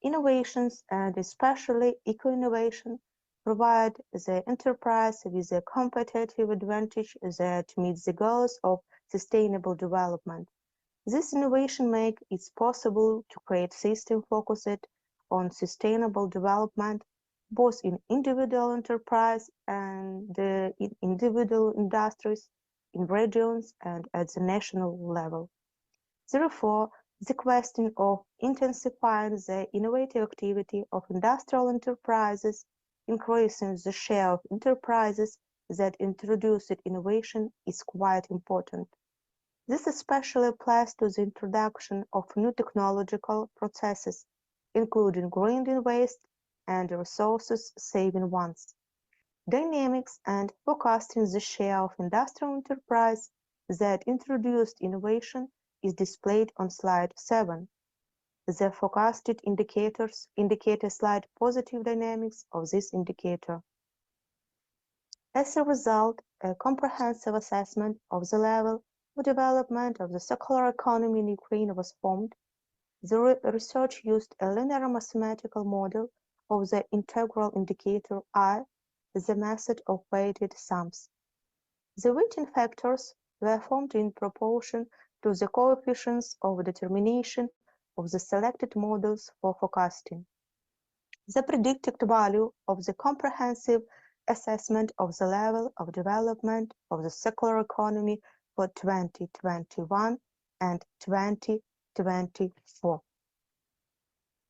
Innovations, and especially eco-innovation, provide the enterprise with a competitive advantage that meets the goals of sustainable development. This innovation makes it possible to create systems focused on sustainable development, both in individual enterprise and in individual industries, in regions, and at the national level. Therefore, the question of intensifying the innovative activity of industrial enterprises, increasing the share of enterprises that introduce innovation, is quite important. This especially applies to the introduction of new technological processes, including grinding waste and resources-saving ones. Dynamics and forecasting the share of industrial enterprise that introduced innovation is displayed on slide 7. The forecasted indicators indicate a slight positive dynamics of this indicator. As a result, a comprehensive assessment of the level of development of the circular economy in Ukraine was formed. The research used a linear mathematical model of the integral indicator I, the method of weighted sums. The weighting factors were formed in proportion to the coefficients of determination of the selected models for forecasting. The predicted value of the comprehensive assessment of the level of development of the circular economy for 2021 and 2024.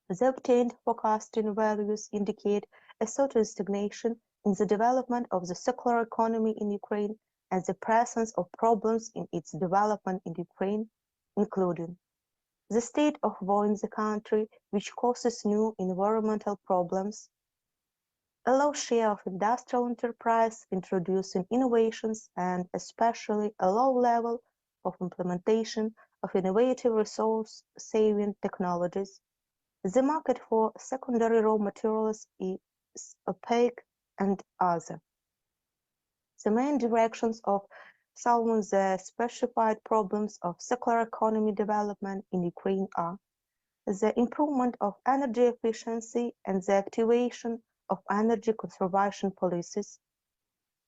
The obtained forecasting values indicate a certain stagnation in the development of the circular economy in Ukraine and the presence of problems in its development in Ukraine, including the state of war in the country, which causes new environmental problems, a low share of industrial enterprise introducing innovations, and especially a low level of implementation of innovative resource-saving technologies. The market for secondary raw materials is opaque, and other. The main directions of solving the specified problems of circular economy development in Ukraine are the improvement of energy efficiency and the activation of energy conservation policies,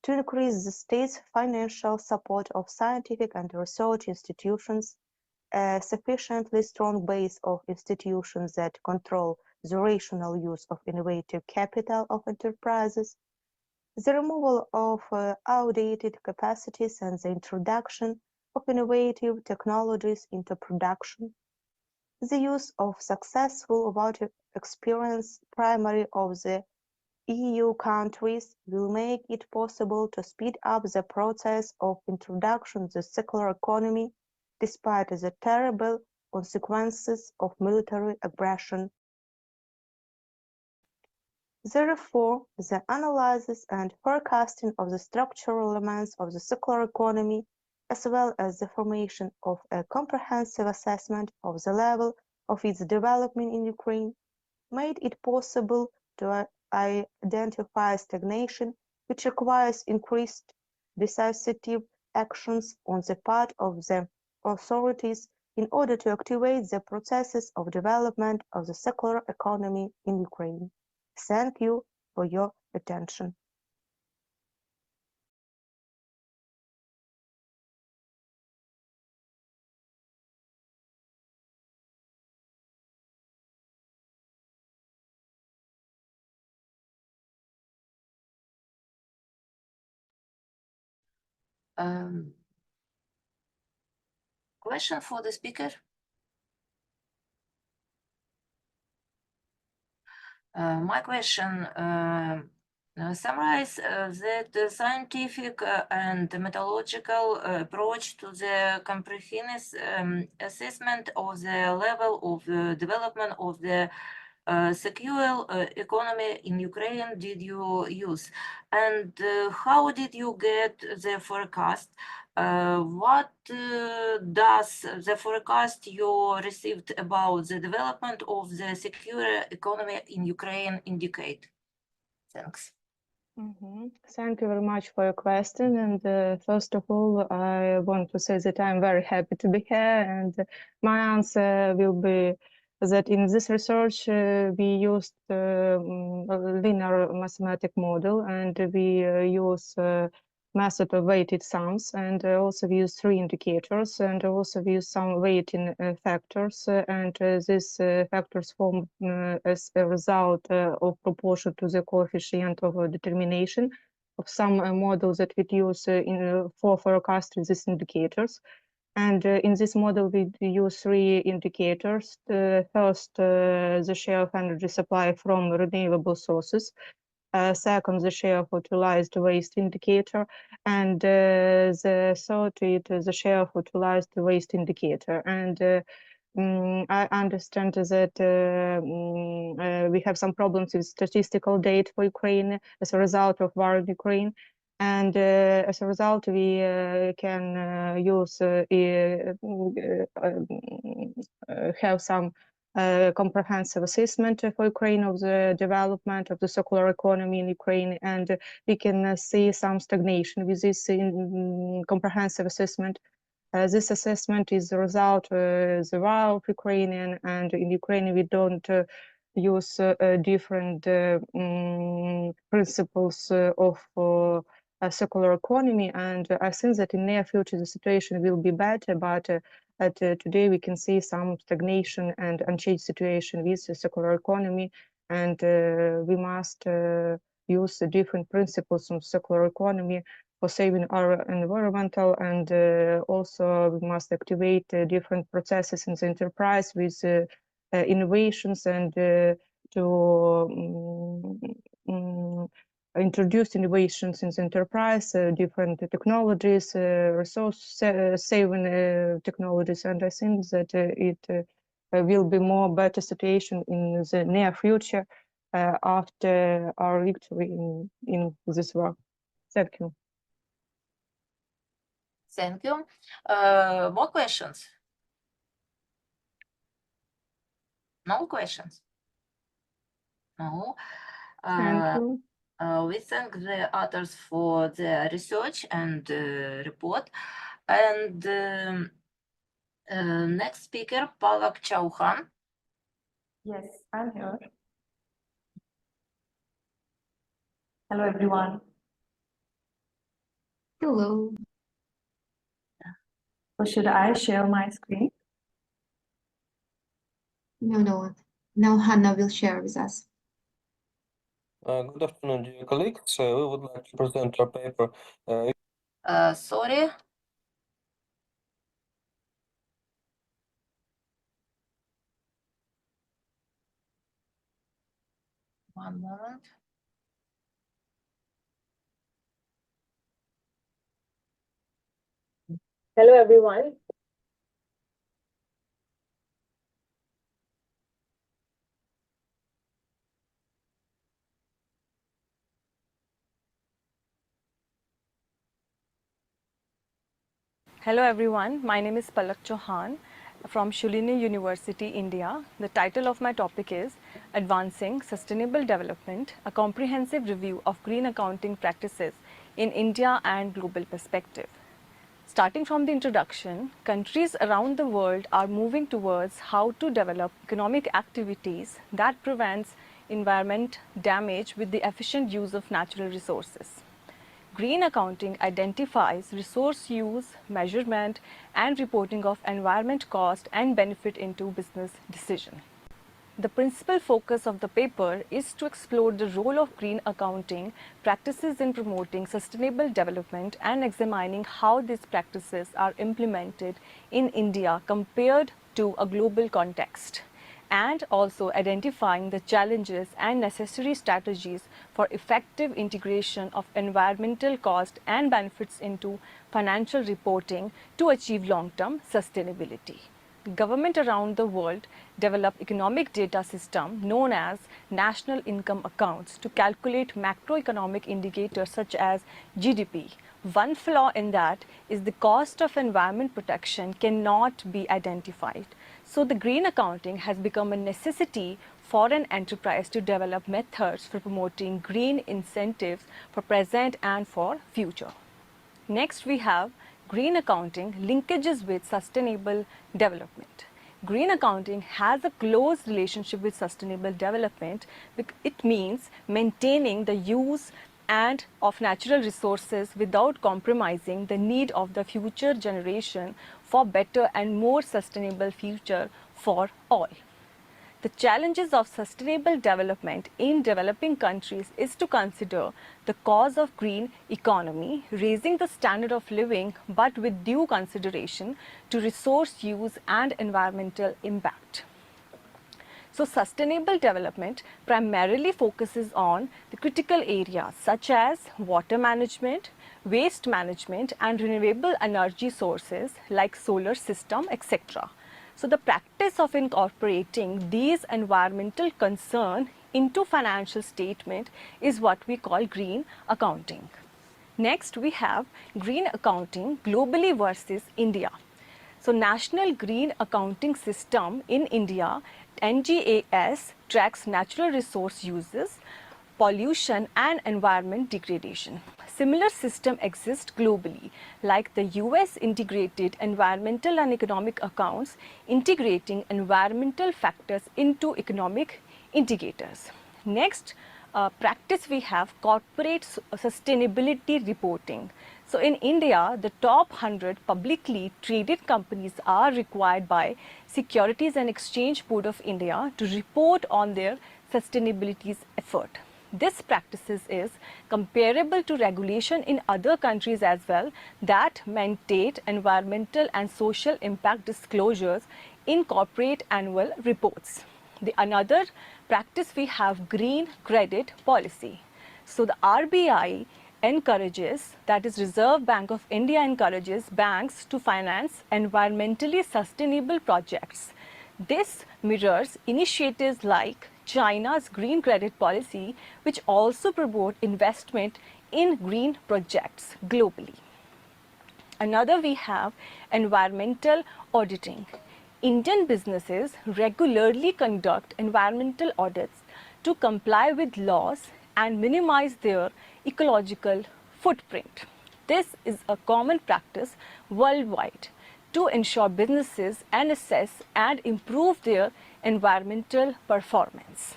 to increase the state's financial support of scientific and research institutions, a sufficiently strong base of institutions that control the rational use of innovative capital of enterprises, the removal of outdated capacities and the introduction of innovative technologies into production, the use of successful water experience primary of the EU countries will make it possible to speed up the process of introduction to the circular economy despite the terrible consequences of military aggression. Therefore, the analysis and forecasting of the structural elements of the circular economy, as well as the formation of a comprehensive assessment of the level of its development in Ukraine, made it possible to identify stagnation, which requires increased decisive actions on the part of the authorities in order to activate the processes of development of the secular economy in Ukraine. Thank you for your attention. Question for the speaker? My question summarize that the scientific and methodological approach to the comprehensive assessment of the level of development of the secure economy in Ukraine did you use, and how did you get the forecast? What does the forecast you received about the development of the secure economy in Ukraine indicate? Thanks. Thank you very much for your question. And first of all, I want to say that I'm very happy to be here. And my answer will be that in this research, we used a linear mathematic model, and we use method of weighted sums, and also we use 3 indicators, and also we use some weighting factors, and these factors form as a result of proportion to the coefficient of determination of some models that we use for forecasting these indicators. And in this model, we use 3 indicators. First, the share of energy supply from renewable sources. Second, the share of utilized waste indicator, and the third is the share of utilized waste indicator. And I understand that we have some problems with statistical data for Ukraine as a result of war in Ukraine. And as a result, we can use have some comprehensive assessment for Ukraine of the development of the circular economy in Ukraine, and we can see some stagnation with this comprehensive assessment. This assessment is the result of the war of Ukraine, and in Ukraine we don't use different principles of a circular economy, and I think that in near future the situation will be better, but today we can see some stagnation and unchanged situation with the circular economy, and we must use the different principles of circular economy for saving our environmental, and also we must activate different processes in the enterprise with innovations, and to introduce innovations in the enterprise, different technologies, resource-saving technologies, and I think that it will be more better situation in the near future after our victory in this war. Thank you. Thank you. More questions? No questions? No. Thank you. We thank the authors for the research and report. And next speaker, Palak Chauhan. Yes, I'm here. Hello, everyone. Hello. So should I share my screen? No. Now Hannah will share with us. Good afternoon, dear colleagues. We would like to present our paper. Sorry. One moment. Hello, everyone. Hello everyone, my name is Palak Chauhan, from Shulini University, India. The title of my topic is Advancing Sustainable Development, a Comprehensive Review of Green Accounting Practices in India and Global Perspective. Starting from the introduction, countries around the world are moving towards how to develop economic activities that prevents environment damage with the efficient use of natural resources. Green accounting identifies resource use, measurement, and reporting of environment cost and benefit into business decision. The principal focus of the paper is to explore the role of green accounting practices in promoting sustainable development and examining how these practices are implemented in India compared to a global context, and also identifying the challenges and necessary strategies for effective integration of environmental cost and benefits into financial reporting to achieve long-term sustainability. Governments around the world develop economic data system known as national income accounts to calculate macroeconomic indicators such as GDP. One flaw in that is the cost of environment protection cannot be identified. So the green accounting has become a necessity for an enterprise to develop methods for promoting green incentives for present and for future. Next, we have green accounting linkages with sustainable development. Green accounting has a close relationship with sustainable development. It means maintaining the use and of natural resources without compromising the need of the future generation for better and more sustainable future for all. The challenges of sustainable development in developing countries is to consider the cause of green economy, raising the standard of living, but with due consideration to resource use and environmental impact. So sustainable development primarily focuses on the critical areas such as water management, waste management, and renewable energy sources like solar system, etc. So the practice of incorporating these environmental concerns into financial statement is what we call green accounting. Next, we have green accounting globally versus India. So National Green Accounting System in India, NGAS, tracks natural resource uses, pollution and environment degradation. Similar system exists globally, like the US integrated environmental and economic accounts, integrating environmental factors into economic indicators. Next practice we have corporate sustainability reporting. So in India, the top 100 publicly traded companies are required by Securities and Exchange Board of India to report on their sustainability effort. This practices is comparable to regulation in other countries as well that mandate environmental and social impact disclosures in corporate annual reports. The another practice we have green credit policy. So the RBI encourages, that is Reserve Bank of India encourages banks to finance environmentally sustainable projects. This mirrors initiatives like China's green credit policy, which also promote investment in green projects globally. Another we have environmental auditing. Indian businesses regularly conduct environmental audits to comply with laws and minimize their ecological footprint. This is a common practice worldwide to ensure businesses and assess and improve their environmental performance.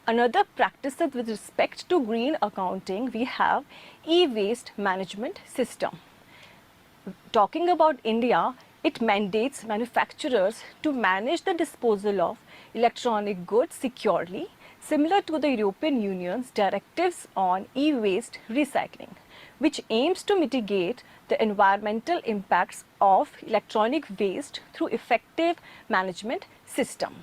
Another practice with respect to green accounting, we have e-waste management system. Talking about India, it mandates manufacturers to manage the disposal of electronic goods securely, similar to the European Union's directives on e-waste recycling, which aims to mitigate the environmental impacts of electronic waste through effective management system.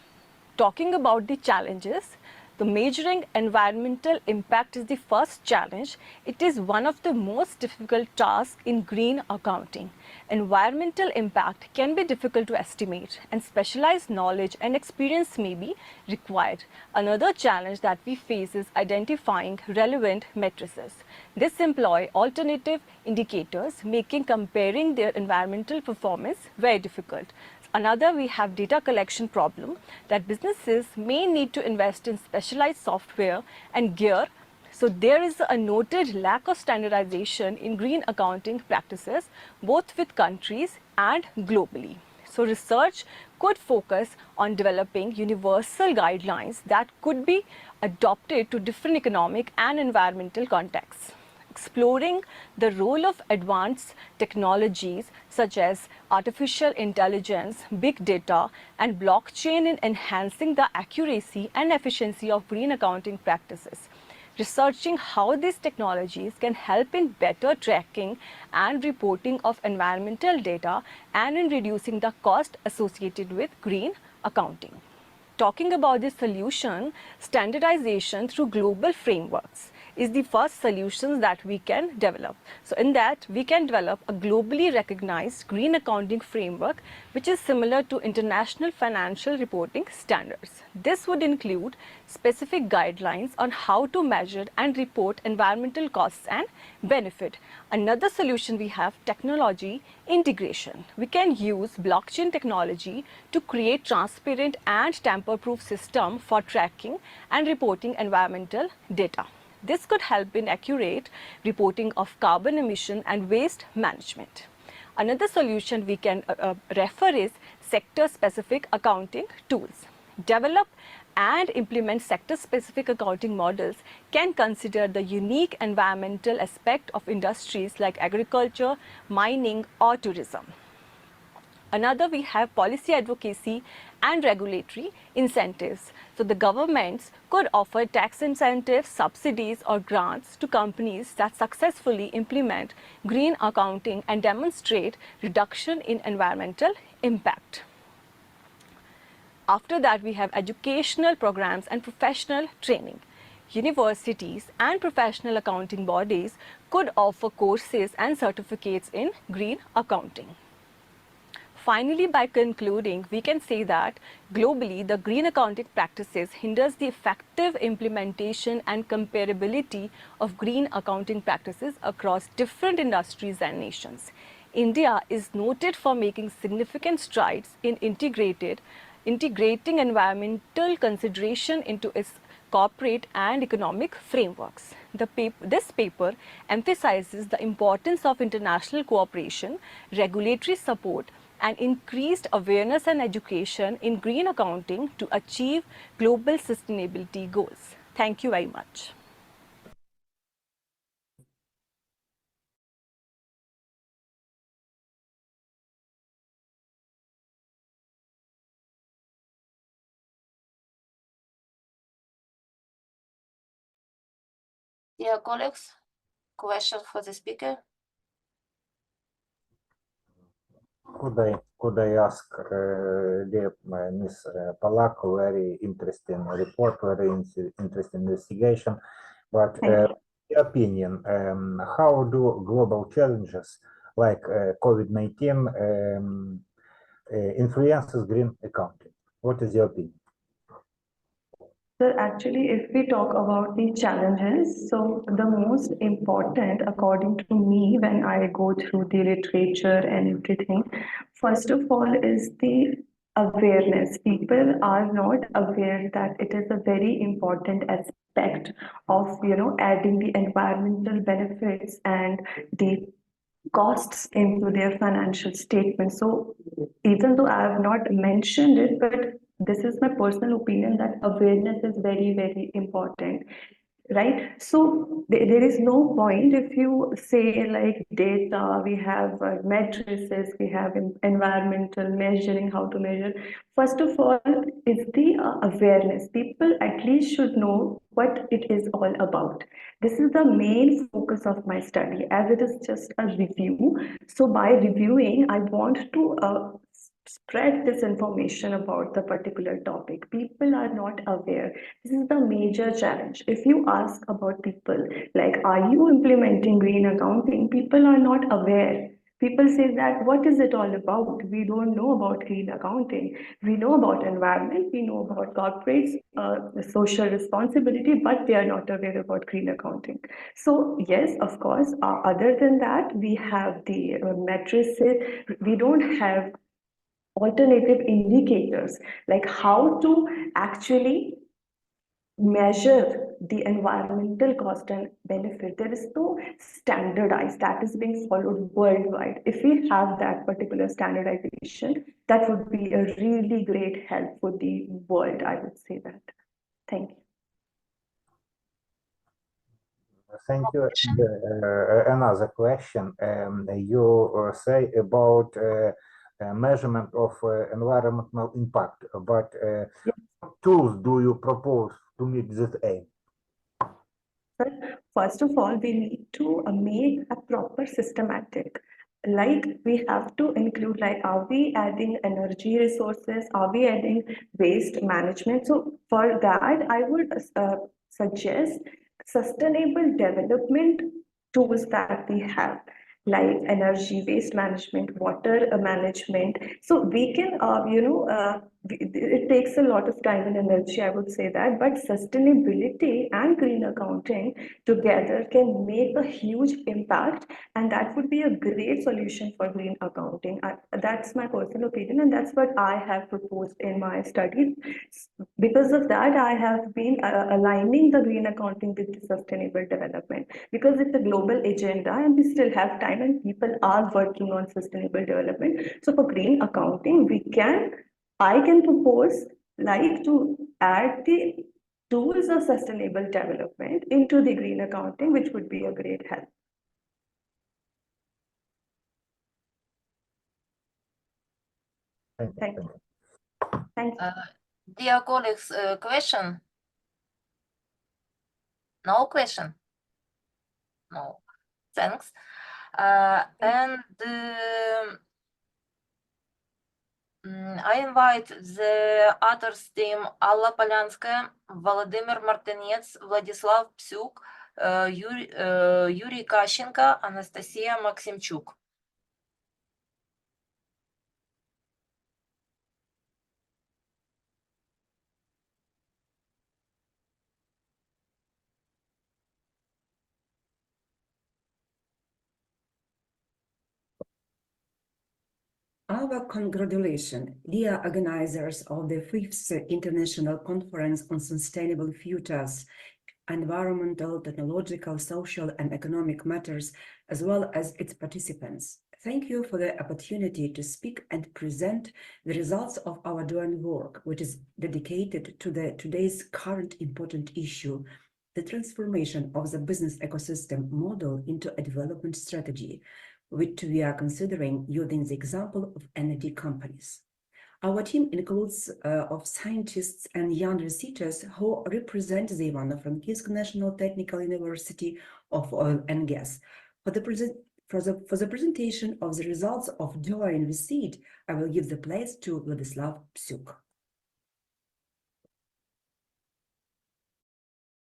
Talking about the challenges, The measuring environmental impact is the first challenge. It is one of the most difficult tasks in green accounting. Environmental impact can be difficult to estimate, and specialized knowledge and experience may be required. Another challenge that we face is identifying relevant matrices. This employs alternative indicators, making comparing their environmental performance very difficult. Another, we have data collection problem that businesses may need to invest in specialized software and gear. So there is a noted lack of standardization in green accounting practices, both with countries and globally. So research could focus on developing universal guidelines that could be adopted to different economic and environmental contexts. Exploring the role of advanced technologies such as artificial intelligence, big data, and blockchain in enhancing the accuracy and efficiency of green accounting practices. Researching how these technologies can help in better tracking and reporting of environmental data and in reducing the cost associated with green accounting. Talking about the solution, standardization through global frameworks is the first solution that we can develop. So in that, we can develop a globally recognized green accounting framework which is similar to international financial reporting standards. This would include specific guidelines on how to measure and report environmental costs and benefit. Another solution we have, technology integration. We can use blockchain technology to create transparent and tamper-proof system for tracking and reporting environmental data. This could help in accurate reporting of carbon emission and waste management. Another solution we can refer is sector-specific accounting tools. Develop and implement sector-specific accounting models can consider the unique environmental aspect of industries like agriculture, mining, or tourism. Another, we have policy advocacy and regulatory incentives. So the governments could offer tax incentives, subsidies, or grants to companies that successfully implement green accounting and demonstrate reduction in environmental impact. After that, we have educational programs and professional training. Universities and professional accounting bodies could offer courses and certificates in green accounting. Finally, by concluding, we can say that globally, the green accounting practices hinders the effective implementation and comparability of green accounting practices across different industries and nations. India is noted for making significant strides in integrating environmental consideration into its corporate and economic frameworks. This paper emphasizes the importance of international cooperation, regulatory support, and increased awareness and education in green accounting to achieve global sustainability goals. Thank you very much. Dear colleagues, question for the speaker? Could I ask dear Ms. Palak, very interesting report, very interesting investigation, but in your opinion, how do global challenges like COVID-19 influences green accounting? What is your opinion? So actually, if we talk about the challenges, so the most important, according to me, when I go through the literature and everything, first of all is the awareness. People are not aware that it is a very important aspect of, adding the environmental benefits and the costs into their financial statement. So even though I have not mentioned it, but this is my personal opinion that awareness is very, very important, right? So there is no point if you say like data, we have matrices, we have environmental measuring, how to measure. First of all, is the awareness. People at least should know what it is all about. This is the main focus of my study, as it is just a review. So by reviewing, I want to spread this information about the particular topic. People are not aware. This is the major challenge. If you ask about people, like, are you implementing green accounting? People are not aware. People say that, what is it all about? We don't know about green accounting. We know about environment, we know about corporates, social responsibility, but they are not aware about green accounting. So yes, of course, other than that, we have the matrices. We don't have alternative indicators, like how to actually measure the environmental cost and benefit. There is no standardized that is being followed worldwide. If we have that particular standardization, that would be a really great help for the world, I would say that. Thank you. Thank you. Another question. You say about measurement of environmental impact, but what tools do you propose to meet this aim? First of all, we need to make a proper systematic. Like, we have to include, like, are we adding energy resources? Are we adding waste management? So for that, I would suggest sustainable development tools that we have, like energy, waste management, water management. So we can, it takes a lot of time and energy, I would say that, but sustainability and green accounting together can make a huge impact, and that would be a great solution for green accounting. That's my personal opinion, and that's what I have proposed in my studies. Because of that, I have been aligning the green accounting with the sustainable development, because it's a global agenda and we still have time and people are working on sustainable development. So for green accounting, I can propose, like, to add the tools of sustainable development into the green accounting, which would be a great help. Thank you. Thank you. Dear colleagues, question? No question? No. Thanks. I invite the others team: Alla Polyanskaya, Volodymyr Martinets, Vladislav Psyuk, Yuri Kashenko, Anastasia Maximchuk. Our congratulations, dear organizers of the 5th International Conference on Sustainable Futures, Environmental, Technological, Social and Economic Matters, as well as its participants. Thank you for the opportunity to speak and present the results of our joint work, which is dedicated to today's current important issue, the transformation of the business ecosystem model into a development strategy, which we are considering using the example of energy companies. Our team includes of scientists and young researchers who represent the Ivano-Frankivsk National Technical University of Oil and Gas. For the presentation of the results of joint research, I will give the place to Vladislav Psyuk.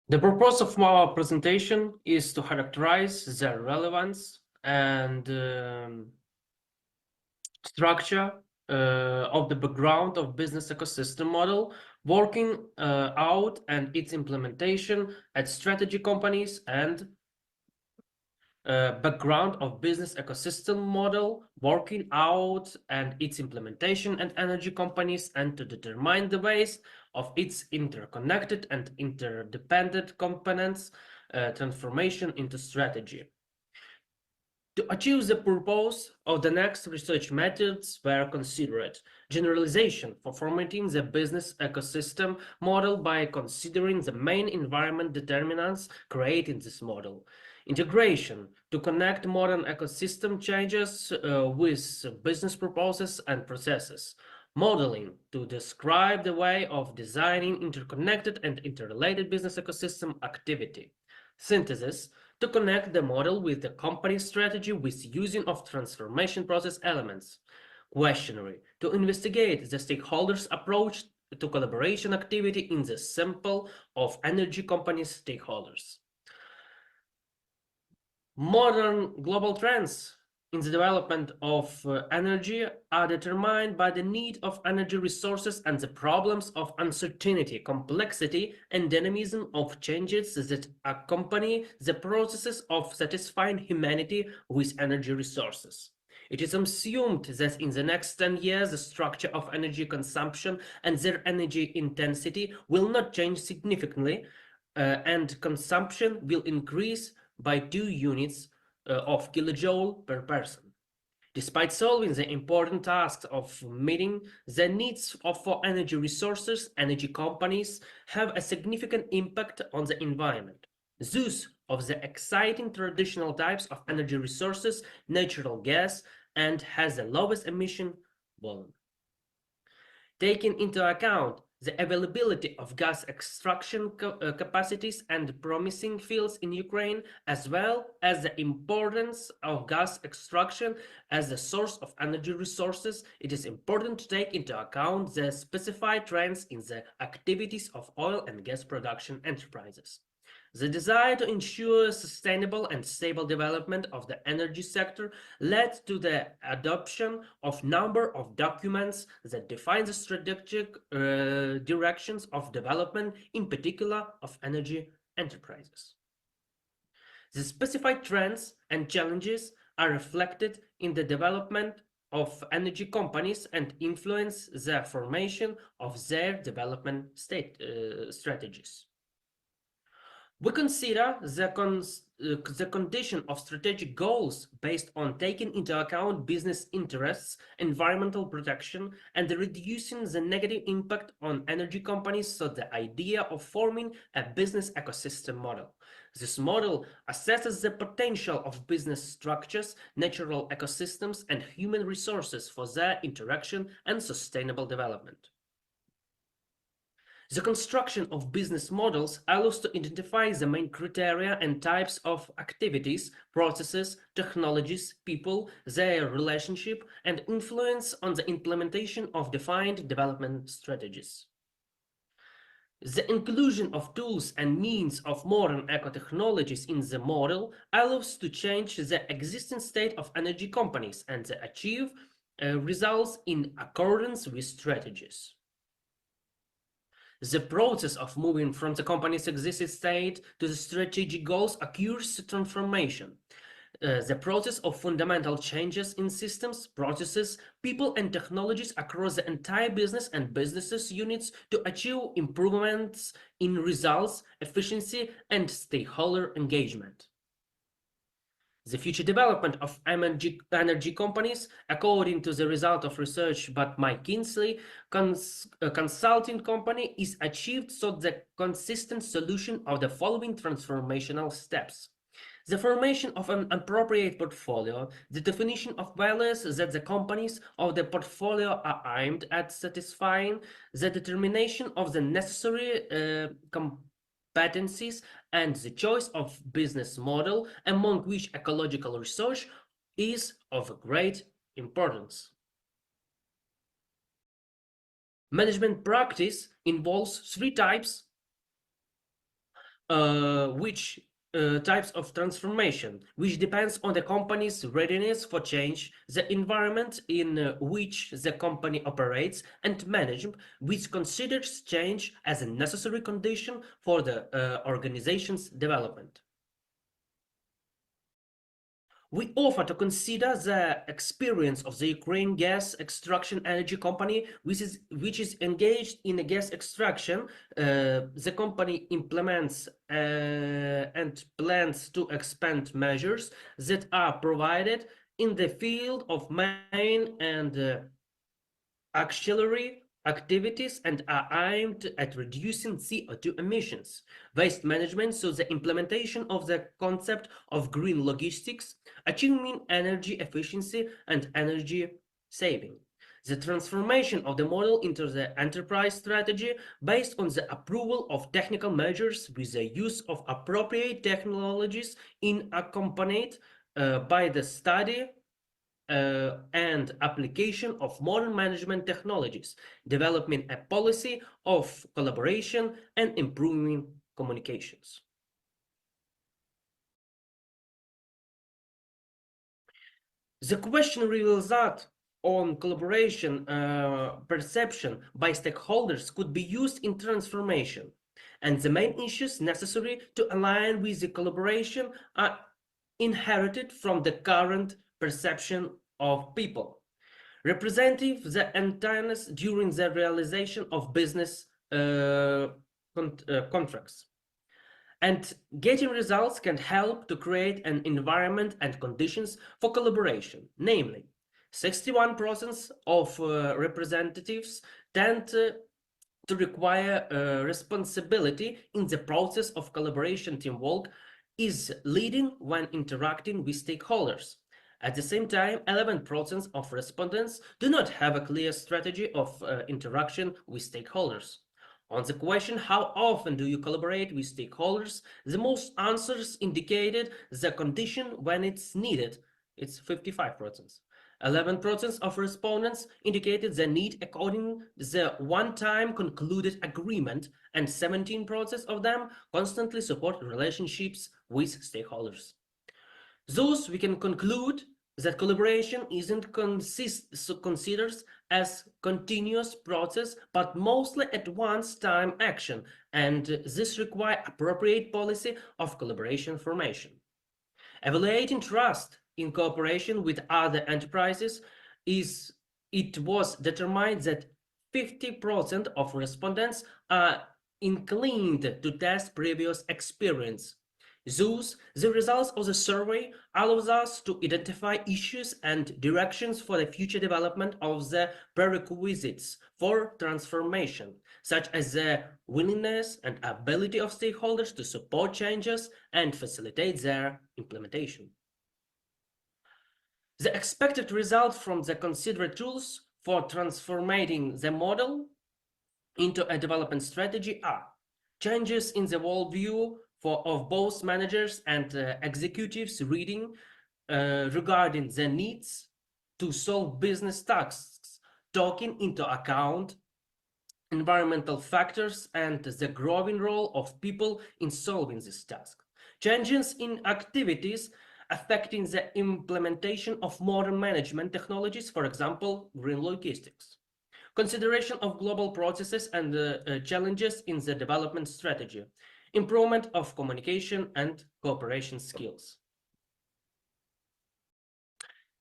The purpose of our presentation is to characterize the relevance and structure of the background of business ecosystem model working out and its implementation at strategy companies, and background of business ecosystem model working out and its implementation at energy companies, and to determine the ways of its interconnected and interdependent components transformation into strategy. To achieve the purpose of the next research methods were considered: generalization for formatting the business ecosystem model by considering the main environment determinants creating this model; integration to connect modern ecosystem changes with business purposes and processes; modeling to describe the way of designing interconnected and interrelated business ecosystem activity; synthesis to connect the model with the company strategy with using of transformation process elements; questionnaire to investigate the stakeholders' approach to collaboration activity in the sample of energy companies' stakeholders. Modern global trends in the development of energy are determined by the need of energy resources and the problems of uncertainty, complexity, and dynamism of changes that accompany the processes of satisfying humanity with energy resources. It is assumed that in the next 10 years, the structure of energy consumption and their energy intensity will not change significantly, and consumption will increase by 2 units of kilojoule per person. Despite solving the important tasks of meeting the needs for energy resources, energy companies have a significant impact on the environment. Those of the exciting traditional types of energy resources, natural gas, and has the lowest emission volume. Taking into account the availability of gas extraction capacities and promising fields in Ukraine, as well as the importance of gas extraction as a source of energy resources, it is important to take into account the specified trends in the activities of oil and gas production enterprises. The desire to ensure sustainable and stable development of the energy sector led to the adoption of a number of documents that define the strategic directions of development, in particular of energy enterprises. The specified trends and challenges are reflected in the development of energy companies and influence the formation of their development strategies. We consider the condition of strategic goals based on taking into account business interests, environmental protection, and reducing the negative impact on energy companies, so the idea of forming a business ecosystem model. This model assesses the potential of business structures, natural ecosystems, and human resources for their interaction and sustainable development. The construction of business models allows to identify the main criteria and types of activities, processes, technologies, people, their relationship, and influence on the implementation of defined development strategies. The inclusion of tools and means of modern eco-technologies in the model allows to change the existing state of energy companies and to achieve results in accordance with strategies. The process of moving from the company's existing state to the strategic goals occurs through transformation. The process of fundamental changes in systems, processes, people, and technologies across the entire business and businesses units to achieve improvements in results, efficiency, and stakeholder engagement. The future development of energy companies, according to the result of research by McKinsey consulting company, is achieved through the consistent solution of the following transformational steps. The formation of an appropriate portfolio, the definition of values that the companies of the portfolio are aimed at satisfying, the determination of the necessary competencies, and the choice of business model, among which ecological research is of great importance. Management practice involves 3 types, types of transformation, which depends on the company's readiness for change, the environment in which the company operates, and management, which considers change as a necessary condition for the organization's development. We offer to consider the experience of the Ukraine gas extraction energy company, which is engaged in a gas extraction. The company implements and plans to expand measures that are provided in the field of main and auxiliary activities and are aimed at reducing CO2 emissions, waste management, so the implementation of the concept of green logistics, achieving energy efficiency and energy saving. The transformation of the model into the enterprise strategy based on the approval of technical measures with the use of appropriate technologies accompanied by the study and application of modern management technologies, developing a policy of collaboration and improving communications. The question reveals that on collaboration perception by stakeholders could be used in transformation, and the main issues necessary to align with the collaboration are inherited from the current perception of people, representing the entireness during the realization of business contracts. And getting results can help to create an environment and conditions for collaboration. Namely, 61% of representatives tend to require responsibility in the process of collaboration. Teamwork is leading when interacting with stakeholders. At the same time, 11% of respondents do not have a clear strategy of interaction with stakeholders. On the question, how often do you collaborate with stakeholders, the most answers indicated the condition when it's needed. It's 55%. 11% of respondents indicated the need according to the one-time concluded agreement, and 17% of them constantly support relationships with stakeholders. Thus, we can conclude that collaboration isn't considered as continuous process, but mostly at once time action, and this requires appropriate policy of collaboration formation. Evaluating trust in cooperation with other enterprises, it was determined that 50% of respondents are inclined to test previous experience. Thus, the results of the survey allows us to identify issues and directions for the future development of the prerequisites for transformation, such as the willingness and ability of stakeholders to support changes and facilitate their implementation. The expected results from the considered tools for transforming the model into a development strategy are changes in the worldview of both managers and executives regarding the needs to solve business tasks, taking into account environmental factors and the growing role of people in solving this task. Changes in activities affecting the implementation of modern management technologies, for example, green logistics. Consideration of global processes and challenges in the development strategy. Improvement of communication and cooperation skills.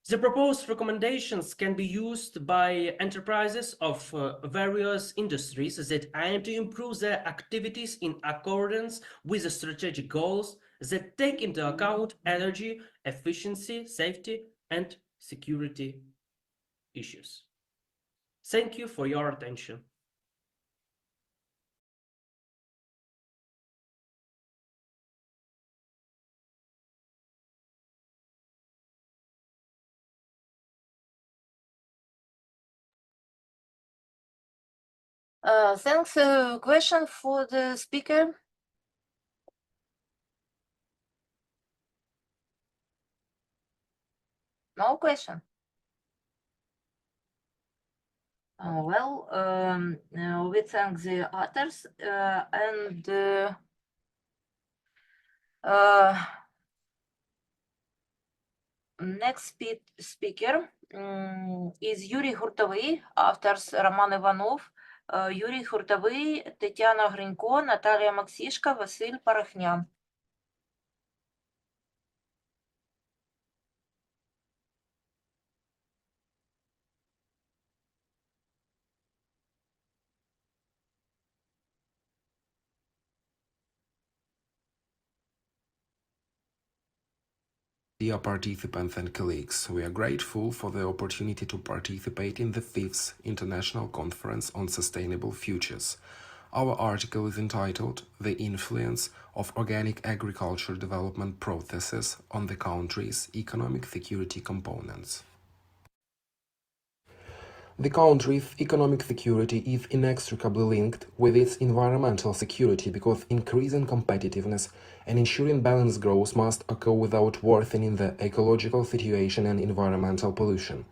The proposed recommendations can be used by enterprises of various industries that aim to improve their activities in accordance with the strategic goals that take into account energy, efficiency, safety, and security issues. Thank you for your attention. Thanks. Question for the speaker? No question. We thank the authors and next speaker is Юрій Гуртовий, authors Роман Іванов, Юрій Гуртовий, Тетяна Гринько, Наталія Максішка, Василь Парахнян. Dear participants and colleagues, we are grateful for the opportunity to participate in the 5th International Conference on Sustainable Futures. Our article is entitled The Influence of Organic Agriculture Development Processes on the Country's Economic Security Components. The country's economic security is inextricably linked with its environmental security because increasing competitiveness and ensuring balanced growth must occur without worsening the ecological situation and environmental pollution.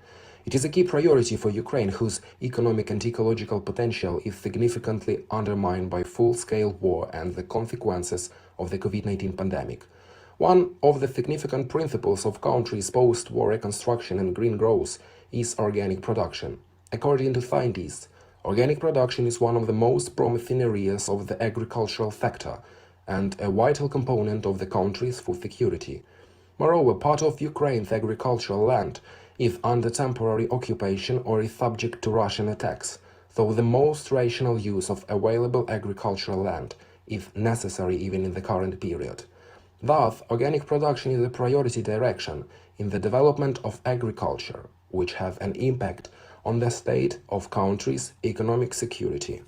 It is a key priority for Ukraine, whose economic and ecological potential is significantly undermined by full-scale war and the consequences of the COVID-19 pandemic. One of the significant principles of countries' post-war reconstruction and green growth is organic production. According to scientists, organic production is one of the most promising areas of the agricultural sector and a vital component of the country's food security. Moreover, part of Ukraine's agricultural land is under temporary occupation or is subject to Russian attacks, so the most rational use of available agricultural land is necessary even in the current period. Thus, organic production is a priority direction in the development of agriculture, which has an impact on the state of country's economic security.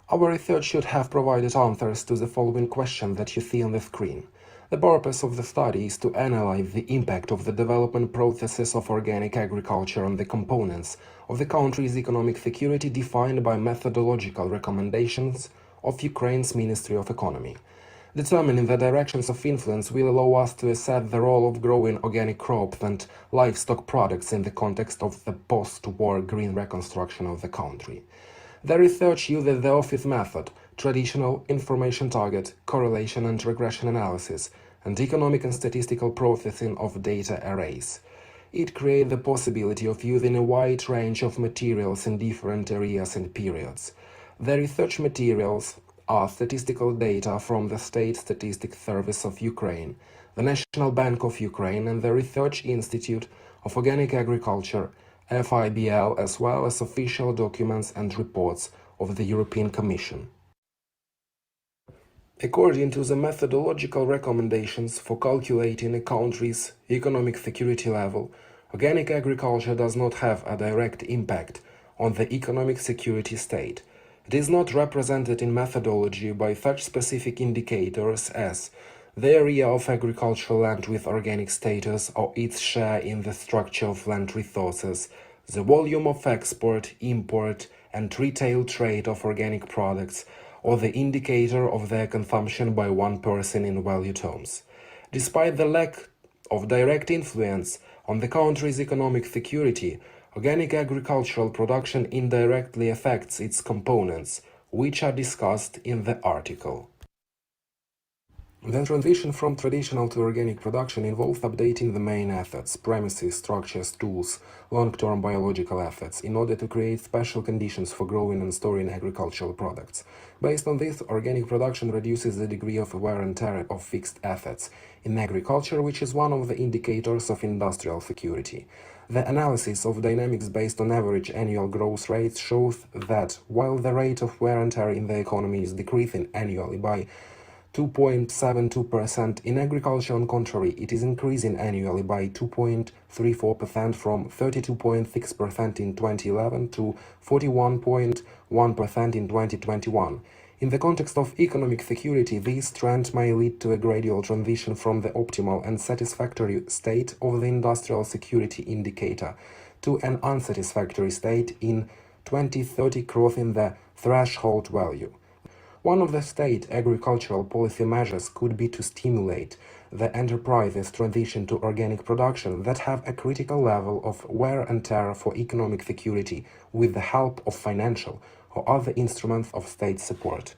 Our research should have provided answers to the following questions that you see on the screen. The purpose of the study is to analyze the impact of the development processes of organic agriculture on the components of the country's economic security defined by methodological recommendations of Ukraine's Ministry of Economy. Determining the directions of influence will allow us to assess the role of growing organic crops and livestock products in the context of the post-war green reconstruction of the country. The research uses the office method, traditional information target, correlation and regression analysis, and economic and statistical processing of data arrays. It creates the possibility of using a wide range of materials in different areas and periods. The research materials are statistical data from the State Statistics Service of Ukraine, the National Bank of Ukraine, and the Research Institute of Organic Agriculture, FIBL, as well as official documents and reports of the European Commission. According to the methodological recommendations for calculating a country's economic security level, organic agriculture does not have a direct impact on the economic security state. It is not represented in methodology by such specific indicators as the area of agricultural land with organic status or its share in the structure of land resources, the volume of export, import, and retail trade of organic products, or the indicator of their consumption by one person in value terms. Despite the lack of direct influence on the country's economic security, organic agricultural production indirectly affects its components, which are discussed in the article. The transition from traditional to organic production involves updating the main assets, premises, structures, tools, long-term biological assets, in order to create special conditions for growing and storing agricultural products. Based on this, organic production reduces the degree of wear and tear of fixed assets in agriculture, which is one of the indicators of industrial security. The analysis of dynamics based on average annual growth rates shows that while the rate of wear and tear in the economy is decreasing annually by 2.72%, in agriculture, on contrary, it is increasing annually by 2.34% from 32.6% in 2011 to 41.1% in 2021. In the context of economic security, this trend may lead to a gradual transition from the optimal and satisfactory state of the industrial security indicator to an unsatisfactory state in 2030, crossing the threshold value. One of the state agricultural policy measures could be to stimulate the enterprises' transition to organic production that have a critical level of wear and tear for economic security with the help of financial or other instruments of state support.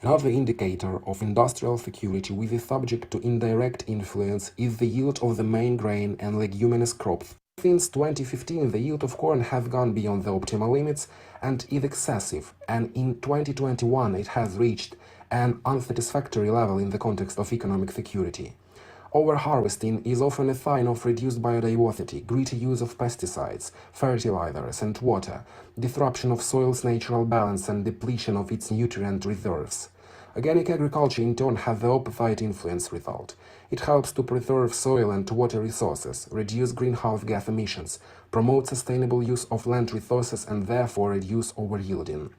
Another indicator of industrial security which is subject to indirect influence is the yield of the main grain and leguminous crops. Since 2015, the yield of corn has gone beyond the optimal limits and is excessive, and in 2021 it has reached an unsatisfactory level in the context of economic security. Overharvesting is often a sign of reduced biodiversity, greater use of pesticides, fertilizers, and water, disruption of soil's natural balance, and depletion of its nutrient reserves. Organic agriculture, in turn, has the opposite influence result. It helps to preserve soil and water resources, reduce greenhouse gas emissions, promote sustainable use of land resources, and therefore reduce overyielding.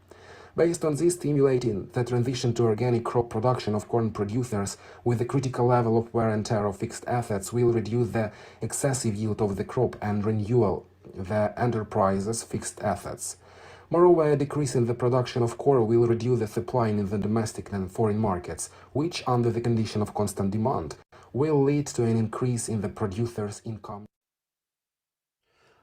Based on this, stimulating the transition to organic crop production of corn producers with a critical level of wear and tear of fixed assets will reduce the excessive yield of the crop and renew the enterprise's fixed assets. Moreover, a decrease in the production of corn will reduce the supply in the domestic and foreign markets, which, under the condition of constant demand, will lead to an increase in the producer's income.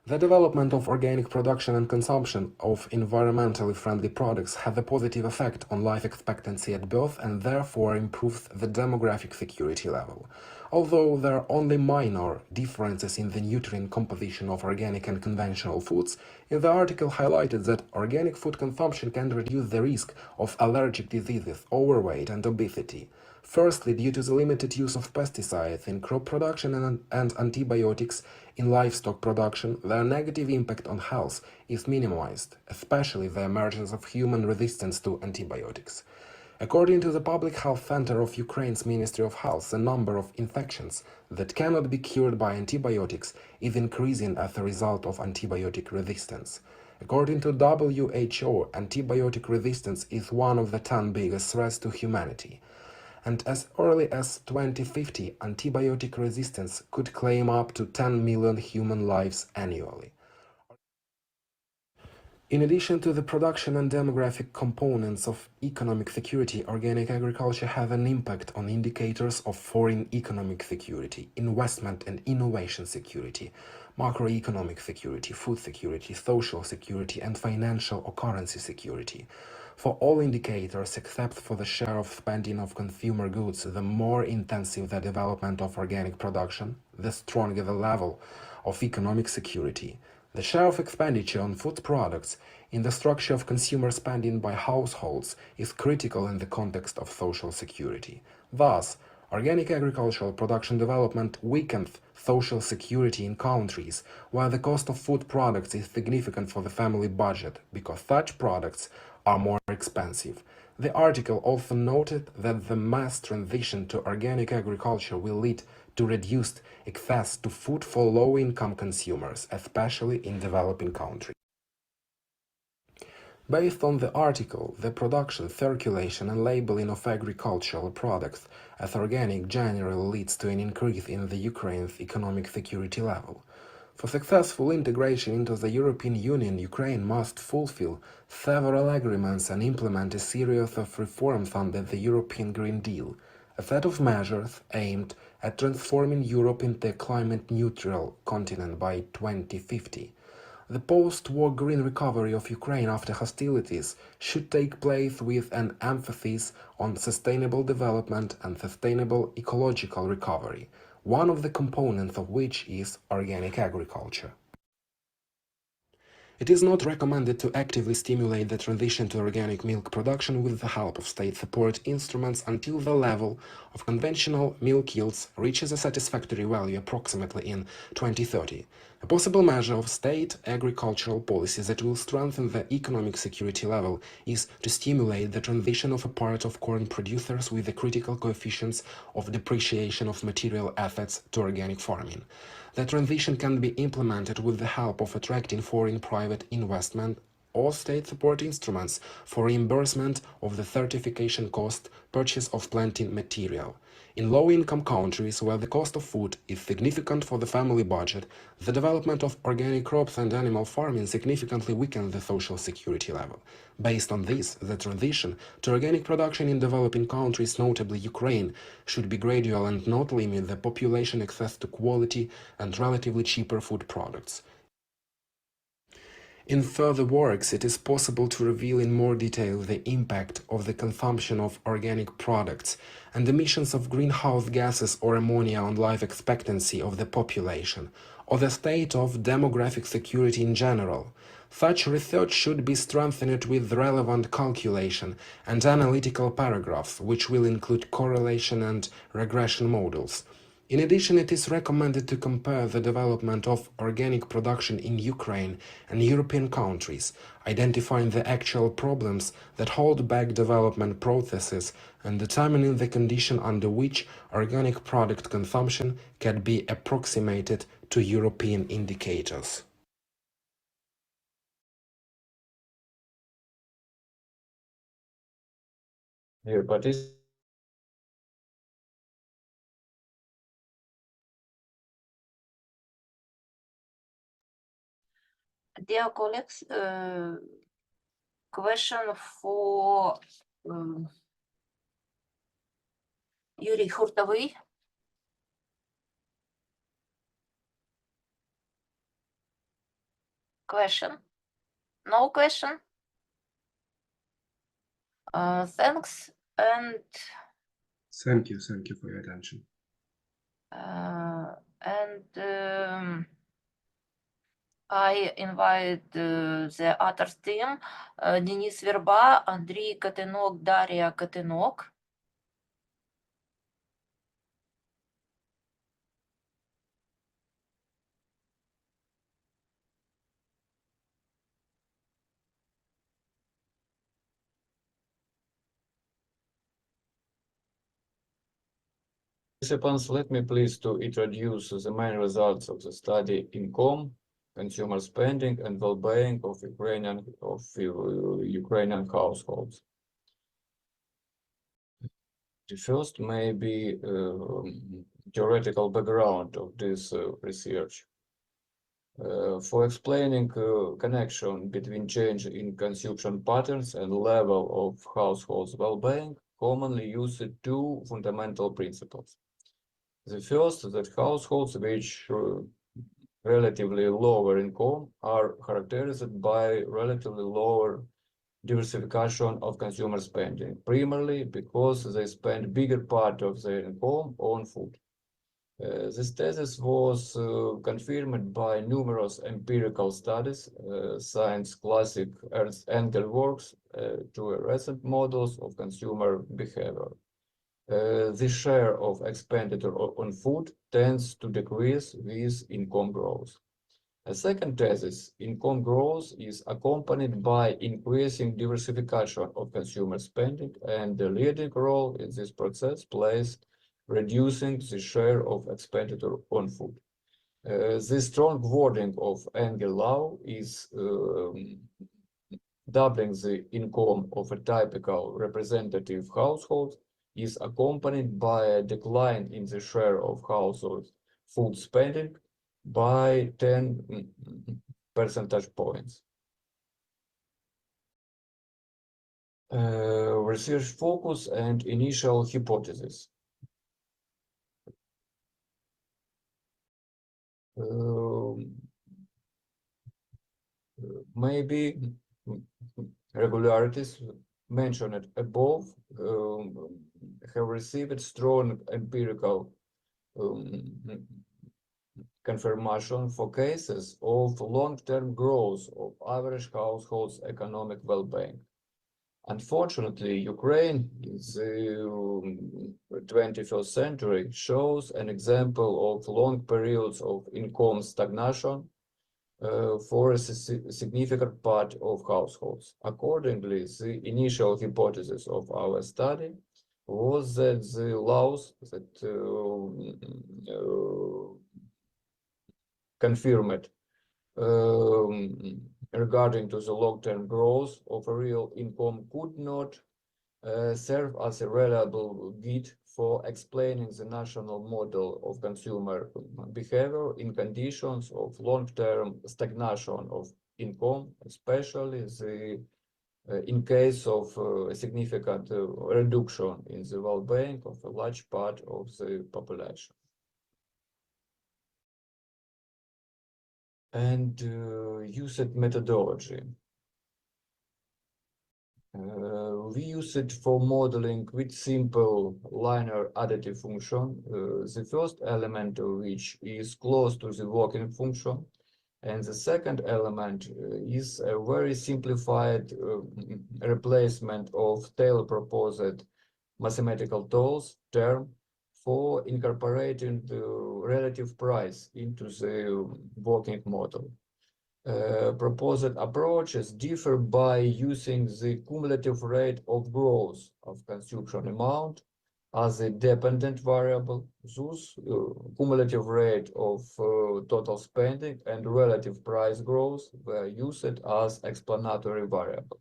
The development of organic production and consumption of environmentally friendly products has a positive effect on life expectancy at birth and therefore improves the demographic security level. Although there are only minor differences in the nutrient composition of organic and conventional foods, in the article highlighted that organic food consumption can reduce the risk of allergic diseases, overweight and obesity. Firstly, due to the limited use of pesticides in crop production and antibiotics in livestock production, their negative impact on health is minimized, especially the emergence of human resistance to antibiotics. According to the Public Health Center of Ukraine's Ministry of Health, the number of infections that cannot be cured by antibiotics is increasing as a result of antibiotic resistance. According to WHO, antibiotic resistance is one of the 10 biggest threats to humanity. And as early as 2050, antibiotic resistance could claim up to 10 million human lives annually. In addition to the production and demographic components of economic security, organic agriculture has an impact on indicators of foreign economic security, investment and innovation security, macroeconomic security, food security, social security, and financial or currency security. For all indicators except for the share of spending of consumer goods, the more intensive the development of organic production, the stronger the level of economic security. The share of expenditure on food products in the structure of consumer spending by households is critical in the context of social security. Thus, organic agricultural production development weakens social security in countries where the cost of food products is significant for the family budget because such products are more expensive. The article also noted that the mass transition to organic agriculture will lead to reduced access to food for low-income consumers, especially in developing countries. Based on the article, the production, circulation and labeling of agricultural products as organic generally leads to an increase in the Ukraine's economic security level. For successful integration into the European Union, Ukraine must fulfill several agreements and implement a series of reforms under the European Green Deal, a set of measures aimed at transforming Europe into a climate-neutral continent by 2050. The post-war green recovery of Ukraine after hostilities should take place with an emphasis on sustainable development and sustainable ecological recovery, one of the components of which is organic agriculture. It is not recommended to actively stimulate the transition to organic milk production with the help of state support instruments until the level of conventional milk yields reaches a satisfactory value approximately in 2030. A possible measure of state agricultural policy that will strengthen the economic security level is to stimulate the transition of a part of corn producers with the critical coefficients of depreciation of material assets to organic farming. The transition can be implemented with the help of attracting foreign private investment or state support instruments for reimbursement of the certification cost, purchase of planting material. In low-income countries where the cost of food is significant for the family budget, the development of organic crops and animal farming significantly weakens the social security level. Based on this, the transition to organic production in developing countries, notably Ukraine, should be gradual and not limit the population access to quality and relatively cheaper food products. In further works, it is possible to reveal in more detail the impact of the consumption of organic products and emissions of greenhouse gases or ammonia on life expectancy of the population, or the state of demographic security in general. Such research should be strengthened with relevant calculation and analytical paragraphs, which will include correlation and regression models. In addition, it is recommended to compare the development of organic production in Ukraine and European countries, identifying the actual problems that hold back development processes and determining the condition under which organic product consumption can be approximated to European indicators. Dear participants, Dear colleagues, question for Yuri Hurtовый. Question? No question? Thanks and Thank you for your attention. I invite the other team, Denis Verba, Andriy Katenok, Daria Katenok. participants, let me please to introduce the main results of the study income, consumer spending, and well-being of Ukrainian households. The first may be theoretical background of this research. For explaining connection between change in consumption patterns and level of households' well-being, commonly used two fundamental principles. The first, that households which relatively lower income are characterized by relatively lower diversification of consumer spending, primarily because they spend bigger part of their income on food. This thesis was confirmed by numerous empirical studies, science classic Ernst Engel works, to recent models of consumer behavior. The share of expenditure on food tends to decrease with income growth. A second thesis, income growth is accompanied by increasing diversification of consumer spending, and the leading role in this process plays reducing the share of expenditure on food. The strong wording of Engel law is doubling the income of a typical representative household is accompanied by a decline in the share of household food spending by 10 percentage points. Research focus and initial hypothesis. Maybe regularities mentioned above have received strong empirical confirmation for cases of long-term growth of average households' economic well-being. Unfortunately, Ukraine in the 21st century shows an example of long periods of income stagnation for a significant part of households. Accordingly, the initial hypothesis of our study was that the laws that confirmed regarding to the long-term growth of a real income could not serve as a reliable guide for explaining the national model of consumer behavior in conditions of long-term stagnation of income, especially in case of a significant reduction in the well-being of a large part of the population. And used methodology. We use it for modeling with simple linear additive function, the first element of which is close to the working function, and the second element is a very simplified replacement of Taylor-proposed mathematical tools term for incorporating the relative price into the working model. Proposed approaches differ by using the cumulative rate of growth of consumption amount as a dependent variable. Thus, cumulative rate of total spending and relative price growth were used as explanatory variable.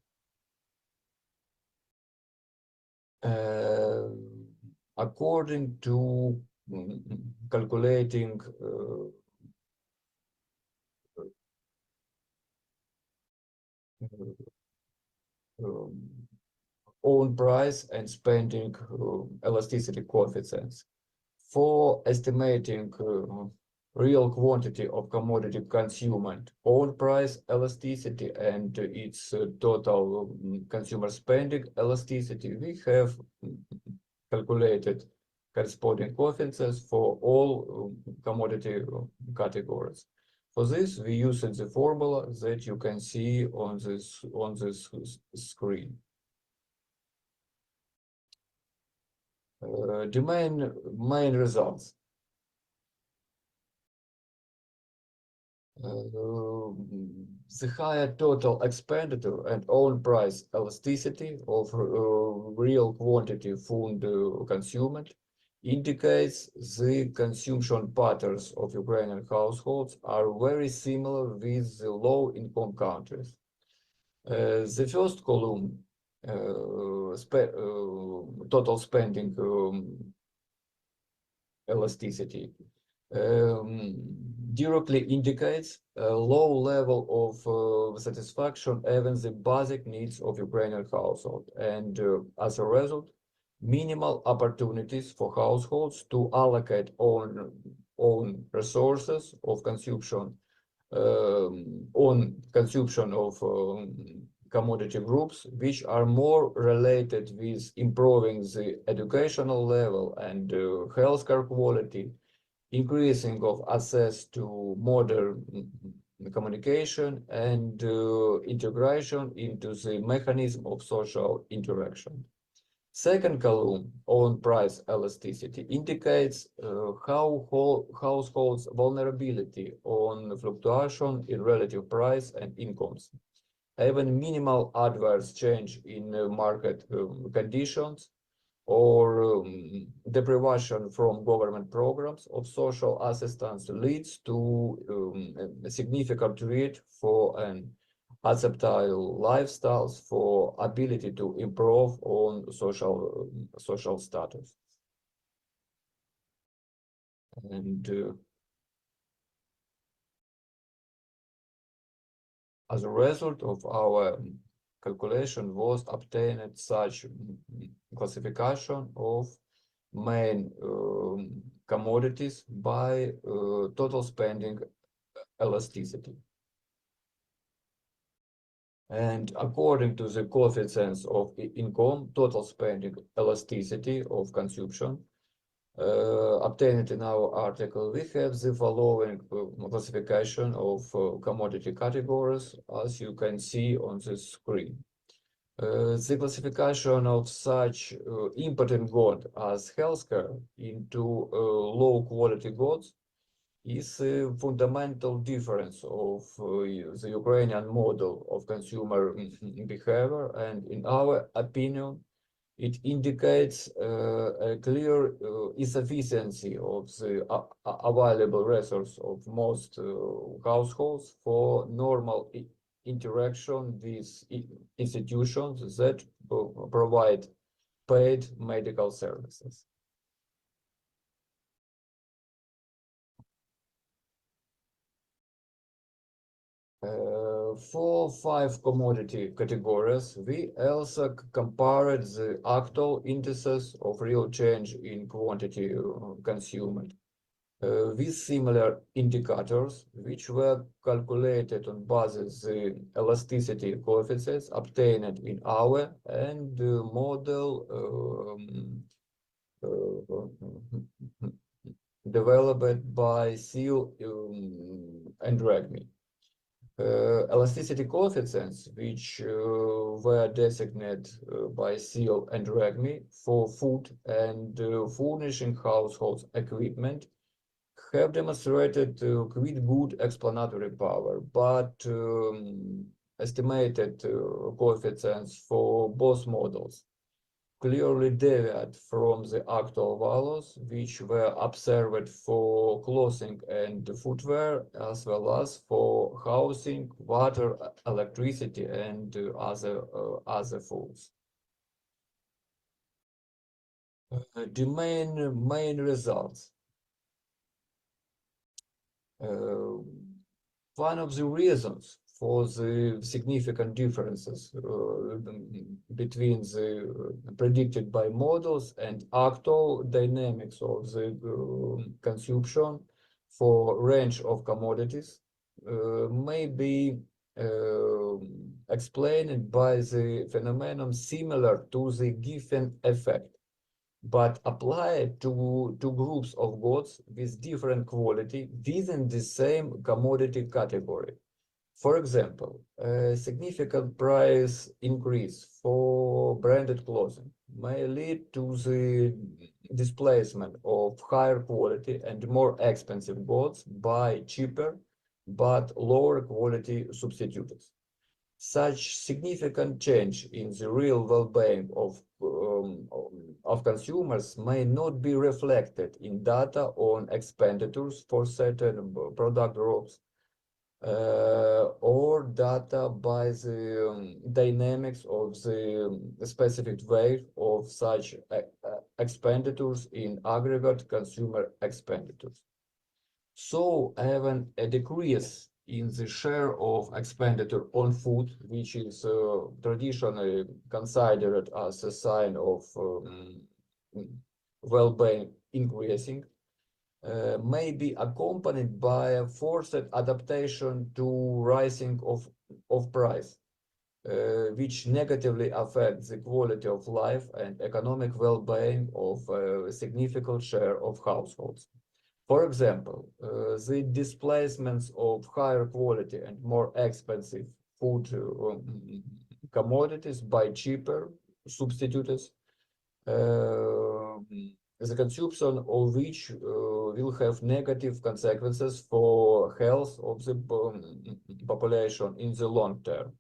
according to calculating own price and spending elasticity coefficients. For estimating real quantity of commodity consumed, own price elasticity and its total consumer spending elasticity, we have calculated corresponding coefficients for all commodity categories. For this, we use the formula that you can see on this screen. The main results. The higher total expenditure and own price elasticity of real quantity food consumed indicates the consumption patterns of Ukrainian households are very similar with the low-income countries. The first column, total spending elasticity, directly indicates a low level of satisfaction even the basic needs of Ukrainian household, and as a result, minimal opportunities for households to allocate own resources of consumption on consumption of commodity groups, which are more related with improving the educational level and healthcare quality, increasing of access to modern communication and integration into the mechanism of social interaction. Second column, own price elasticity, indicates how households' vulnerability on fluctuation in relative price and incomes. Even minimal adverse change in market conditions or deprivation from government programs of social assistance leads to a significant threat for an acceptable lifestyles, for ability to improve on social status. And as a result of our calculation was obtained such classification of main commodities by total spending elasticity. And according to the coefficients of income, total spending elasticity of consumption obtained in our article, we have the following classification of commodity categories, as you can see on the screen. The classification of such important goods as healthcare into low quality goods is a fundamental difference of the Ukrainian model of consumer behavior, and in our opinion, it indicates a clear insufficiency of the available resource of most households for normal interaction with institutions that provide paid medical services. For 5 commodity categories, we also compared the actual indices of real change in quantity consumed with similar indicators, which were calculated on basis the elasticity coefficients obtained in our and model developed by Seal and Ragmi. Elasticity coefficients, which were designated by Seal and Ragmi for food and furnishing household equipment, have demonstrated quite good explanatory power, but estimated coefficients for both models clearly deviate from the actual values, which were observed for clothing and footwear, as well as for housing, water, electricity, and other foods. The main results. One of the reasons for the significant differences between the predicted by models and actual dynamics of the consumption for range of commodities may be explained by the phenomenon similar to the Giffen effect, but applied to groups of goods with different quality within the same commodity category. For example, a significant price increase for branded clothing may lead to the displacement of higher quality and more expensive goods by cheaper but lower quality substitutes. Such significant change in the real well-being of consumers may not be reflected in data on expenditures for certain product groups or data by the dynamics of the specific weight of such expenditures in aggregate consumer expenditures. So even a decrease in the share of expenditure on food, which is traditionally considered as a sign of well-being increasing, may be accompanied by a forced adaptation to rising of price, which negatively affects the quality of life and economic well-being of a significant share of households. For example, the displacements of higher quality and more expensive food commodities by cheaper substitutes, the consumption of which will have negative consequences for health of the population in the long term.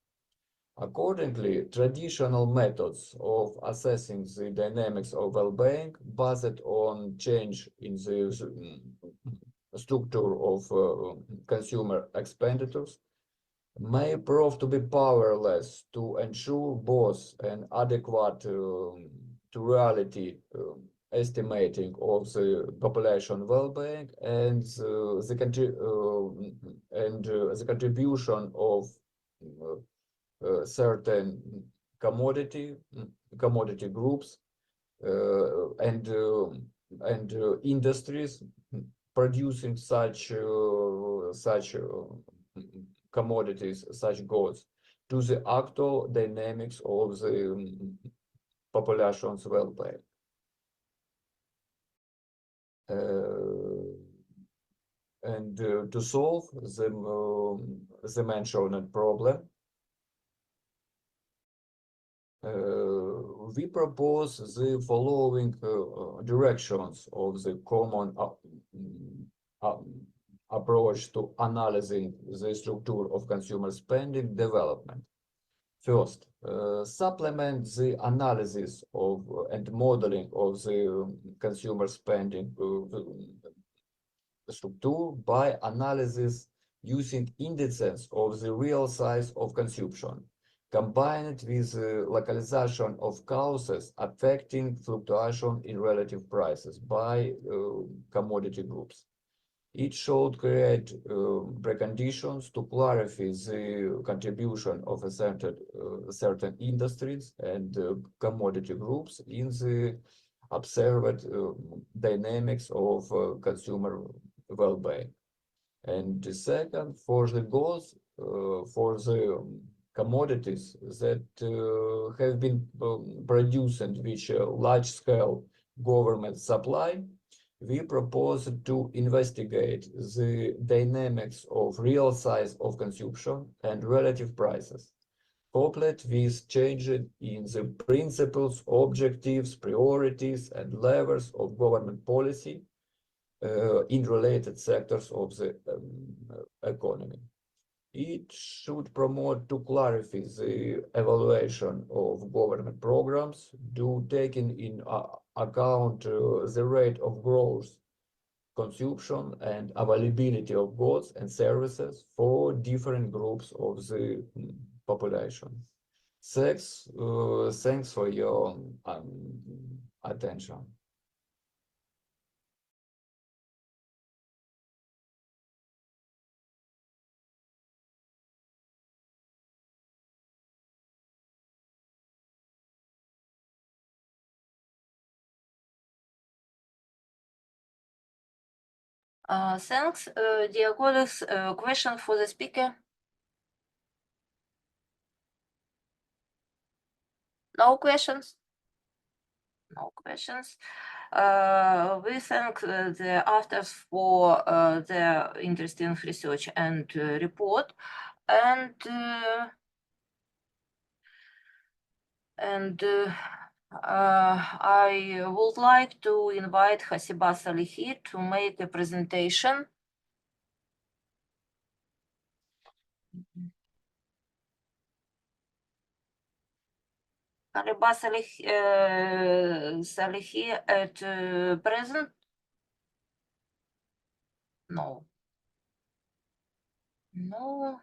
Accordingly, traditional methods of assessing the dynamics of well-being based on change in the structure of consumer expenditures may prove to be powerless to ensure both an adequate to reality estimating of the population well-being and the contribution of certain commodity groups and industries producing such commodities, such goods, to the actual dynamics of the population's well-being. And to solve the mentioned problem, we propose the following directions of the common approach to analyzing the structure of consumer spending development. First, supplement the analysis of and modeling of the consumer spending structure by analysis using indices of the real size of consumption, combined with localization of causes affecting fluctuation in relative prices by commodity groups. It should create preconditions to clarify the contribution of a certain industries and commodity groups in the observed dynamics of consumer well-being. And the second, for the goals, for the commodities that have been produced and which large-scale government supply, we propose to investigate the dynamics of real size of consumption and relative prices, coupled with changes in the principles, objectives, priorities, and levers of government policy in related sectors of the economy. It should promote to clarify the evaluation of government programs, taking in account the rate of growth, consumption, and availability of goods and services for different groups of the population. Thanks for your attention. Thanks, dear colleagues. Question for the speaker? No questions? No questions. We thank the authors for their interesting research and report, and I would like to invite Hasiba Salihi to make a presentation. Hasiba Salihi at present? No. No.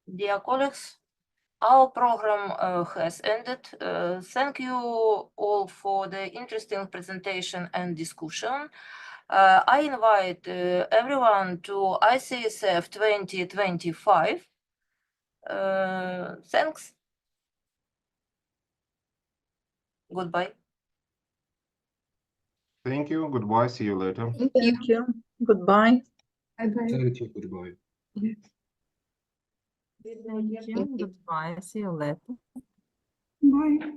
Dear colleagues, our program has ended. Thank you all for the interesting presentation and discussion. I invite everyone to ICSF 2025. Thanks. Goodbye. Thank you. Goodbye. See you later. Thank you. Goodbye. Bye-bye. Thank you. Goodbye. Thank you. Goodbye. See you later. Bye.